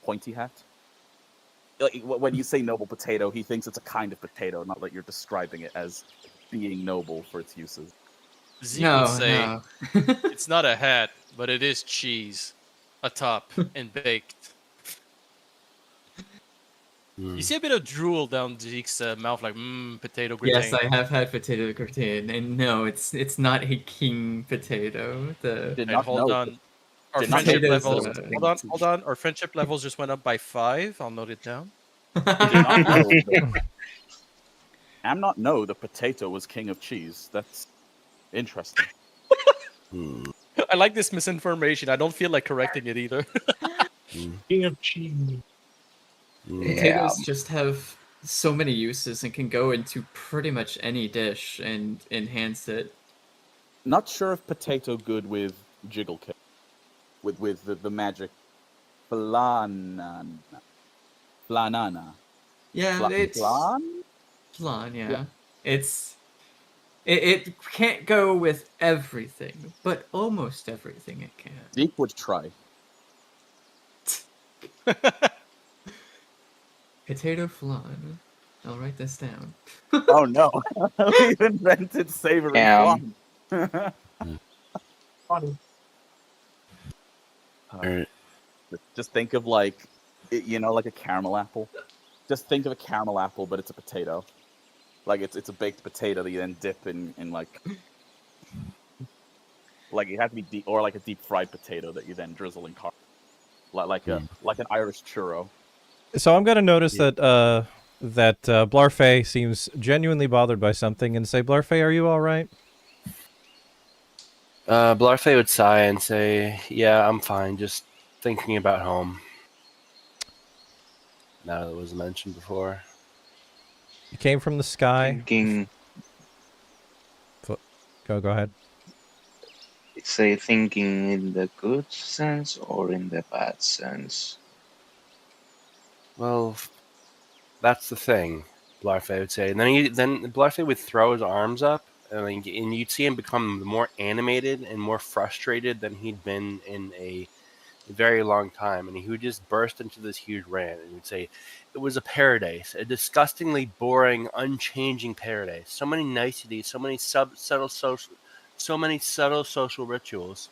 pointy hat. Like, when you say noble potato, he thinks it's a kind of potato, not that you're describing it as being noble for its uses. Zeke No, would say no. it's not a hat, but it is cheese, atop and baked. You see a bit of drool down Zeke's mouth, like potato gratin. Yes, I have had potato gratin, and no, it's not a king potato. Did And not hold know. on, our Did not friendship know Potatoes, levels. uh, Hold on. Our friendship levels just went up by 5. I'll note it down. Did not know. I'm not know the potato was king of cheese. That's interesting. I like this misinformation. I don't feel like correcting it either. King of cheese. Potatoes just have so many uses and can go into pretty much any dish and enhance it. Not sure if potato good with jiggle cake, with the magic flanana. Yeah, it's Flan? flan. Yeah, Yeah. it can't go with everything, but almost everything it can. Zeke would try. Potato flan. I'll write this down. Oh no, we've invented savory flan. Funny. Alright. Just think of like, like a caramel apple. Just think of a caramal apple, but it's a potato. Like it's a baked potato that you then dip in like it has to be deep, or like a deep fried potato that you then drizzle in like an Irish churro. So I'm gonna notice that Blarfey seems genuinely bothered by something, and say, Blarfey, are you all right? Blarfey would sigh and say, "Yeah, I'm fine. Just thinking about home." Now that it was mentioned before. You came from the sky. Thinking, Go ahead. say thinking in the good sense or in the bad sense. Well, that's the thing, Blarfey would say. And then Blarfey would throw his arms up, and you'd see him become more animated and more frustrated than he'd been in a very long time. And he would just burst into this huge rant and he'd say, "It was a paradise, a disgustingly boring, unchanging paradise. So many niceties, so many subtle social rituals.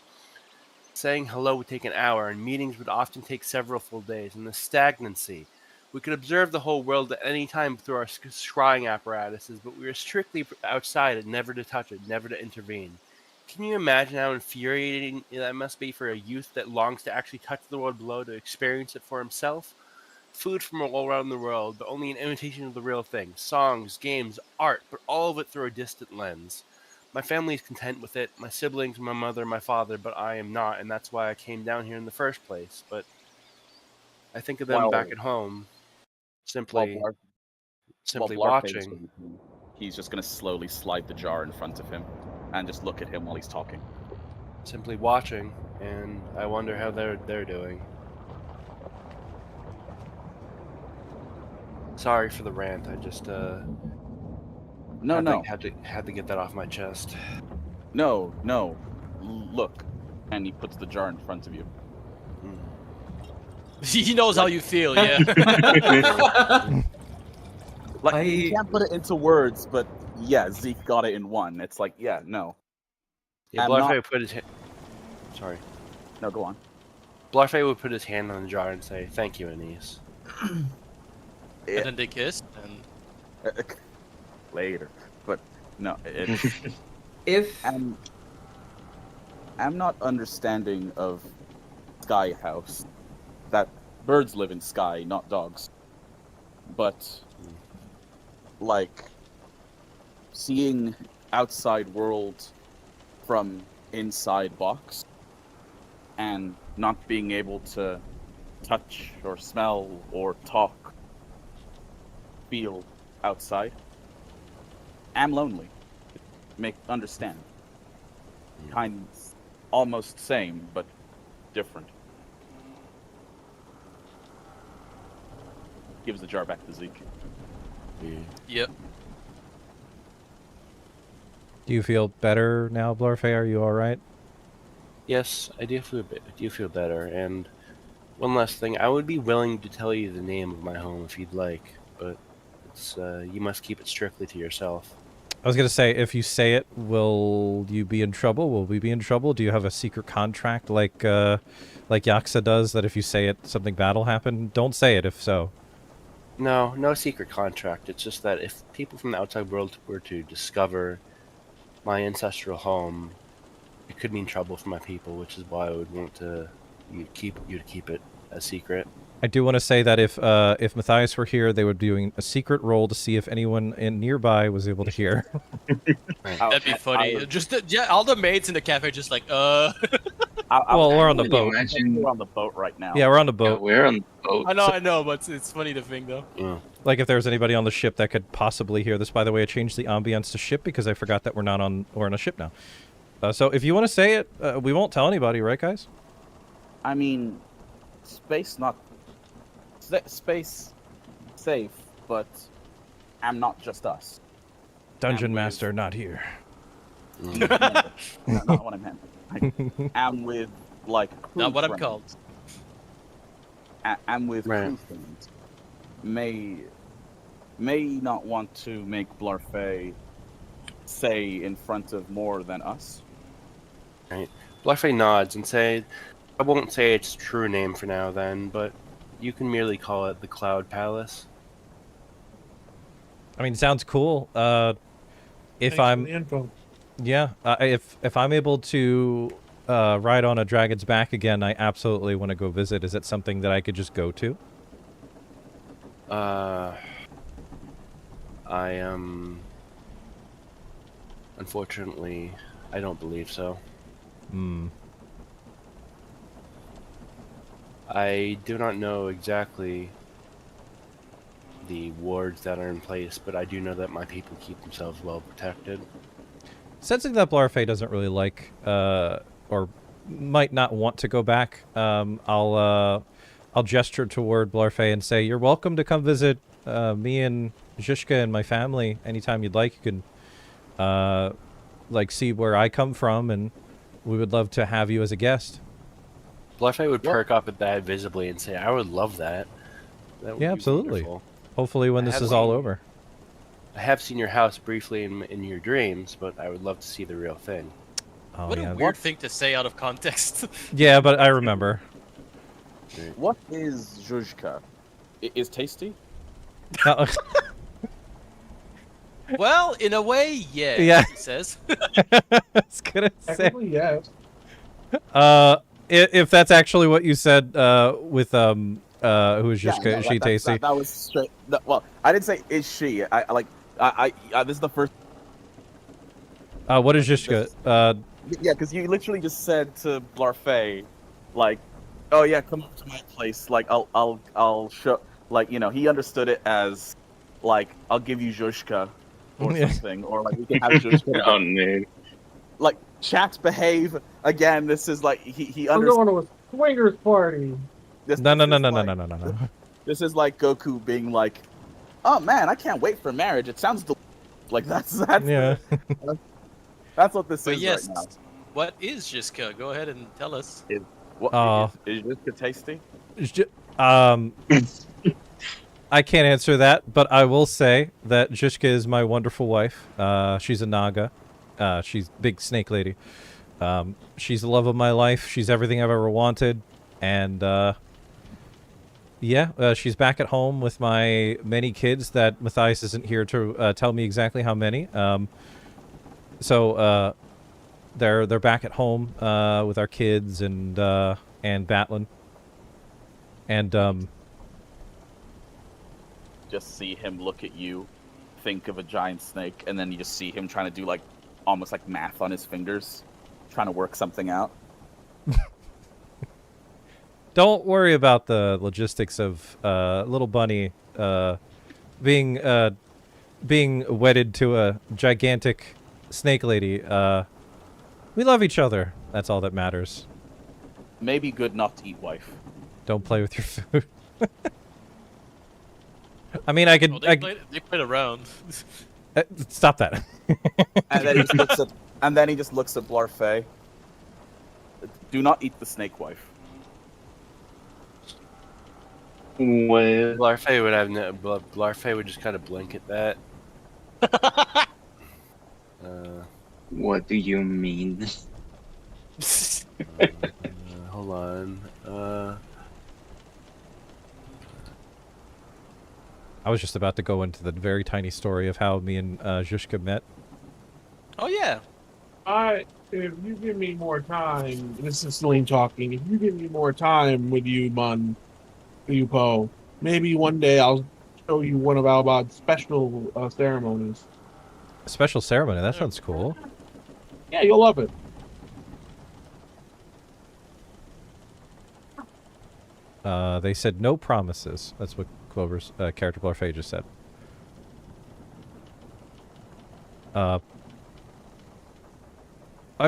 Saying hello would take an hour, and meetings would often take several full days. And the stagnancy. We could observe the whole world at any time through our scrying apparatuses, but we were strictly outside it, never to touch it, never to intervene. Can you imagine how infuriating that must be for a youth that longs to actually touch the world below, to experience it for himself? Food from all around the world, but only an imitation of the real thing. Songs, games, art, but all of it through a distant lens. My family is content with it, my siblings, my mother, my father, but I am not, and that's why I came down here in the first place. But I think of them back at home, simply watching. He's just going to slowly slide the jar in front of him and just look at him while he's talking. Simply watching, and I wonder how they're doing. Sorry for the rant. I just had to get that off my chest. No. Look, and he puts the jar in front of you. He knows how you feel, yeah. You can't put it into words, but yeah, Zeke got it in one. It's like, yeah, no. Yeah, Blarfey would put his Sorry. No, go on. Blarfey would put his hand on the jar and say, "Thank you, Anise." And then they kissed, and later. But no, I'm not understanding of Sky House. That birds live in sky, not dogs. But like seeing outside world from inside box and not being able to touch or smell or talk, feel outside. I'm lonely. Understand. Kind, almost same, but different. Gives the jar back to Zeke. Yep. Do you feel better now, Blarfey? Are you all right? Yes, I do feel better. And one last thing, I would be willing to tell you the name of my home if you'd like, but it's you must keep it strictly to yourself. I was gonna say, if you say it, will you be in trouble? Will we be in trouble? Do you have a secret contract like Yaksa does, that if you say it, something bad will happen? Don't say it if so. No secret contract. It's just that if people from the outside world were to discover my ancestral home, it could mean trouble for my people, which is why I would want you to keep it a secret. I do want to say that if Matthias were here, they would be doing a secret roll to see if anyone nearby was able to hear. That'd be funny. All the maids in the cafe just like, Well, we're on the boat. We're on the boat right now. Yeah, we're on the boat. Yeah, we're on the boat. I know, but it's funny to think though. Yeah. Like if there was anybody on the ship that could possibly hear this. By the way, I changed the ambience to ship because I forgot that we're on a ship now. So if you want to say it, we won't tell anybody, right, guys? I mean, space safe, but am not just us. Dungeon with- Master, not here. No, not what I meant. I am with like crew Not what I'm friends. called. Am with Right. crew friends. May not want to make Blarfey say in front of more than us. Blarfey nods and say, I won't say its true name for now then, but you can merely call it the Cloud Palace. I mean, sounds cool. If Thanks for I'm the info. Yeah, if I'm able to ride on a dragon's back again, I absolutely want to go visit. Is it something that I could just go to? I am... Unfortunately, I don't believe so. Hmm. I do not know exactly the wards that are in place, but I do know that my people keep themselves well protected. Sensing that Blarfey doesn't really like, or might not want to go back, I'll gesture toward Blarfey and say, "You're welcome to come visit me and Zhishka and my family anytime you'd like. You can, like, see where I come from, and we would love to have you as a guest." Blarfey would perk up at that visibly and say, I would love that. That would Yeah, be absolutely. wonderful. Hopefully, when I this have is all seen- over. I have seen your house briefly in your dreams, but I would love to see the real thing. Oh, What yeah. a weird thing to say out of context. Yeah, but I remember. What is Zhuzhka? Is tasty? Uh, Well, in a way, yeah. Yeah. He says. I was gonna say. Technically, yes. If that's actually what you said, with who is Zhishka? no, Is she that- tasty? That was straight. Well, I didn't say is she. I this is the first. What is Zhishka? Yeah, because you literally just said to Blarfey, like, "Oh yeah, come up to my place. Like, I'll show." Like, you know, he understood it as, like, "I'll give you Zhuzhka," or Yeah. something, or like, "We can have Zhuzhka." Oh, no. Like, chats behave again. This is like he We're understands. going to a swingers party. No. This is like Goku being like, "Oh man, I can't wait for marriage. It sounds like that's Yeah. that's what this But is yes, right now." what is Jiska? Go ahead and tell us. What is Zhuzhka tasty? I can't answer that, but I will say that Zhishka is my wonderful wife. She's a Naga. She's big snake lady. She's the love of my life. She's everything I've ever wanted. And, yeah, she's back at home with my many kids that Matthias isn't here to tell me exactly how many. So, they're back at home with our kids and Batlin. And, Just see him look at you, think of a giant snake, and then you just see him trying to do like almost like math on his fingers, trying to work something out. don't worry about the logistics of little bunny being wedded to a gigantic snake lady. We love each other. That's all that matters. Maybe good not to eat wife. Don't play with your food. I mean, I could. Oh, I, they played around. stop that. And then he just looks at Blarfey. Do not eat the snake wife. Well, Blarfey would have Blarfey would just kind of blink at that. what do you mean? Hold on. I was just about to go into the very tiny story of how me and Zhishka met. Oh yeah. If you give me more time, this is Celine talking. If you give me more time with you, Bun, you Poe, maybe one day I'll show you one of Albod's special ceremonies. A special ceremony. That sounds cool. Yeah, you'll love it. They said no promises. That's what Clover's character Blarfey just said. I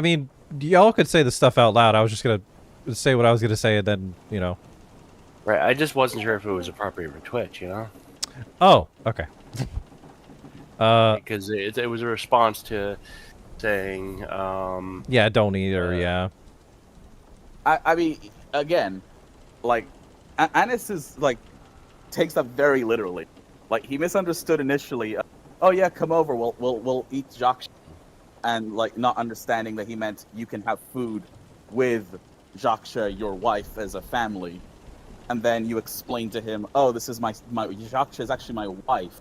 mean, y'all could say the stuff out loud. I was just gonna say what I was gonna say, and then, you know. Right, I just wasn't sure if it was appropriate for Twitch, you know? Oh, okay. Because it was a response to saying, Yeah, don't either. Yeah. I mean, again, like, Anis is like takes that very literally. Like he misunderstood initially. Oh yeah, come over. We'll eat Jacques, and like not understanding that he meant you can have food with Jacques, your wife, as a family. And then you explain to him, oh, this is my Jacques is actually my wife.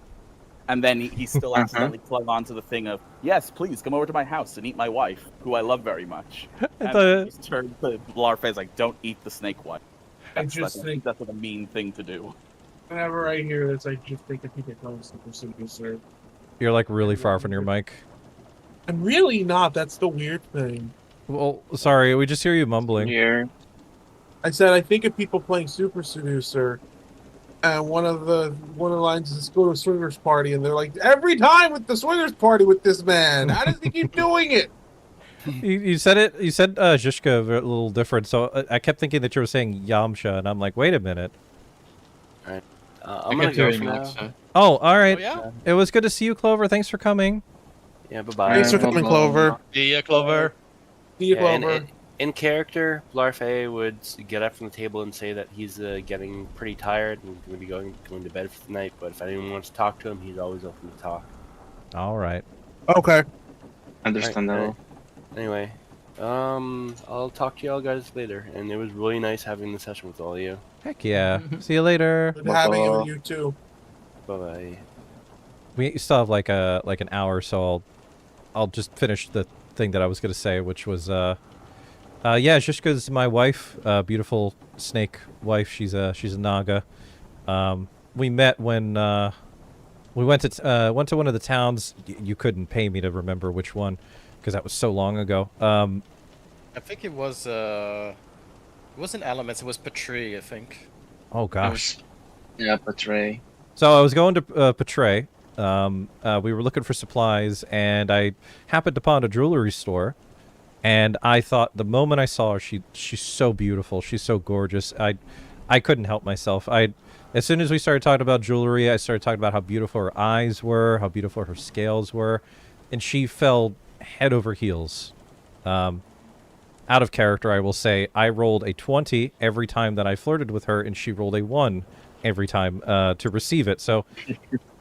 And then he still accidentally clung on to the thing of, yes, please come over to my house and eat my wife, who I love very much. And he's turned to Blarfez like, don't eat the snake wife. I just think that's a mean thing to do. whenever I hear this, I just think of people calling Super Seducer. You're like really far from your mic. I'm really not. That's the weird thing. Well, sorry, we just hear you mumbling. Here. I said I think of people playing Super Seducer, and one of the lines is "Let's go to a swingers party," and they're like, "Every time with the swingers party with this man, how does he keep doing it?" You said it. You said Zhishka a little different, so I kept thinking that you were saying Yamcha, and I'm like, wait a minute. all right, I'm gonna go for now. Oh, all right. Oh, yeah? It was good to see you, Clover. Thanks for coming. Yeah, bye-bye. Thanks for coming, Clover. See ya, Clover. See you, Yeah, Clover. in character, Blarfey would get up from the table and say that he's getting pretty tired and going to be going to bed for the night. But if anyone wants to talk to him, he's always open to talk. All right. Okay. Understandable. Anyway, I'll talk to y'all guys later. And it was really nice having the session with all of you. Heck yeah. See you later. Good having you, you too. Bye bye. We still have like an hour, so I'll just finish the thing that I was gonna say, which was yeah, Zhishka's my wife, beautiful snake wife. She's a Naga. We met when we went to one of the towns. You couldn't pay me to remember which one, because that was so long ago. I think it wasn't Elements, it was Petrie, I think. Oh gosh. Yeah, Betray. So I was going to Petray. We were looking for supplies, and I happened upon a jewelry store, and I thought the moment I saw her, she's so beautiful, she's so gorgeous. I couldn't help myself. As soon as we started talking about jewelry, I started talking about how beautiful her eyes were, how beautiful her scales were, and she fell head over heels. Out of character, I will say, I rolled a 20 every time that I flirted with her, and she rolled a 1 every time to receive it. So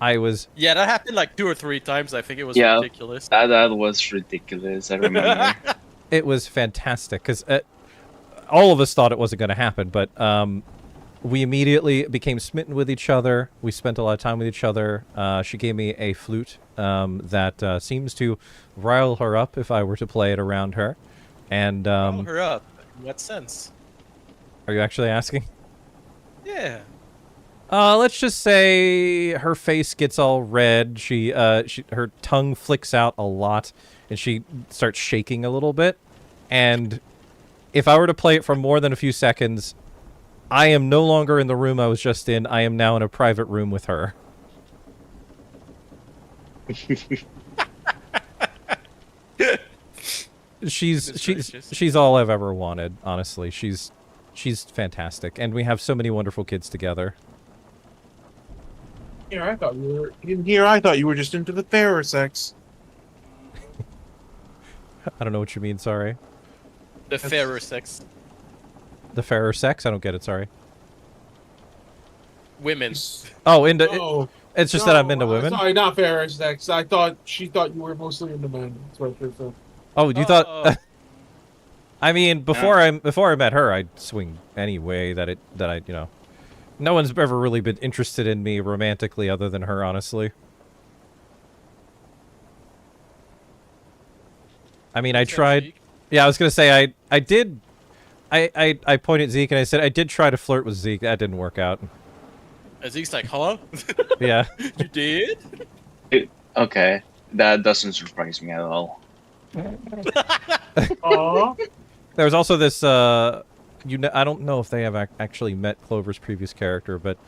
I was... Yeah, that happened like 2 or 3 times. I think it was Yeah, ridiculous. that was ridiculous. I remember. It was fantastic, because all of us thought it wasn't going to happen, but we immediately became smitten with each other. We spent a lot of time with each other. She gave me a flute that seems to rile her up if I were to play it around her. And Rile her up. In what sense? are you actually asking? Yeah. Let's just say her face gets all red. Her tongue flicks out a lot, and she starts shaking a little bit. And if I were to play it for more than a few seconds, I am no longer in the room I was just in. I am now in a private room with her. She's all I've ever wanted, honestly. She's fantastic, and we have so many wonderful kids together. Here, I thought you were just into the fairer sex. I don't know what you mean, sorry. The fairer sex. The fairer sex? I don't get it, sorry. Women. Oh, into... No, it's just that I'm into women? Sorry, not fairer sex. She thought you were mostly into men. That's what I said. Oh, you thought... I mean, before I met her, I'd swing any way that I, you know... No one's ever really been interested in me romantically other than her, honestly. I mean, I tried... Yeah, I was gonna say, I did... I pointed at Zeke and I said, I did try to flirt with Zeke. That didn't work out. And Zeke's like, huh? Yeah. You did? Okay, that doesn't surprise me at all. Aww. There was also this, I don't know if they have actually met Clover's previous character, but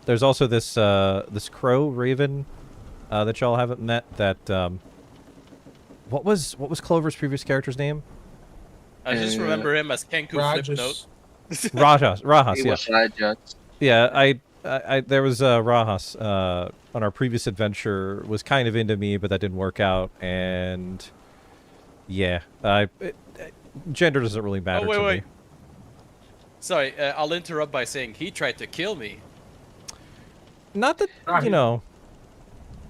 there's also this this crow raven that y'all haven't met. That what was Clover's previous character's name? I just remember him as Kenku Flipnote. Rajas, It yeah. was Rajas. Yeah, there was Rajas on our previous adventure was kind of into me, but that didn't work out, and yeah, gender doesn't really matter to me. Sorry, I'll interrupt by saying he tried to kill me. Not that you know.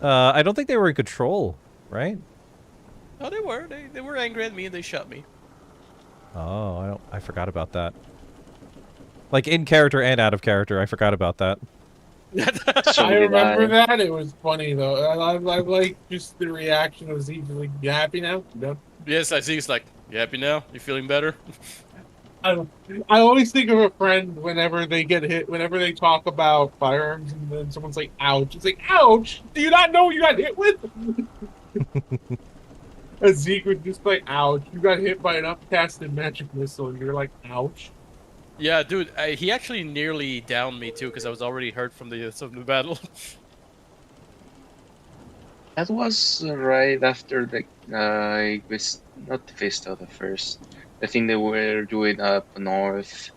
I don't think they were in control, right? Oh, they were. They were angry at me and they shot me. Oh, I forgot about that. Like in character and out of character, I forgot about that. So I did remember that. It was funny though. I like just the reaction of Zeke. Like, you happy now? No. Yes, I see. He's like, you happy now? You feeling better? I always think of a friend whenever they get hit, whenever they talk about firearms, and then someone's like, "Ouch!" It's like, "Ouch!" Do you not know what you got hit with? And Zeke would just like, "Ouch!" You got hit by an upcasted magic missile, and you're like, "Ouch!" Yeah, dude. He actually nearly downed me too because I was already hurt from the battle. That was right after the not the Vista, the first. I think they were doing up north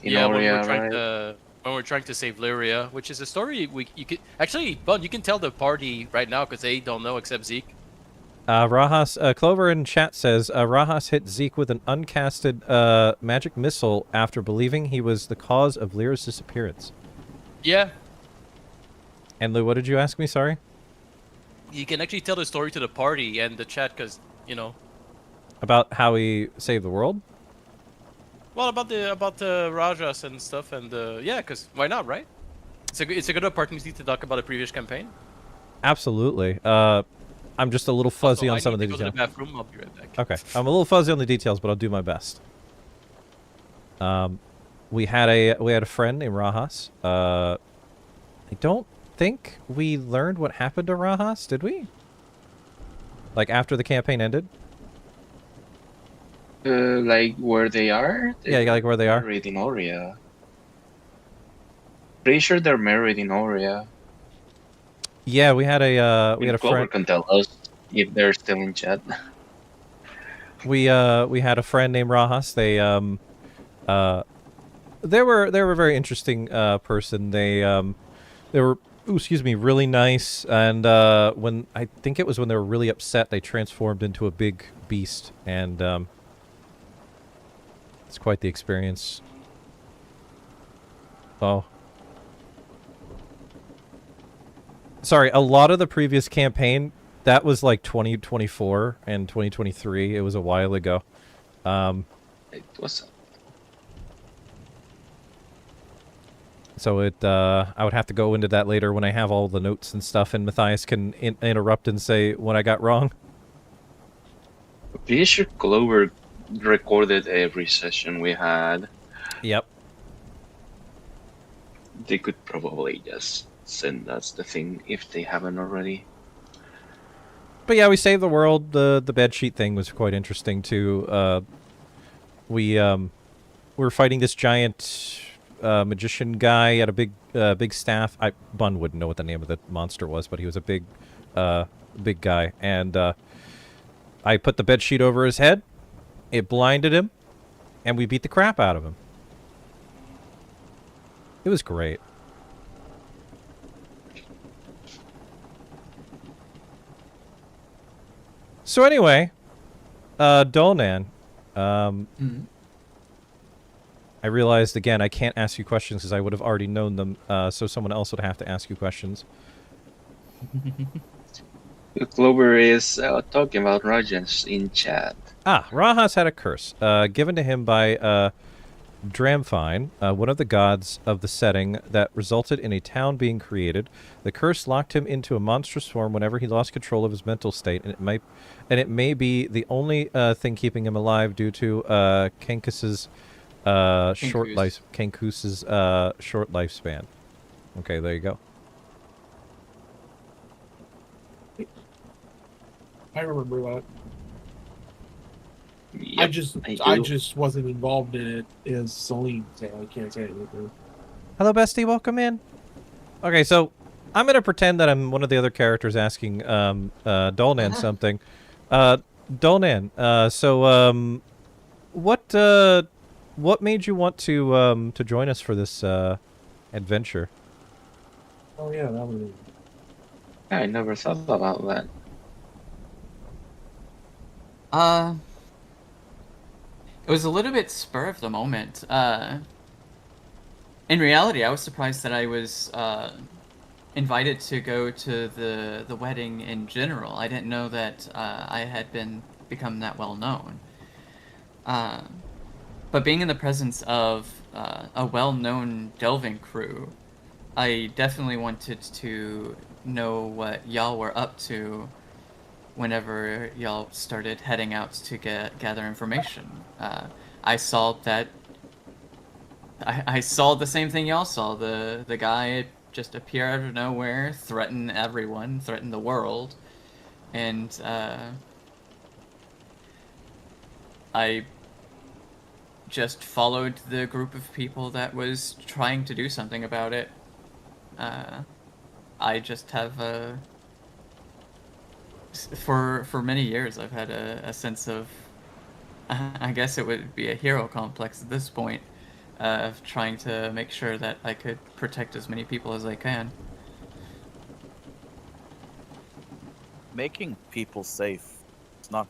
in yeah, Oria, when we're trying to save Lyria, which is a story you could actually, Bun, you can tell the party right now because they don't know except Zeke. Rajas, Clover in chat says, Rajas hit Zeke with an uncasted magic missile after believing he was the cause of Lyra's disappearance. Yeah. And Lou, what did you ask me? Sorry? You can actually tell the story to the party and the chat because, you know. About how he saved the world? Well, about the Rajas and stuff, and yeah, because why not, right? It's a good opportunity to talk about the previous campaign. Absolutely. I'm just a little fuzzy on some of the details. Go to the bathroom. I'll be right back. Okay, I'm a little fuzzy on the details, but I'll do my best. We had a friend named Rajas. I don't think we learned what happened to Rajas, did we? Like after the campaign ended? like where they are. Yeah, like where they are. Married in Oria. Pretty sure they're married in Oria. Yeah, we had a Clover friend. can tell us if they're still in chat. We had a friend named Rajas. They were a very interesting person. They were really nice, and when I think it was when they were really upset, they transformed into a big beast, and it's quite the experience. Oh. Sorry, a lot of the previous campaign, that was like 2024 and 2023. It was a while ago. It was. So I would have to go into that later when I have all the notes and stuff, and Matthias can interrupt and say what I got wrong. Pretty sure Clover recorded every session we had. Yep. They could probably just send us the thing if they haven't already. But yeah, we saved the world. The bedsheet thing was quite interesting too. We were fighting this giant magician guy at a big staff. Bun wouldn't know what the name of the monster was, but he was a big guy, and I put the bedsheet over his head. It blinded him, and we beat the crap out of him. It was great. So anyway, Dolnan, I realized again I can't ask you questions because I would have already known them, so someone else would have to ask you questions. Clover is talking about Rajas in chat. Rajas had a curse given to him by Dramfine, one of the gods of the setting, that resulted in a town being created. The curse locked him into a monstrous form whenever he lost control of his mental state, and it may be the only thing keeping him alive due to Kenkus's short lifespan. Okay, there you go. I remember that. Yep, I just wasn't involved in it as Celine, so I can't say anything. Hello, bestie. Welcome in. Okay, so I'm gonna pretend that I'm one of the other characters asking Dolnan something. Dolnan, so what made you want to join us for this adventure? Oh yeah, that was. I never thought about that. It was a little bit spur of the moment. In reality, I was surprised that I was invited to go to the wedding in general. I didn't know that I had become that well known. But being in the presence of a well-known delving crew, I definitely wanted to know what y'all were up to whenever y'all started heading out to gather information. I saw that. I saw the same thing y'all saw. The guy just appear out of nowhere, threaten everyone, threaten the world, and I just followed the group of people that was trying to do something about it. I just have for many years I've had a sense of, I guess it would be a hero complex at this point, of trying to make sure that I could protect as many people as I can. Making people safe is not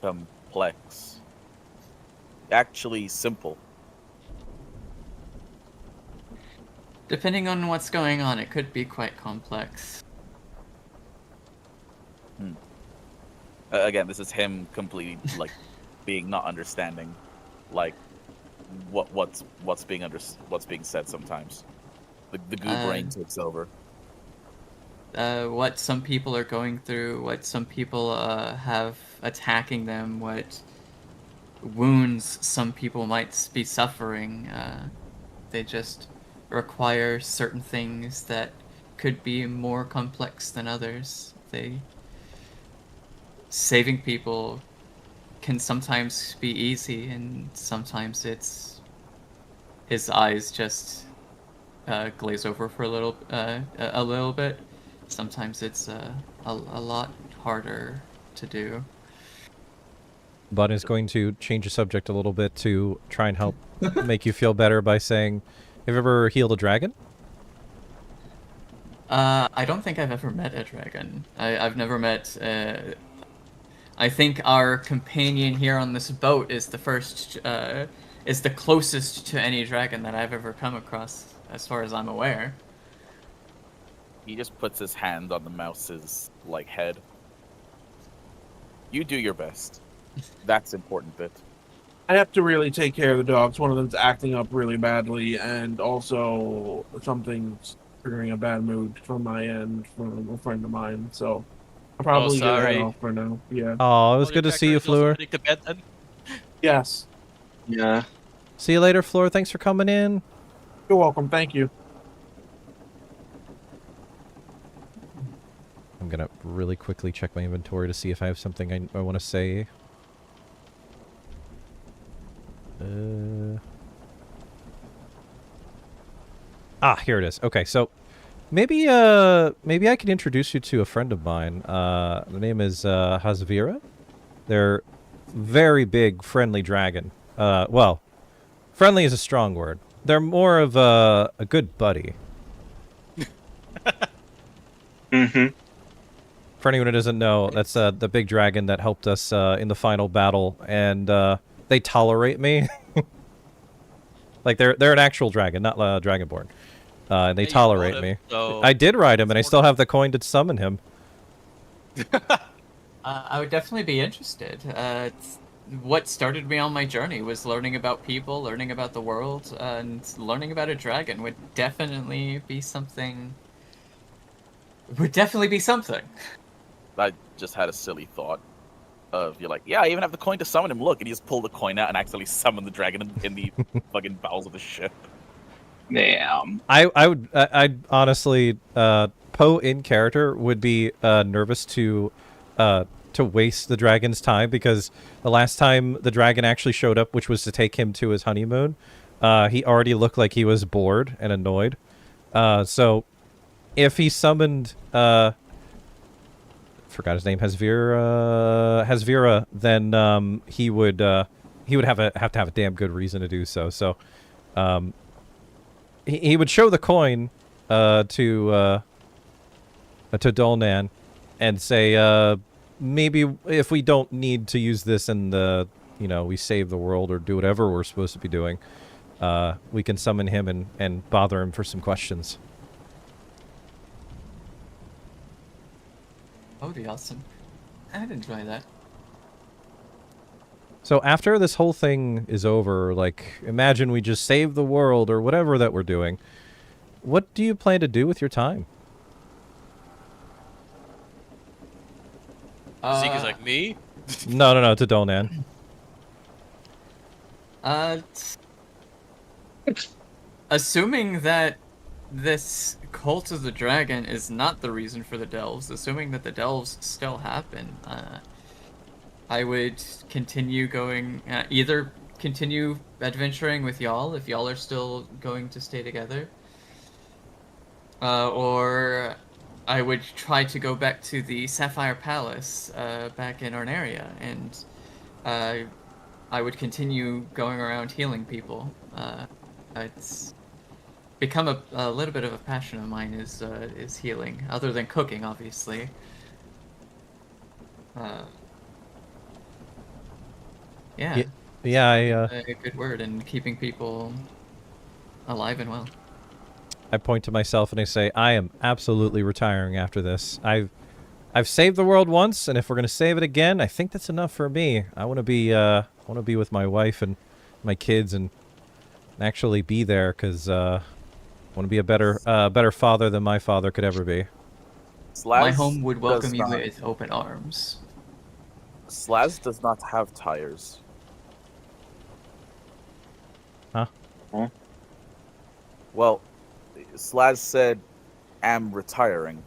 complex. Actually simple. Depending on what's going on, it could be quite complex. Again, this is him completely like being not understanding, like what's being said sometimes. The goo brain takes over. What some people are going through, what some people have attacking them, what wounds some people might be suffering. They just require certain things that could be more complex than others. Saving people can sometimes be easy, and sometimes his eyes just glaze over for a little bit. Sometimes it's a lot harder to do. Bun is going to change the subject a little bit to try and help make you feel better by saying, have you ever healed a dragon? I don't think I've ever met a dragon. I've never met... I think our companion here on this boat is the first... is the closest to any dragon that I've ever come across, as far as I'm aware. He just puts his hand on the mouse's like head. You do your best. That's important bit. I have to really take care of the dogs. One of them's acting up really badly, and also something's triggering a bad mood from my end from a friend of mine. So I'll probably get that off for now. Yeah. Oh, it was good to see you, Fleur. Yes. Yeah. See you later, Fleur. Thanks for coming in. You're welcome. Thank you. I'm going to really quickly check my inventory to see if I have something I want to say. Here it is. Okay, so maybe I can introduce you to a friend of mine. The name is Hazvira. They're very big, friendly dragon. Well, friendly is a strong word. They're more of a good buddy. Mm-hmm. For anyone who doesn't know, that's the big dragon that helped us in the final battle, and they tolerate me. Like they're an actual dragon, not dragonborn. And they tolerate me. So I did ride him, and I still have the coin to summon him. I would definitely be interested. What started me on my journey was learning about people, learning about the world, and learning about a dragon would definitely be something. I just had a silly thought of, you're like, yeah, I even have the coin to summon him. Look, and he just pulled the coin out and accidentally summoned the dragon in the fucking bowels of the ship. Damn. I'd honestly, Poe in character would be nervous to waste the dragon's time, because the last time the dragon actually showed up, which was to take him to his honeymoon, he already looked like he was bored and annoyed. So if he summoned forgot his name, Hazvira, then he would have to have a damn good reason to do so. So he would show the coin to Dolnan and say, maybe if we don't need to use this and we save the world or do whatever we're supposed to be doing, we can summon him and bother him for some questions. That would be awesome. I'd enjoy that. So after this whole thing is over, like, imagine we just save the world or whatever that we're doing. What do you plan to do with your time? Zeke is like me. No, to Dolnan. Assuming that this cult of the dragon is not the reason for the delves, assuming that the delves still happen, I would continue going, either continue adventuring with y'all if y'all are still going to stay together, or I would try to go back to the Sapphire Palace back in Ornaria, and I would continue going around healing people. It's become a little bit of a passion of mine is healing, other than cooking, obviously. Yeah. Yeah, a good word in keeping people alive and well. I point to myself and I say, I am absolutely retiring after this. I've saved the world once, and if we're gonna save it again, I think that's enough for me. I want to be with my wife and my kids and actually be there, because I want to be a better father than my father could ever be. My home would welcome you with open arms. Slaz does not have tires. Huh? Well, Slaz said, "Am retiring,"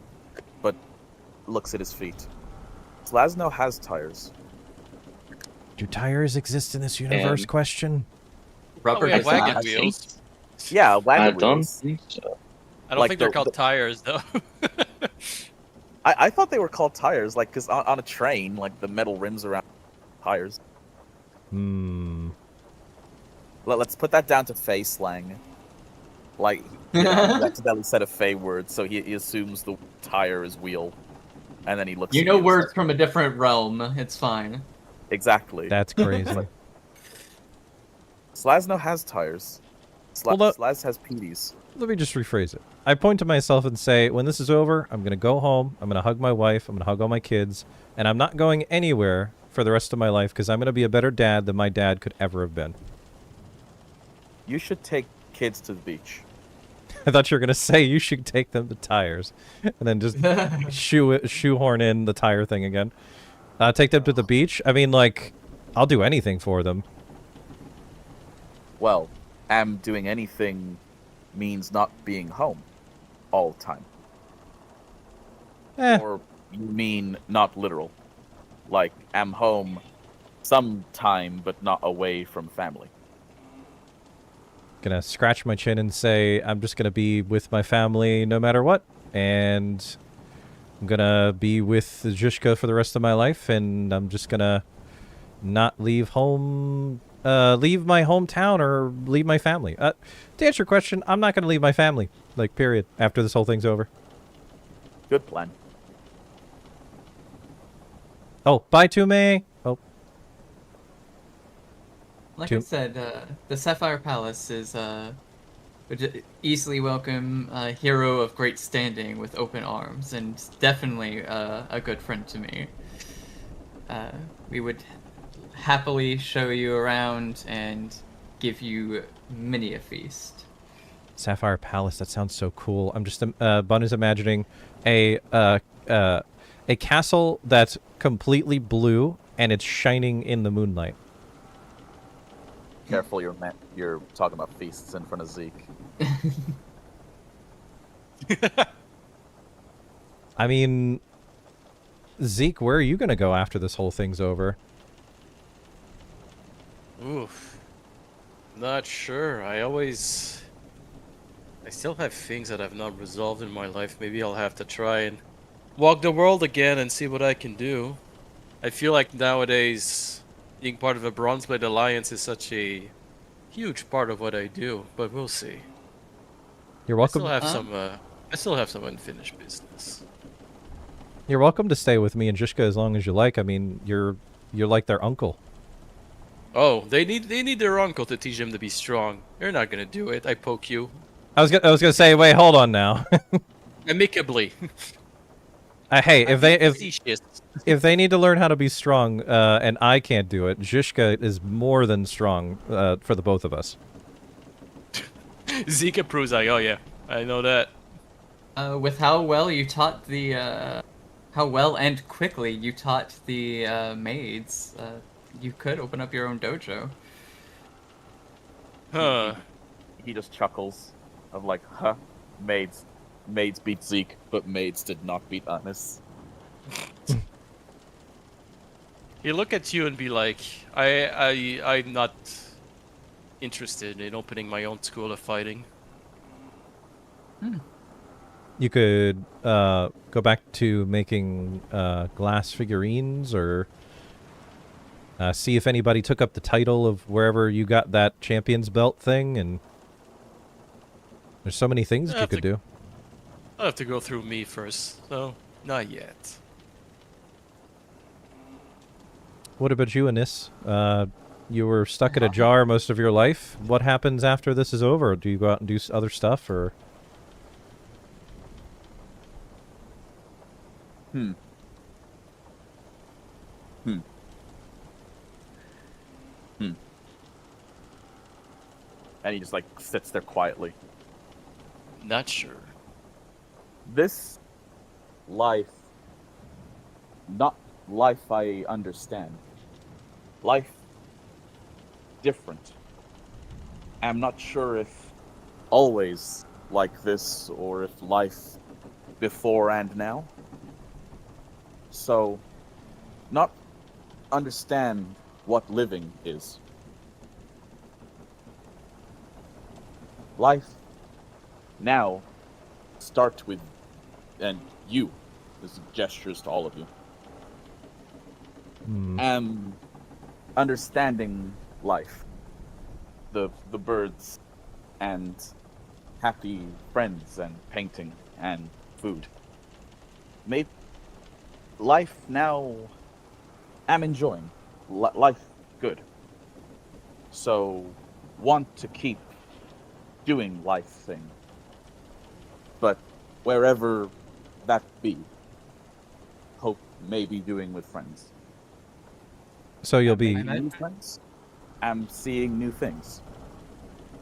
but looks at his feet. Slazno has tires. Do tires exist in this universe? Question. Rubber we have does not wagon have wheels. seats. Yeah, I wagon don't wheels. think so. I don't Like think they're the- called the- tires though. I thought they were called tires, like, because on a train, like, the metal rims around tires. Let's put that down to Fey slang. Like, he accidentally said a Fey word, so he assumes the tire is wheel. And then he looks You at know and words says- from a different realm. It's fine. Exactly. That's crazy. Slazno has tires. Hold up. Slaz has PDs. Let me just rephrase it. I point to myself and say, when this is over, I'm going to go home, I'm going to hug my wife, I'm going to hug all my kids, and I'm not going anywhere for the rest of my life because I'm going to be a better dad than my dad could ever have been. You should take kids to the beach. I thought you were going to say you should take them to tires and then just shoehorn in the tire thing again. Take them to the beach? I mean, like, I'll do anything for them. Well, am doing anything means not being home all the time. Or you mean not literal. Like, am home sometime, but not away from family. Gonna scratch my chin and say, I'm just gonna be with my family no matter what. And I'm gonna be with Zhushka for the rest of my life, and I'm just gonna not leave home, leave my hometown or leave my family. To answer your question, I'm not gonna leave my family, like, period, after this whole thing's over. Good plan. Oh, bye to me. Oh. Like I said, the Sapphire Palace is would easily welcome a hero of great standing with open arms, and definitely a good friend to me. We would happily show you around and give you many a feast. Sapphire Palace, that sounds so cool. I'm just, Bun is imagining a castle that's completely blue and it's shining in the moonlight. Careful, you're talking about feasts in front of Zeke. I mean, Zeke, where are you gonna go after this whole thing's over? Oof. Not sure. I still have things that I've not resolved in my life. Maybe I'll have to try and walk the world again and see what I can do. I feel like nowadays being part of a Bronzeblade Alliance is such a huge part of what I do, but we'll see. You're welcome. I still have some I still have some unfinished business. You're welcome to stay with me and Jishka as long as you like. I mean, you're like their uncle. Oh, they need their uncle to teach them to be strong. You're not gonna do it. I poke you. I was gonna say, wait, hold on now. Amicably. Hey, Facetious. if they need to learn how to be strong, and I can't do it, Zhishka is more than strong for the both of us. Zeke approves. Like, oh yeah, I know that. With how well you taught the, how well and quickly you taught the maids, you could open up your own dojo. Huh. He just chuckles, of like, huh, maids beat Zeke, but maids did not beat Anis. He look at you and be like, I'm not interested in opening my own school of fighting. You could go back to making glass figurines, or see if anybody took up the title of wherever you got that champion's belt thing, and there's so many things that you could do. I'll have to go through me first, so not yet. What about you, Anis? You were stuck in a jar most of your life. What happens after this is over? Do you go out and do other stuff, or...? And he just like sits there quietly. Not sure. This life, not life I understand. Life different. I'm not sure if always like this or if life before and now. So, not understand what living is. Life now starts with, and you, this gestures to all of you. Understanding life, the birds, and happy friends, and painting, and food. Maybe life now, I'm enjoying. Life good. So, want to keep doing life thing. But wherever that be, hope maybe doing with friends. So you'll be... New friends? I'm seeing new things.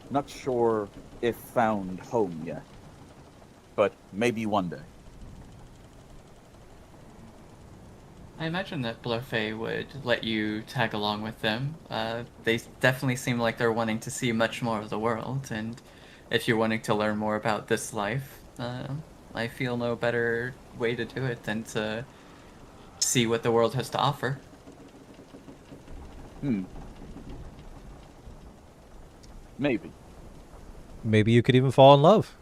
Not sure if found home yet, but maybe one day. I imagine that Blurfey would let you tag along with them. They definitely seem like they're wanting to see much more of the world, and if you're wanting to learn more about this life, I feel no better way to do it than to see what the world has to offer. Maybe. Maybe you could even fall in love.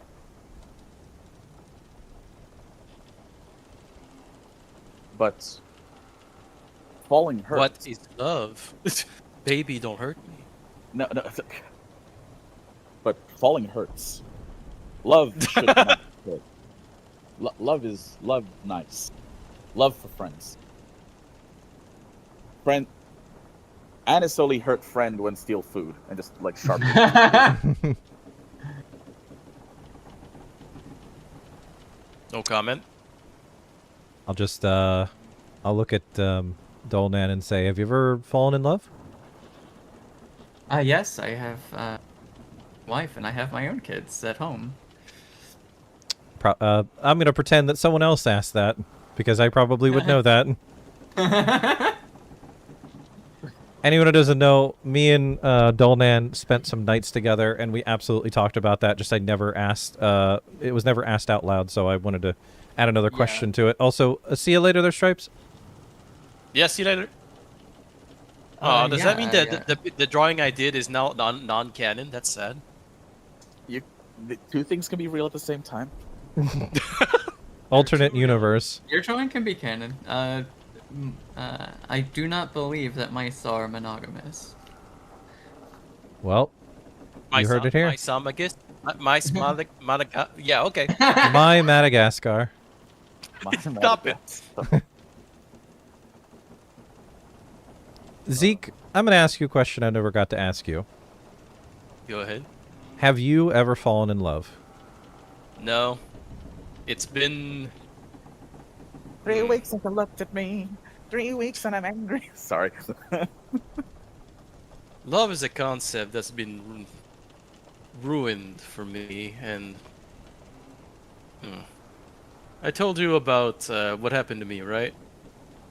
But falling hurts. What is love? Baby, don't hurt me. No. But falling hurts. Love should not hurt. Love is nice. Love for friends. Friend. Anis only hurt friend when steal food and just like sharply. No comment. I'll just, I'll look at Dolnan and say, have you ever fallen in love? Yes, I have a wife and I have my own kids at home. I'm going to pretend that someone else asked that, because I probably would know that. Anyone who doesn't know, me and Dolnan spent some nights together, and we absolutely talked about that, just I never asked, it was never asked out loud, so I wanted to add another question to it. Also, see you later there, Stripes? Yeah, see you later. Does that mean that the drawing I did is now non-canon? That's sad. The two things can be real at the same time. Alternate universe. Your drawing can be canon. I do not believe that mice are monogamous. Well, you heard it here. My Samagist? Yeah, okay. My Madagascar. Stop it. Zeke, I'm going to ask you a question I never got to ask you. Go ahead. Have you ever fallen in love? No. It's been 3 weeks and you looked at me. 3 weeks and I'm angry. Sorry. love is a concept that's been ruined for me, and I told you about what happened to me, right?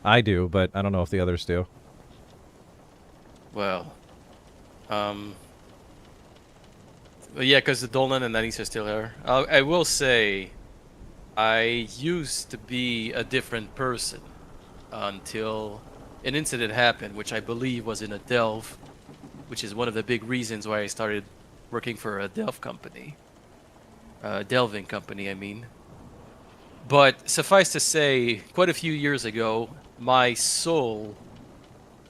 I do, but I don't know if the others do. Well, yeah, because the Dolan and Anise are still here. I will say, I used to be a different person until an incident happened, which I believe was in a delve, which is one of the big reasons why I started working for a delve company. Delving company, I mean. But suffice to say, quite a few years ago, my soul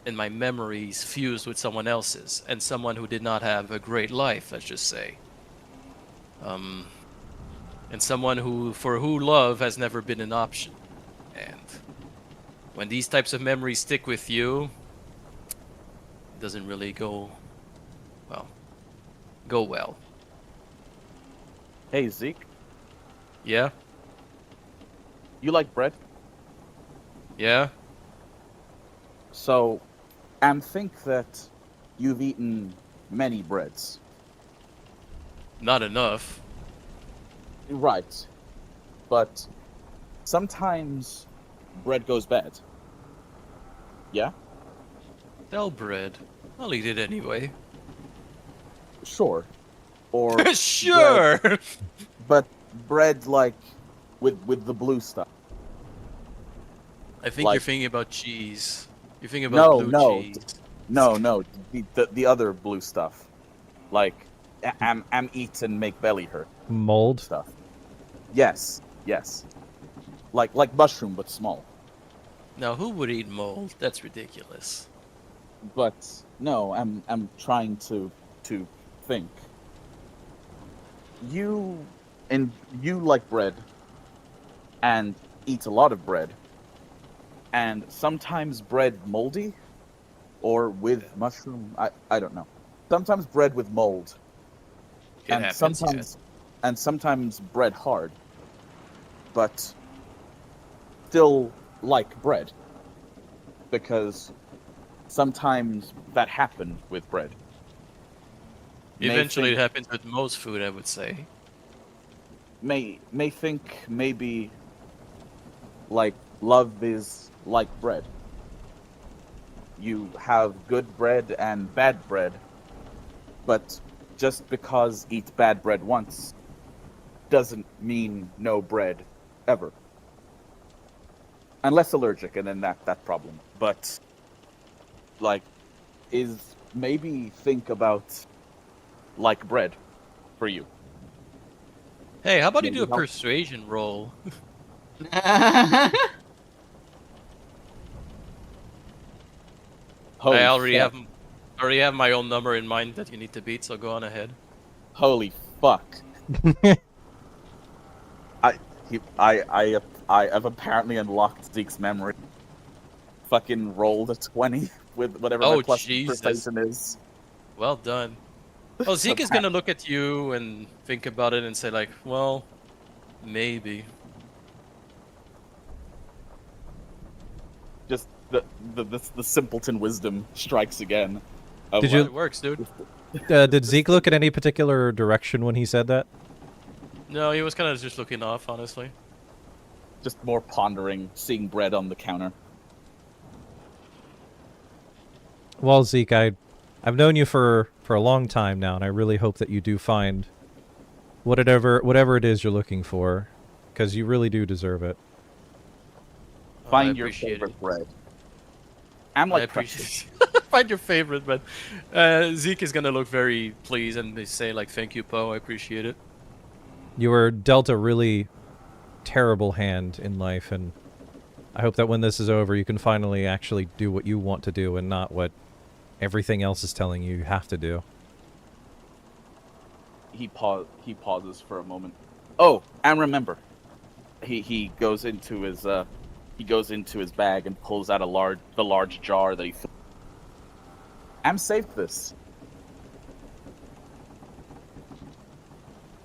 and my memories fused with someone else's, and someone who did not have a great life, let's just say. And someone for who love has never been an option. And when these types of memories stick with you, it doesn't really go well. Hey, Zeke, Yeah? you like bread? Yeah? So, think that you've eaten many breads. Not enough. Right. But sometimes bread goes bad. Yeah? Tell bread. I'll eat it anyway. Sure. Or Sure! but bread like with the blue stuff. I think Like- you're thinking about cheese. You're thinking about blue cheese. No, the other blue stuff. Like am eat and make belly hurt Mold? stuff. Yes. Like mushroom but small. Now, who would eat mold? That's ridiculous. But no, I'm trying to think. You like bread and eat a lot of bread, and sometimes bread moldy or with mushroom. I don't know. Sometimes bread with mold, It and happens, sometimes bread hard, but still like bread, because sometimes that happen with bread. Eventually, it happens with most food, I would say. May think maybe like love is like bread. You have good bread and bad bread, but just because eat bad bread once doesn't mean no bread ever. Unless allergic, and then that problem. But like maybe think about like bread for you. Hey, how about you Maybe do a help. persuasion roll? Holy I already fuck. have my own number in mind that you need to beat, so go on ahead. Holy fuck. I have apparently unlocked Zeke's memory. Fucking rolled a 20 with whatever Oh, my plus Jesus. persuasion is. Well done. Well, Zeke is gonna look at you and think about it and say like, well, maybe. Just the simpleton wisdom strikes again. Of Did like, you- It works, dude. Did Zeke look in any particular direction when he said that? No, he was kind of just looking off, honestly. just more pondering, seeing bread on the counter. Well, Zeke, I've known you for a long time now, and I really hope that you do find whatever it is you're looking for, because you really do deserve it. Oh, I Find your appreciate favorite it. bread. I'm I like appreciate Find your favorite, but Zeke is gonna look very pleased and say like, "Thank you, Poe. I appreciate it." You were dealt a really terrible hand in life, and I hope that when this is over, you can finally actually do what you want to do and not what everything else is telling you you have to do. he pauses for a moment. Oh, and remember, he goes into his bag and pulls out the large jar that he. Am saved this.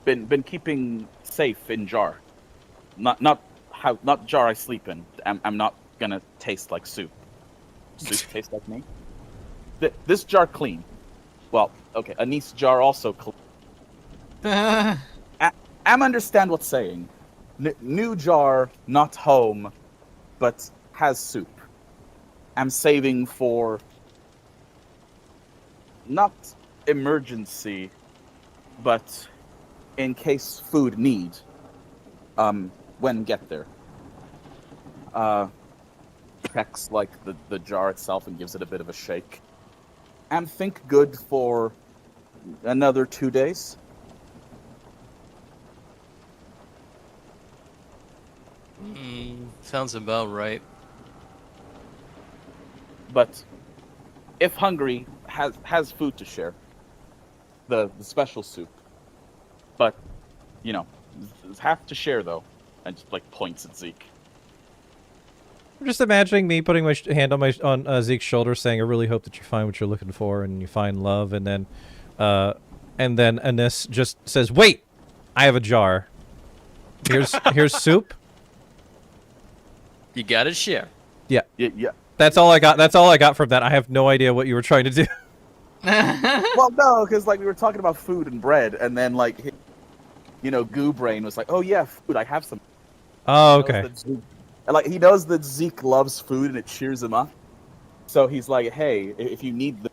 Been keeping safe in jar. Not jar I sleep in. I'm not gonna taste like soup. Soup tastes like me. This jar clean. Well, okay. Anise jar also clean. Am understand what's saying. New jar, not home, but has soup. I'm saving for not emergency, but in case food need. When get there. Checks like the jar itself and gives it a bit of a shake. And think good for another 2 days. Sounds about right. But if hungry, has food to share. The special soup. But, have to share though. And just like points at Zeke. I'm just imagining me putting my hand on Zeke's shoulder, saying, "I really hope that you find what you're looking for and you find love." And then Anis just says, "Wait, I have a jar. Here's soup." You gotta share. Yeah. Yeah. That's all I got. That's all I got from that. I have no idea what you were trying to do. Well, no, because like we were talking about food and bread, and then like, Goo Brain was like, "Oh yeah, food. I have some." Oh, okay. Like he knows that Zeke loves food and it cheers him up, so he's like, "Hey, if you need this,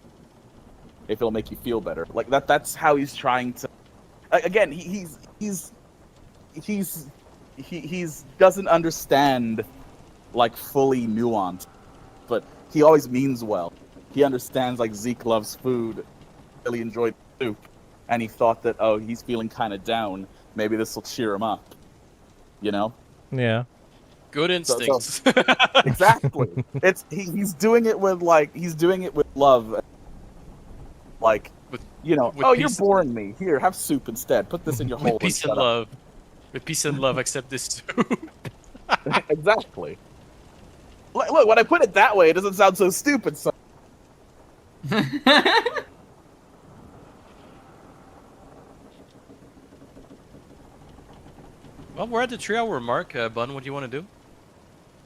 if it'll make you feel better." Like that's how he's trying to. Again, he doesn't understand like fully nuanced, but he always means well. He understands like Zeke loves food, really enjoyed soup, and he thought that he's feeling kind of down. Maybe this will cheer him up. Yeah. Good instincts. Exactly. He's doing it with love. Like, you're boring me. Here, have soup instead. Put this in your hole. With peace and love. With peace and love, accept this soup. Exactly. Look, when I put it that way, it doesn't sound so stupid. So. Well, we're at the 3-hour mark. Bun, what do you want to do?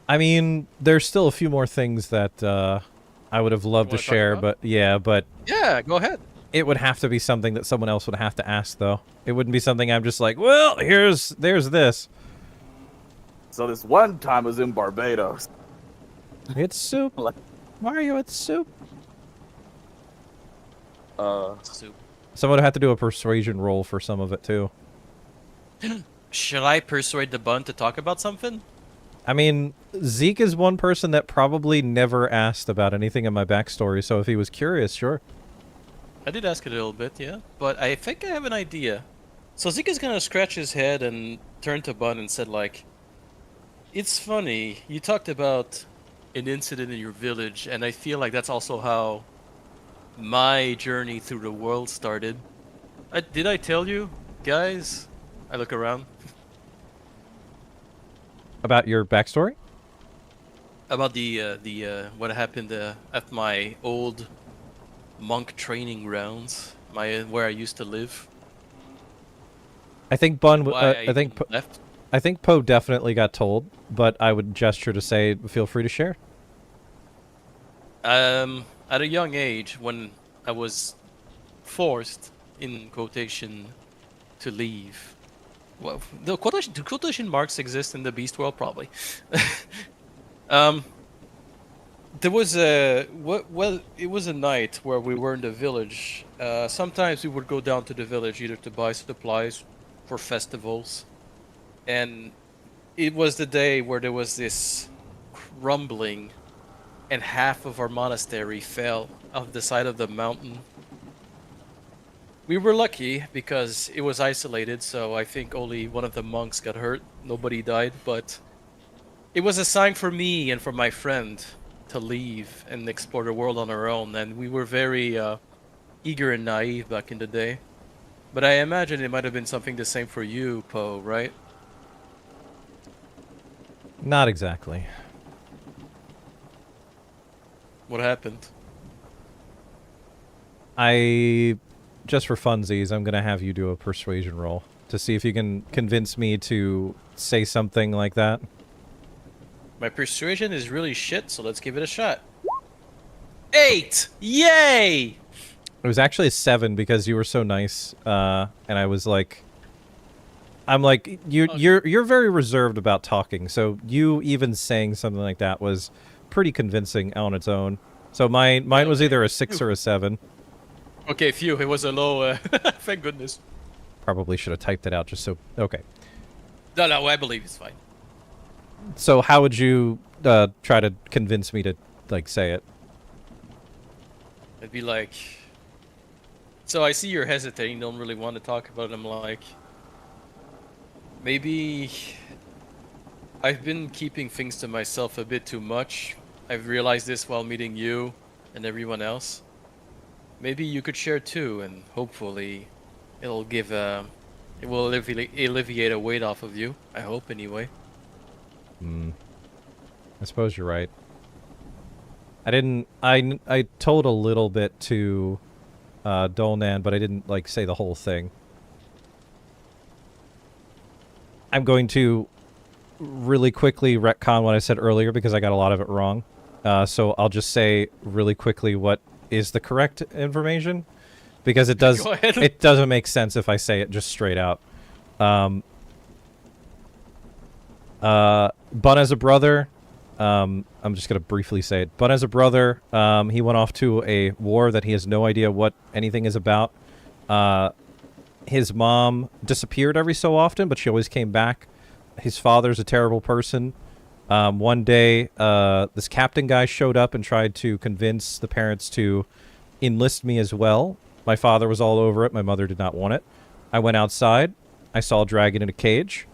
I mean, there's still a few more things that I would have loved to share, but yeah, go ahead. It would have to be something that someone else would have to ask, though. It wouldn't be something I'm just like, well, there's this. So this one time I was in Barbados. It's soup. Mario, it's soup. Soup. Someone would have to do a persuasion roll for some of it, too. Should I persuade the Bun to talk about something? I mean, Zeke is one person that probably never asked about anything in my backstory, so if he was curious, sure. I did ask it a little bit, yeah. But I think I have an idea. So Zeke is gonna scratch his head and turn to Bun and said, like, "It's funny, you talked about an incident in your village, and I feel like that's also how my journey through the world started. Did I tell you, guys?" I look around. About your backstory? About the what happened at my old monk training grounds, where I used to live. I think Bun. Why I think left. I think Poe definitely got told, but I would gesture to say, feel free to share. At a young age, when I was forced, in quotation, to leave. Well, the quotation marks exist in the Beast World, probably. There was it was a night where we were in the village. Sometimes we would go down to the village either to buy supplies for festivals, and it was the day where there was this rumbling, and half of our monastery fell off the side of the mountain. We were lucky because it was isolated, so I think only one of the monks got hurt. Nobody died, but it was a sign for me and for my friend to leave and explore the world on our own, and we were very eager and naive back in the day. But I imagine it might have been something the same for you, Poe, right? Not exactly. What happened? Just for funsies, I'm gonna have you do a persuasion roll to see if you can convince me to say something like that. My persuasion is really shit, so let's give it a shot. 8! Yay! It was actually a 7 because you were so nice, and I was like, I'm like, you're very reserved about talking, so you even saying something like that was pretty convincing on its own. So mine was either a 6 or a 7. Okay, phew, it was a low, thank goodness. Probably should have typed it out just so... Okay. No, I believe it's fine. So how would you try to convince me to, like, say it? It'd be like... So I see you're hesitating, don't really want to talk about it. I'm like... Maybe... I've been keeping things to myself a bit too much. I've realized this while meeting you and everyone else. Maybe you could share too, and hopefully it'll give it will alleviate a weight off of you. I hope, anyway. I suppose you're right. I told a little bit to Dolnan, but I didn't, like, say the whole thing. I'm going to really quickly retcon what I said earlier because I got a lot of it wrong. So I'll just say really quickly what is the correct information, because it does it doesn't make sense if I say it just straight out. Bunneh's a brother. I'm just gonna briefly say it. Bunneh's a brother. He went off to a war that he has no idea what anything is about. His mom disappeared every so often, but she always came back. His father's a terrible person. One day, this captain guy showed up and tried to convince the parents to enlist me as well. My father was all over it. My mother did not want it. I went outside. I saw a dragon in a cage.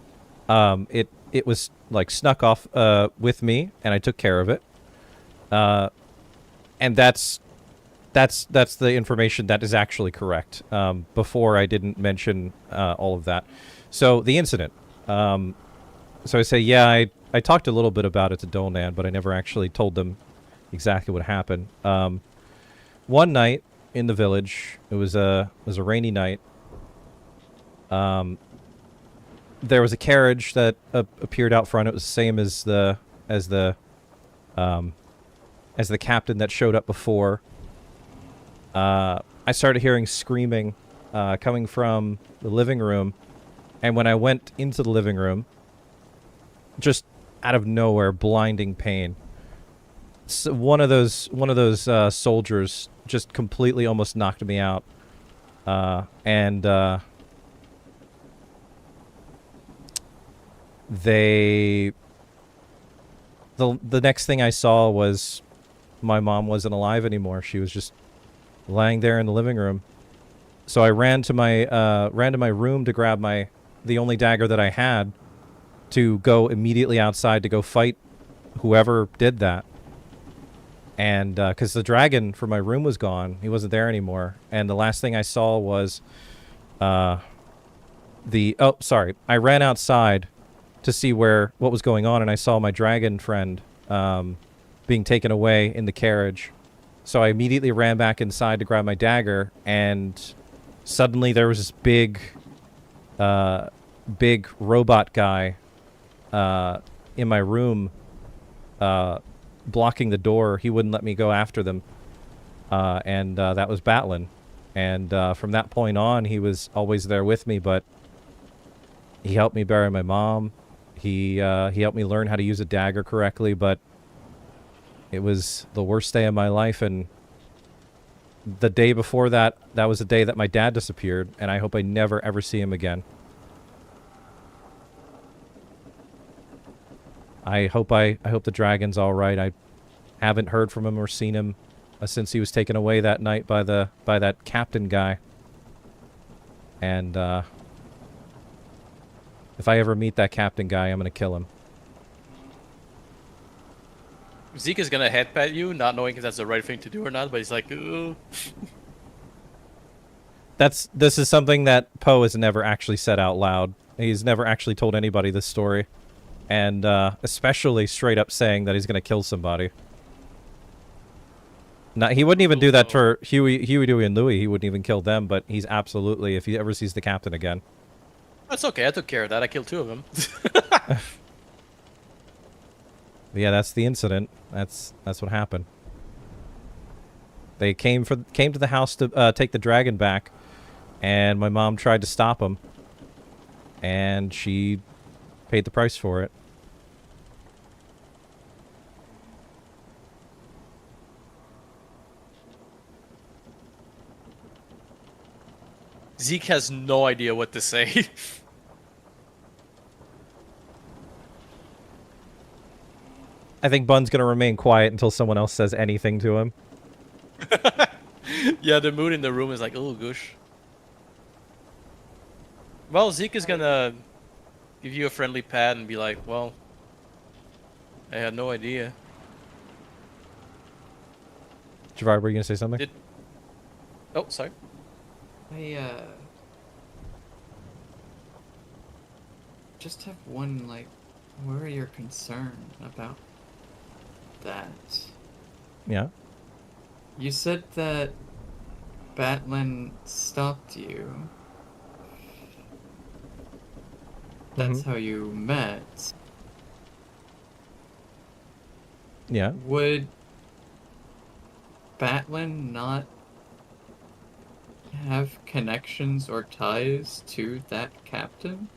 It was, like, snuck off with me, and I took care of it. And that's the information that is actually correct. Before I didn't mention all of that. So the incident. So I say, yeah, I talked a little bit about it to Dolnan, but I never actually told them exactly what happened. One night in the village, it was a rainy night. There was a carriage that appeared out front. It was the same as the captain that showed up before. I started hearing screaming coming from the living room, and when I went into the living room, just out of nowhere, blinding pain. So one of those soldiers just completely almost knocked me out, and the next thing I saw was my mom wasn't alive anymore. She was just lying there in the living room. So I ran to my room to grab the only dagger that I had, to go immediately outside to go fight whoever did that. And because the dragon from my room was gone, he wasn't there anymore. And the last thing I saw was I ran outside to see what was going on, and I saw my dragon friend being taken away in the carriage. So I immediately ran back inside to grab my dagger, and suddenly there was this big robot guy in my room, blocking the door. He wouldn't let me go after them, and that was Batlin. And from that point on, he was always there with me, but he helped me bury my mom. He helped me learn how to use a dagger correctly, but it was the worst day of my life. And the day before that, that was the day that my dad disappeared, and I hope I never ever see him again. I hope the dragon's all right. I haven't heard from him or seen him since he was taken away that night by that captain guy. And if I ever meet that captain guy, I'm gonna kill him. Zeke is gonna headbutt you, not knowing if that's the right thing to do or not, but he's like, ugh. This is something that Poe has never actually said out loud. He's never actually told anybody this story, and especially straight up saying that he's gonna kill somebody. No, he wouldn't even do that for Huey, Dewey, and Louie. He wouldn't even kill them, but he's absolutely, if he ever sees the captain again. That's okay. I took care of that. I killed 2 of them. Yeah, that's the incident. That's what happened. They came to the house to take the dragon back, and my mom tried to stop them, and she paid the price for it. Zeke has no idea what to say. I think Bun's gonna remain quiet until someone else says anything to him. Yeah, the mood in the room is like, oh gosh. Well, Zeke is gonna give you a friendly pat and be like, well, I had no idea. Gerard, were you gonna say something? Oh, sorry. I just have one, like, where are your concern about that? Yeah. You said that Batlin stopped you. That's how you met. Yeah. Would Batlin not have connections or ties to that captain?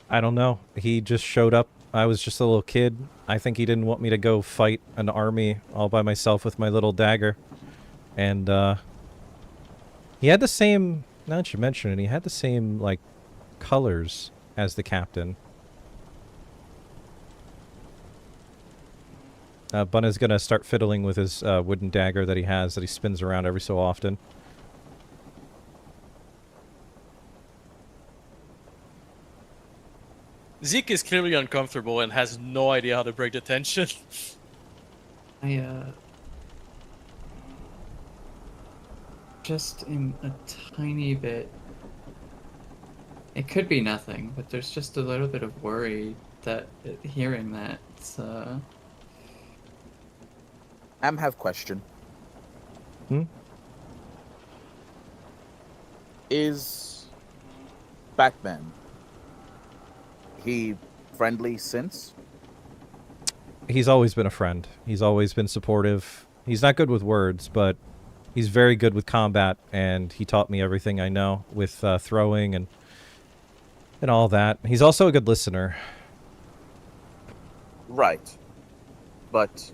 I don't know. He just showed up. I was just a little kid. I think he didn't want me to go fight an army all by myself with my little dagger. And, he had the same, now that you mention it, he had the same, like, colors as the captain. Bunna's gonna start fiddling with his, wooden dagger that he has that he spins around every so often. Zeke is clearly uncomfortable and has no idea how to break the tension. I, just am a tiny bit. It could be nothing, but there's just a little bit of worry that hearing that. Have question. Hmm? Is Batman he friendly since? He's always been a friend. He's always been supportive. He's not good with words, but he's very good with combat, and he taught me everything I know with throwing and all that. He's also a good listener. Right. But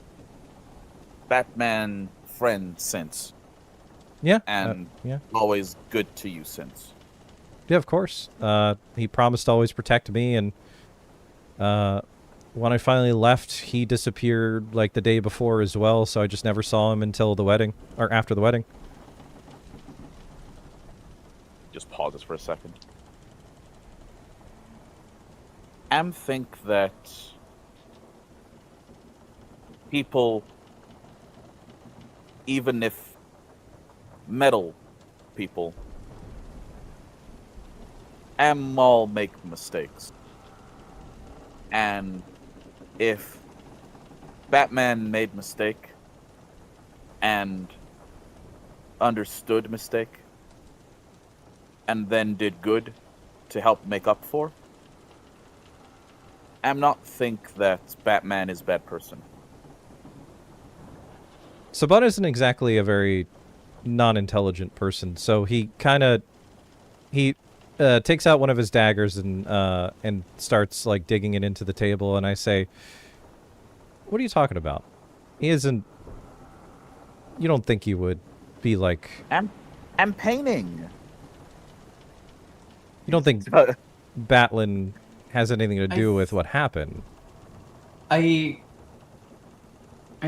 Batman friend since. Yeah. And yeah. always good to you since. Yeah, of course. He promised to always protect me, and when I finally left, he disappeared like the day before as well, so I just never saw him until the wedding, or after the wedding. Just pause this for a second. Think that people, even if metal people, all make mistakes. And if Batman made mistake and understood mistake and then did good to help make up for, not think that Batman is a bad person. Sabun isn't exactly a very non-intelligent person, so he takes out one of his daggers and starts like digging it into the table, and I say, "What are you talking about? He isn't. You don't think he would be like? I'm painting. You don't think Batlin has anything to do with what happened?" I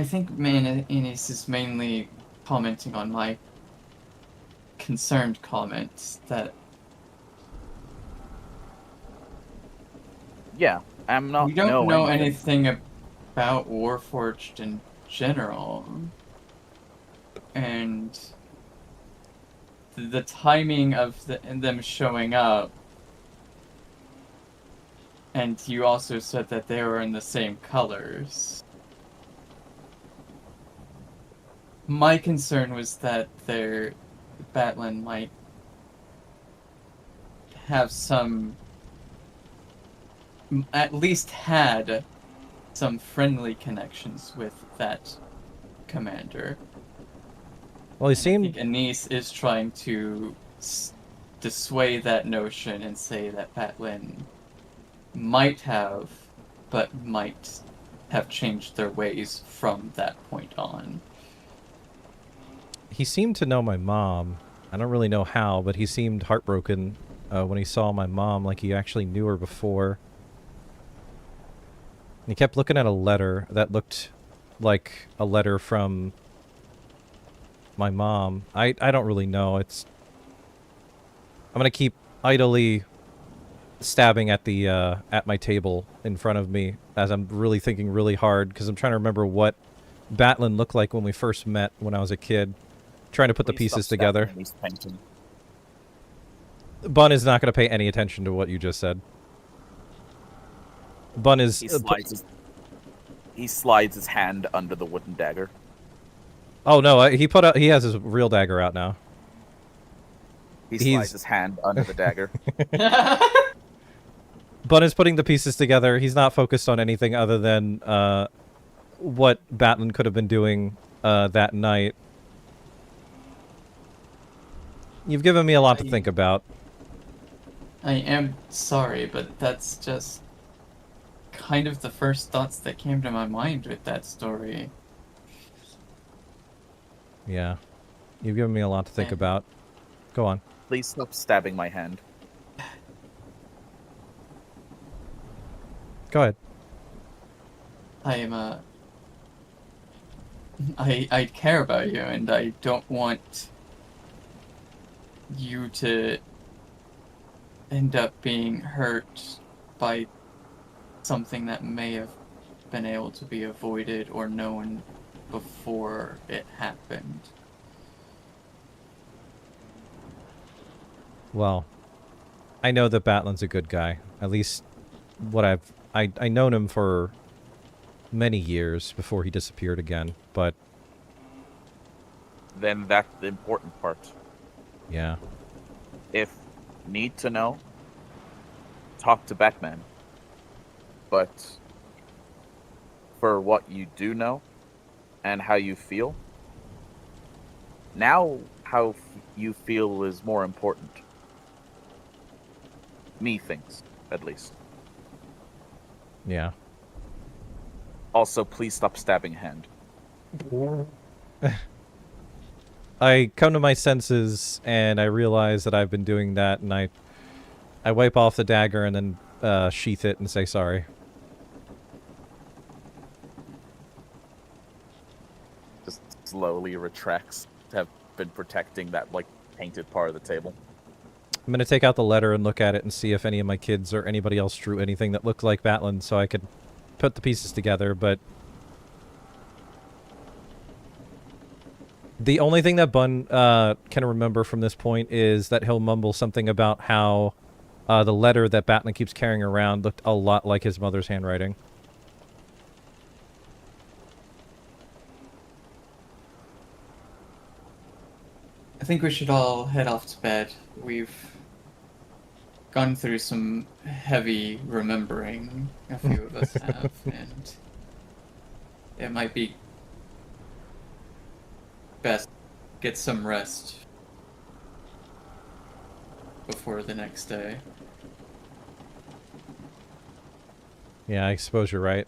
think Ines is mainly commenting on my concerned comments that. Yeah, I'm not. We don't know anything about Warforged in general, and the timing of them showing up, and you also said that they were in the same colors. My concern was that their Batlin might have at least had some friendly connections with that commander. Well, he I seemed... think Anise is trying to dissuade that notion and say that Batlin might have, but might have changed their ways from that point on. He seemed to know my mom. I don't really know how, but he seemed heartbroken when he saw my mom, like he actually knew her before. And he kept looking at a letter that looked like a letter from my mom. I don't really know. I'm gonna keep idly stabbing at the at my table in front of me as I'm really thinking really hard, because I'm trying to remember what Batlin looked like when we first met when I was a kid. Trying to put the pieces together. Bun is not going to pay any attention to what you just said. Bun is... He slides his hand under the wooden dagger. Oh no, he has his real dagger out now. He slides his hand under the dagger. Bun is putting the pieces together. He's not focused on anything other than what Batlin could have been doing that night. You've given me a lot to think about. I am sorry, but that's just kind of the first thoughts that came to my mind with that story. Yeah. You've given me a lot to think about. Go on. Please stop stabbing my hand. Go ahead. I am I care about you, and I don't want you to end up being hurt by something that may have been able to be avoided or known before it happened. Well, I know that Batlin's a good guy. At least what I known him for many years before he disappeared again, but... Then that's the important part. Yeah. If need to know, talk to Batman. But for what you do know and how you feel, now how you feel is more important. Me thinks, at least. Yeah. Also, please stop stabbing hand. I come to my senses and I realize that I've been doing that, and I wipe off the dagger and then sheath it and say sorry. Just slowly retracts to have been protecting that, like, painted part of the table. I'm gonna take out the letter and look at it and see if any of my kids or anybody else drew anything that looked like Batlin, so I could put the pieces together, but... The only thing that Bun can remember from this point is that he'll mumble something about how the letter that Batlin keeps carrying around looked a lot like his mother's handwriting. I think we should all head off to bed. We've gone through some heavy remembering, a few of us have, and it might be best get some rest before the next day. Yeah, I suppose you're right.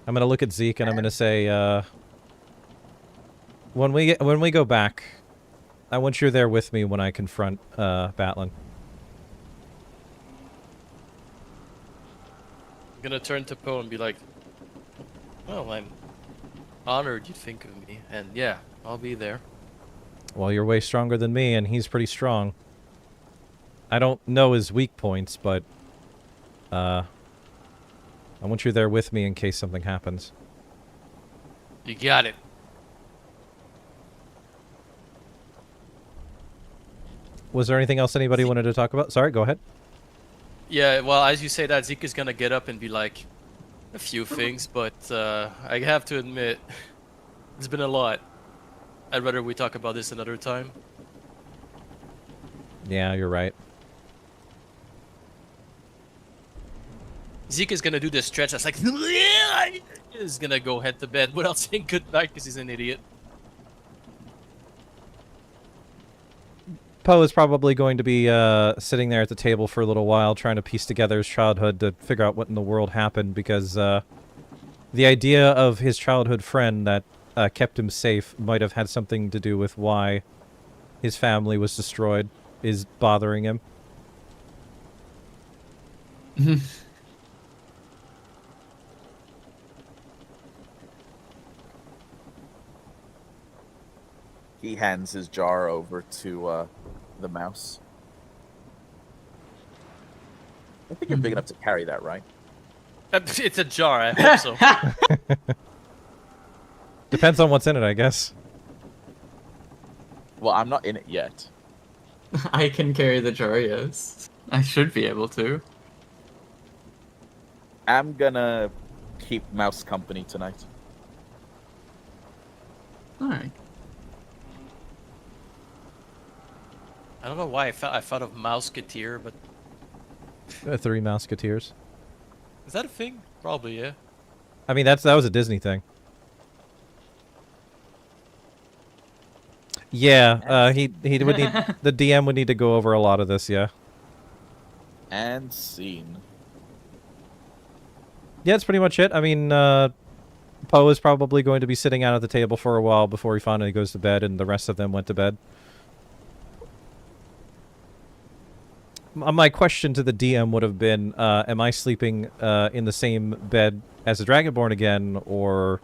I'm gonna look at Zeke and I'm gonna say, when we go back, I want you there with me when I confront Batlin. I'm gonna turn to Poe and be like, well, I'm honored you think of me, and yeah, I'll be there. Well, you're way stronger than me, and he's pretty strong. I don't know his weak points, but I want you there with me in case something happens. You got it. Was there anything else anybody wanted to talk about? Sorry, go ahead. Yeah, well, as you say that, Zeke is gonna get up and be like, a few things, but I have to admit, it's been a lot. I'd rather we talk about this another time. Yeah, you're right. Zeke is gonna do this stretch that's like, is gonna go head to bed without saying goodnight because he's an idiot. Poe is probably going to be sitting there at the table for a little while trying to piece together his childhood to figure out what in the world happened, because the idea of his childhood friend that kept him safe might have had something to do with why his family was destroyed is bothering him. He hands his jar over to the mouse. I think you're big enough to carry that, right? It's a jar, I hope so. Depends on what's in it, I guess. Well, I'm not in it yet. I can carry the jar, yes. I should be able to. I'm gonna keep Mouse company tonight. Alright. I don't know why I thought of Mouseketeer, but Three Mouseketeers. is that a thing? Probably, yeah. I mean, that was a Disney thing. Yeah, he would need the DM would need to go over a lot of this. Yeah. And scene. Yeah, that's pretty much it. I mean, Poe is probably going to be sitting out at the table for a while before he finally goes to bed, and the rest of them went to bed. My question to the DM would have been, am I sleeping in the same bed as the Dragonborn again, or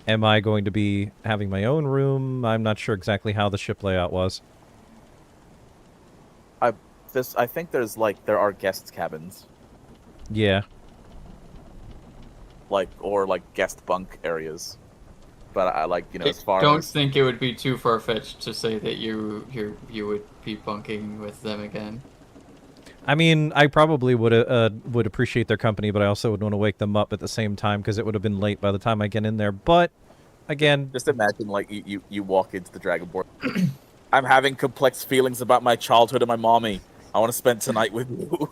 am I going to be having my own room? I'm not sure exactly how the ship layout was. I think there are guest cabins. Yeah. Or guest bunk areas. But as far Don't as think it would be too far-fetched to say that you would be bunking with them again. I mean, I probably would appreciate their company, but I also would want to wake them up at the same time because it would have been late by the time I get in there. But again, just imagine you walk into the Dragonborn. I'm having complex feelings about my childhood and my mommy. I want to spend tonight with you.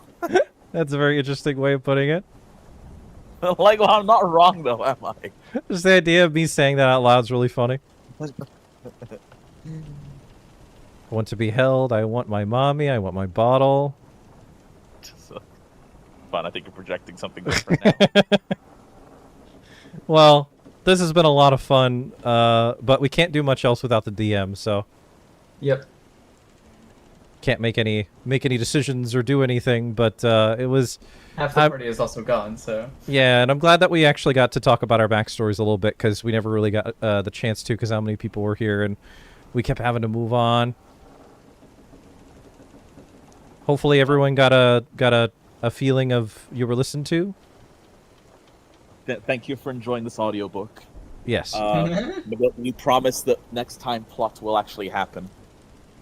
That's a very interesting way of putting it. Well, I'm not wrong though, am I? Just the idea of me saying that out loud is really funny. I want to be held. I want my mommy. I want my bottle. Fun. I think you're projecting something different now. Well, this has been a lot of fun, but we can't do much else without the DM, so. Yep. Can't make any decisions or do anything, but it was. Half the party is also gone, so. Yeah, and I'm glad that we actually got to talk about our backstories a little bit, because we never really got the chance to, because how many people were here, and we kept having to move on. Hopefully everyone got a feeling of you were listened to. Thank you for enjoying this audiobook. Yes. We promise that next time plot will actually happen.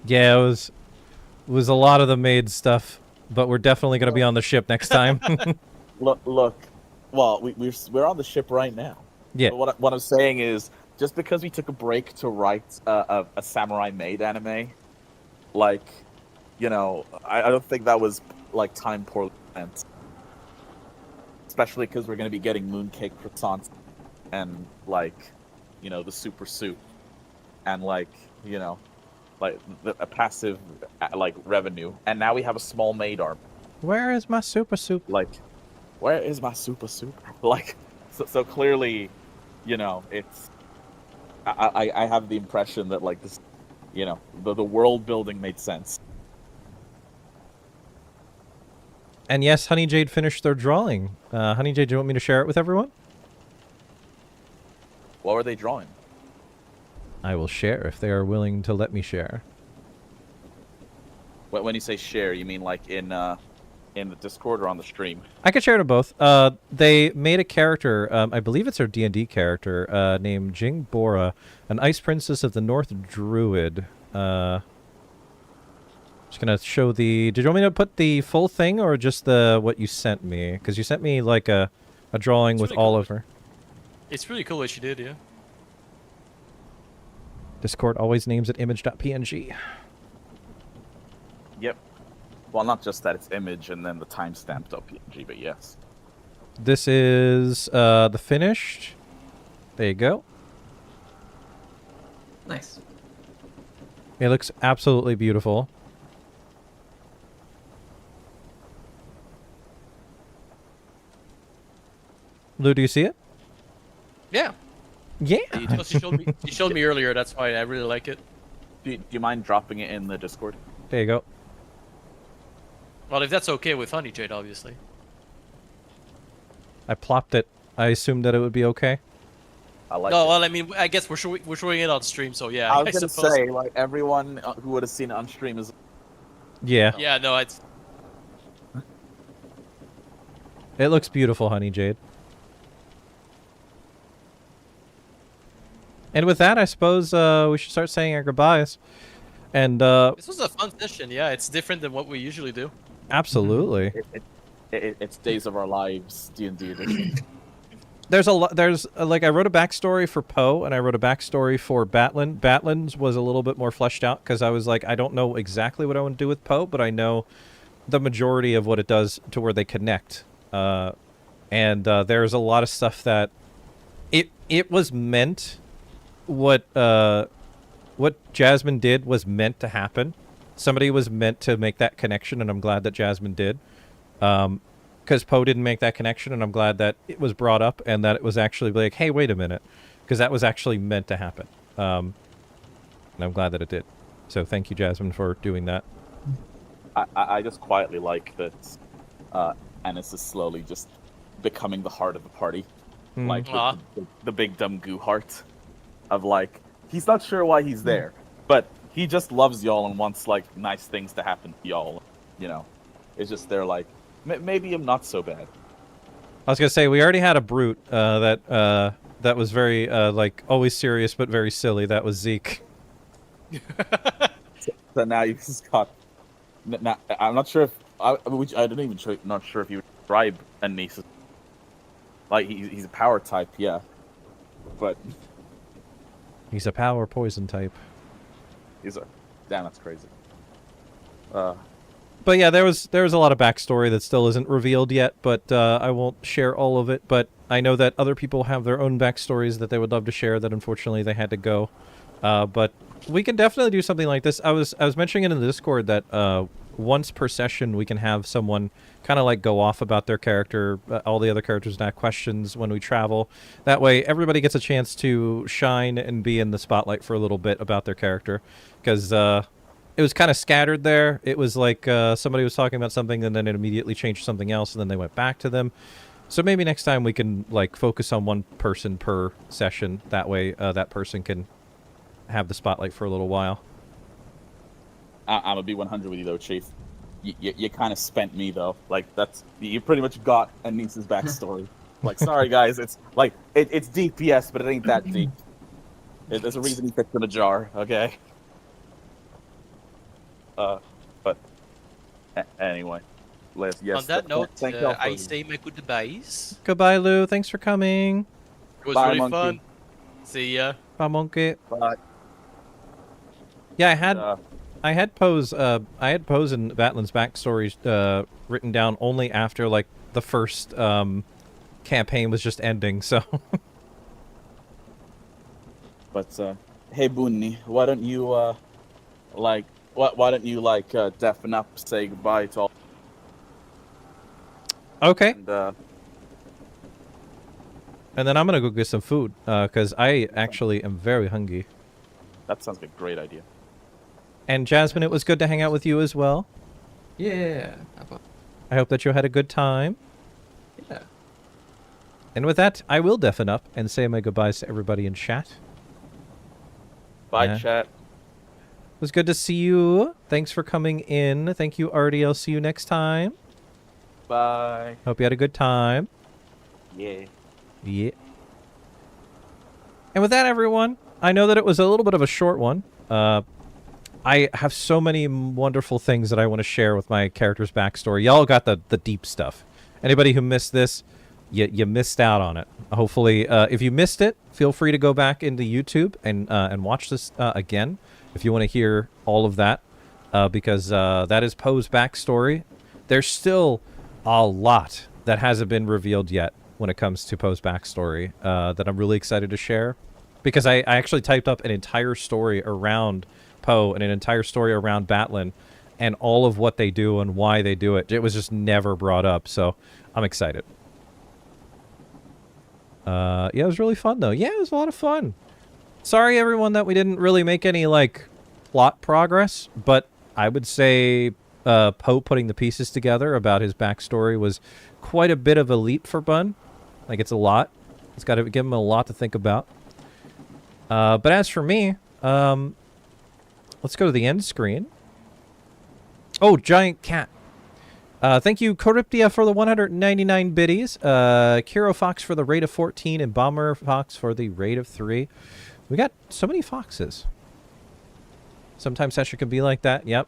Yeah, it was a lot of the maid stuff, but we're definitely going to be on the ship next time. Look. Well, we're on the ship right now. Yeah. But what I'm saying is, just because we took a break to write a samurai maid anime, I don't think that was time poorly spent. Especially because we're going to be getting mooncake croissants and the super soup and a passive revenue, and now we have a small maid arm. Where is my super soup? Where is my super soup? So clearly, it's. I have the impression that this, the world building made sense. And yes, Honey Jade finished their drawing. Honey Jade, do you want me to share it with everyone? What were they drawing? I will share if they are willing to let me share. When you say share, you mean in in the Discord or on the stream? I could share to both. They made a character, I believe it's our D&D character, named Jing Bora, an ice princess of the North Druid. Just gonna show the... Did you want me to put the full thing or just the what you sent me? Because you sent me like a drawing with really all cool. of her. It's really cool what she did, yeah. Discord always names it image.png. Yep. Well, not just that, it's image and then the timestamp.png, but yes. This is the finished. There you go. Nice. It looks absolutely beautiful. Lou, do you see it? Yeah. Yeah. You showed me earlier. That's why I really like it. Do you mind dropping it in the Discord? There you go. Well, if that's okay with Honey Jade, obviously. I plopped it. I assumed that it would be okay. I like No, it. well, I mean, I guess we're showing it on stream, so yeah. I was gonna suppose. say, like, everyone who would have seen it on stream is... Yeah. Yeah, no, it's... It looks beautiful, Honey Jade. And with that, I suppose we should start saying our goodbyes. And This was a fun session, yeah. It's different than what we usually do. absolutely. It's Days of Our Lives D&D edition. There's a lot. There's like I wrote a backstory for Poe, and I wrote a backstory for Batlin. Batlin's was a little bit more fleshed out because I was like, I don't know exactly what I want to do with Poe, but I know the majority of what it does to where they connect. And there's a lot of stuff that it was meant. What Jasmine did was meant to happen. Somebody was meant to make that connection, and I'm glad that Jasmine did. Because Poe didn't make that connection, and I'm glad that it was brought up and that it was actually like, hey, wait a minute, because that was actually meant to happen. And I'm glad that it did. So thank you, Jasmine, for doing that. I just quietly like that Ennis is slowly just becoming the heart of the party. Mm. Like Aw. the big dumb goo heart of like, he's not sure why he's there, but he just loves y'all and wants like nice things to happen to y'all. You know, it's just they're like, maybe I'm not so bad. I was gonna say we already had a brute that was very like always serious but very silly. That was Zeke. So now you just got. Now, I'm not sure if I don't even not sure if you would describe Anis. Like he's a power type, yeah, but He's a power poison type. he's a damn. That's crazy. But yeah, there was a lot of backstory that still isn't revealed yet, but I won't share all of it. But I know that other people have their own backstories that they would love to share that unfortunately they had to go. But we can definitely do something like this. I was mentioning it in the Discord that once per session we can have someone kind of like go off about their character, all the other characters not questions when we travel. That way everybody gets a chance to shine and be in the spotlight for a little bit about their character, because it was kind of scattered there. It was like somebody was talking about something and then it immediately changed to something else and then they went back to them. So maybe next time we can like focus on one person per session. That way that person can have the spotlight for a little while. I'm gonna be 100 with you though, Chief. You kind of spent me though. Like you pretty much got Anis's backstory. Like, sorry guys, it's like it's deep, yes, but it ain't that deep. There's a reason he fits in a jar, okay? But anyway, yes. On that note, thank y'all for- I say my goodbyes. Goodbye, Lou. Thanks for coming. It was Bye, really monkey. fun. See ya. Bye, monkey. But Yeah, I had Poe's and Vatlin's backstories written down only after like the first campaign was just ending. So. But hey, Bunny, why don't you deafen up, say goodbye to all, Okay. and And then I'm gonna go get some food, because I actually am very hungry. that sounds like a great idea. And Jasmine, it was good to hang out with you as well. Yeah. I hope that you had a good time. Yeah. And with that, I will deafen up and say my goodbyes to everybody in chat. Bye, Yeah. chat. It was good to see you. Thanks for coming in. Thank you, Artie. I'll see you next time. Bye. Hope you had a good time. Yeah. Yeah. And with that, everyone, I know that it was a little bit of a short one. I have so many wonderful things that I want to share with my character's backstory. Y'all got the deep stuff. Anybody who missed this, you missed out on it. Hopefully, if you missed it, feel free to go back into YouTube and watch this again if you want to hear all of that, because that is Poe's backstory. There's still a lot that hasn't been revealed yet when it comes to Poe's backstory that I'm really excited to share, because I actually typed up an entire story around Poe and an entire story around Batlin and all of what they do and why they do it. It was just never brought up, so I'm excited. Yeah, it was really fun, though. Yeah, it was a lot of fun. Sorry, everyone, that we didn't really make any, like, plot progress, but I would say Poe putting the pieces together about his backstory was quite a bit of a leap for Bun. Like, it's a lot. It's got to give him a lot to think about. But as for me, let's go to the end screen. Oh, giant cat. Thank you, Corriptia, for the 199 biddies. Kiro Fox for the rate of 14, and Bomber Fox for the rate of 3. We got so many foxes. Sometimes session can be like that. Yep.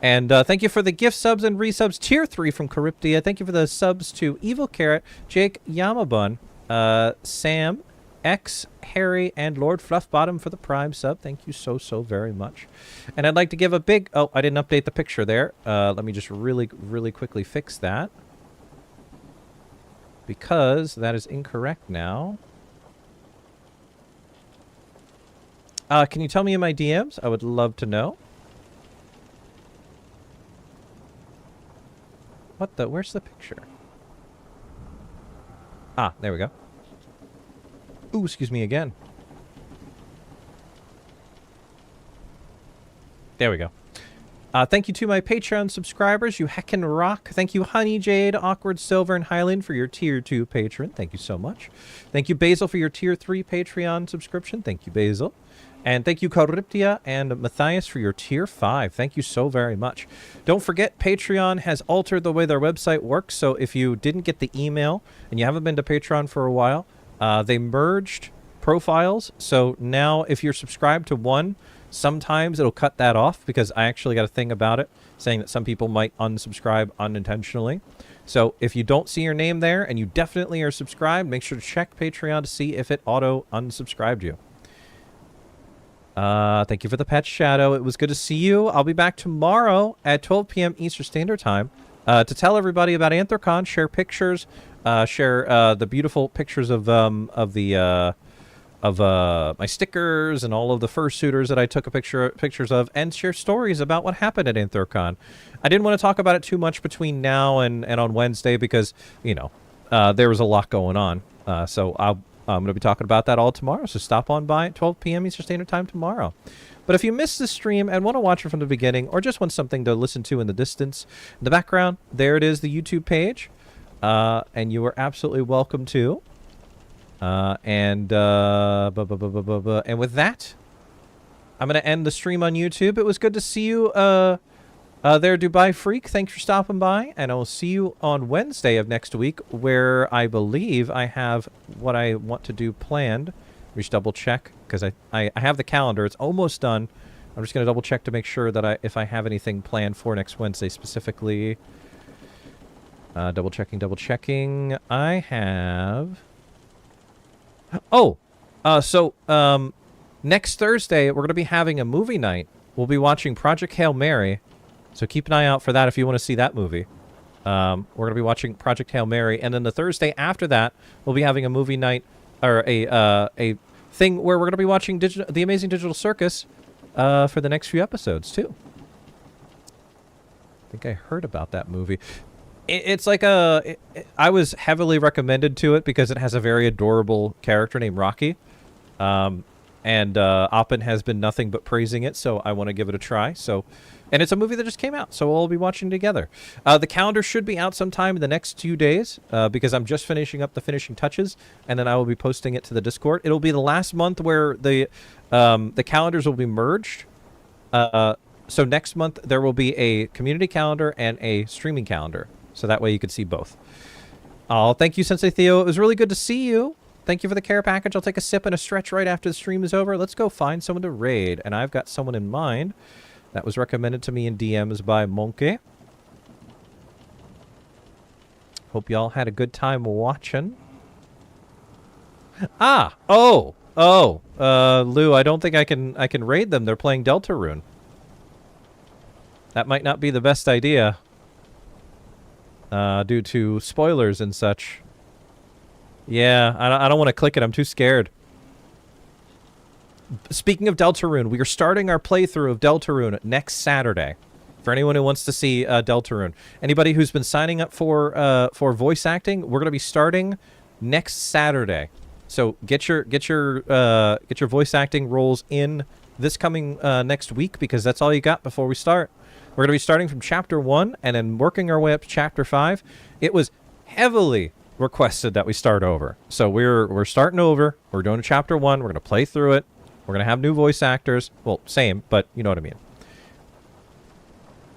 And thank you for the gift subs and resubs. Tier 3 from Corriptia. Thank you for the subs to Evil Carrot, Jake Yamabun, Sam, X, Harry, and Lord Fluffbottom for the Prime sub. Thank you so very much. And I'd like to give a big... Oh, I didn't update the picture there. Let me just really quickly fix that, because that is incorrect now. Can you tell me in my DMs? I would love to know. What the... Where's the picture? Ah, there we go. Ooh, excuse me again. There we go. Thank you to my Patreon subscribers. You heckin' rock. Thank you, Honey Jade, Awkward Silver, and Highland for your Tier 2 patron. Thank you so much. Thank you, Basil, for your Tier 3 Patreon subscription. Thank you, Basil. And thank you, Corriptia and Matthias, for your Tier 5. Thank you so very much. Don't forget, Patreon has altered the way their website works, so if you didn't get the email and you haven't been to Patreon for a while, they merged profiles, so now if you're subscribed to one, sometimes it'll cut that off, because I actually got a thing about it saying that some people might unsubscribe unintentionally. So if you don't see your name there and you definitely are subscribed, make sure to check Patreon to see if it auto unsubscribed you. Thank you for the pet, Shadow. It was good to see you. I'll be back tomorrow at 12 p.m. Eastern Standard Time to tell everybody about Anthrocon, share pictures, share the beautiful pictures of my stickers and all of the fursuiters that I took pictures of, and share stories about what happened at Anthrocon. I didn't want to talk about it too much between now and on Wednesday, because, you know, there was a lot going on. So I'm going to be talking about that all tomorrow, so stop on by at 12 p.m. Eastern Standard Time tomorrow. But if you missed the stream and want to watch it from the beginning, or just want something to listen to in the distance, in the background, there it is, the YouTube page. And you are absolutely welcome to. And with that, I'm going to end the stream on YouTube. It was good to see you there, Dubai Freak. Thanks for stopping by. And I will see you on Wednesday of next week, where I believe I have what I want to do planned. We should double check, because I have the calendar. It's almost done. I'm just going to double check to make sure that if I have anything planned for next Wednesday specifically. Double checking. I have... Oh! Next Thursday, we're going to be having a movie night. We'll be watching Project Hail Mary. So keep an eye out for that if you want to see that movie. We're going to be watching Project Hail Mary. And then the Thursday after that, we'll be having a movie night, or a thing where we're going to be watching The Amazing Digital Circus for the next few episodes, too. I think I heard about that movie. It's like I was heavily recommended to it because it has a very adorable character named Rocky. And Oppen has been nothing but praising it, so I want to give it a try. And it's a movie that just came out, so we'll be watching together. The calendar should be out sometime in the next 2 days, because I'm just finishing up the finishing touches, and then I will be posting it to the Discord. It'll be the last month where the calendars will be merged. So next month there will be a community calendar and a streaming calendar. So that way you could see both. Oh, thank you, Sensei Theo. It was really good to see you. Thank you for the care package. I'll take a sip and a stretch right after the stream is over. Let's go find someone to raid. And I've got someone in mind that was recommended to me in DMs by Monkey. Hope y'all had a good time watching. Ah! Oh! Lou, I don't think I can raid them. They're playing Deltarune. That might not be the best idea. Due to spoilers and such. Yeah, I don't want to click it. I'm too scared. Speaking of Deltarune, we are starting our playthrough of Deltarune next Saturday. For anyone who wants to see Deltarune. Anybody who's been signing up for voice acting, we're going to be starting next Saturday. So get your voice acting roles in this coming next week, because that's all you got before we start. We're going to be starting from Chapter 1 and then working our way up to Chapter 5. It was heavily requested that we start over. So we're starting over. We're doing a Chapter 1. We're going to play through it. We're going to have new voice actors. Well, same, but you know what I mean.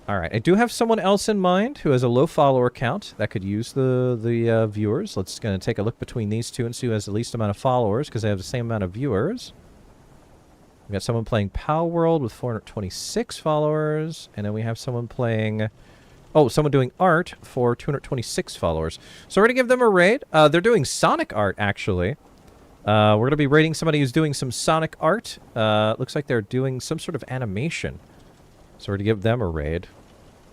All right. I do have someone else in mind who has a low follower count that could use the viewers. Let's going to take a look between these two and see who has the least amount of followers, because they have the same amount of viewers. We got someone playing Pal World with 426 followers, and then we have someone playing... Oh, someone doing art for 226 followers. So we're going to give them a raid. They're doing Sonic art, actually. We're going to be raiding somebody who's doing some Sonic art. Looks like they're doing some sort of animation. So we're going to give them a raid.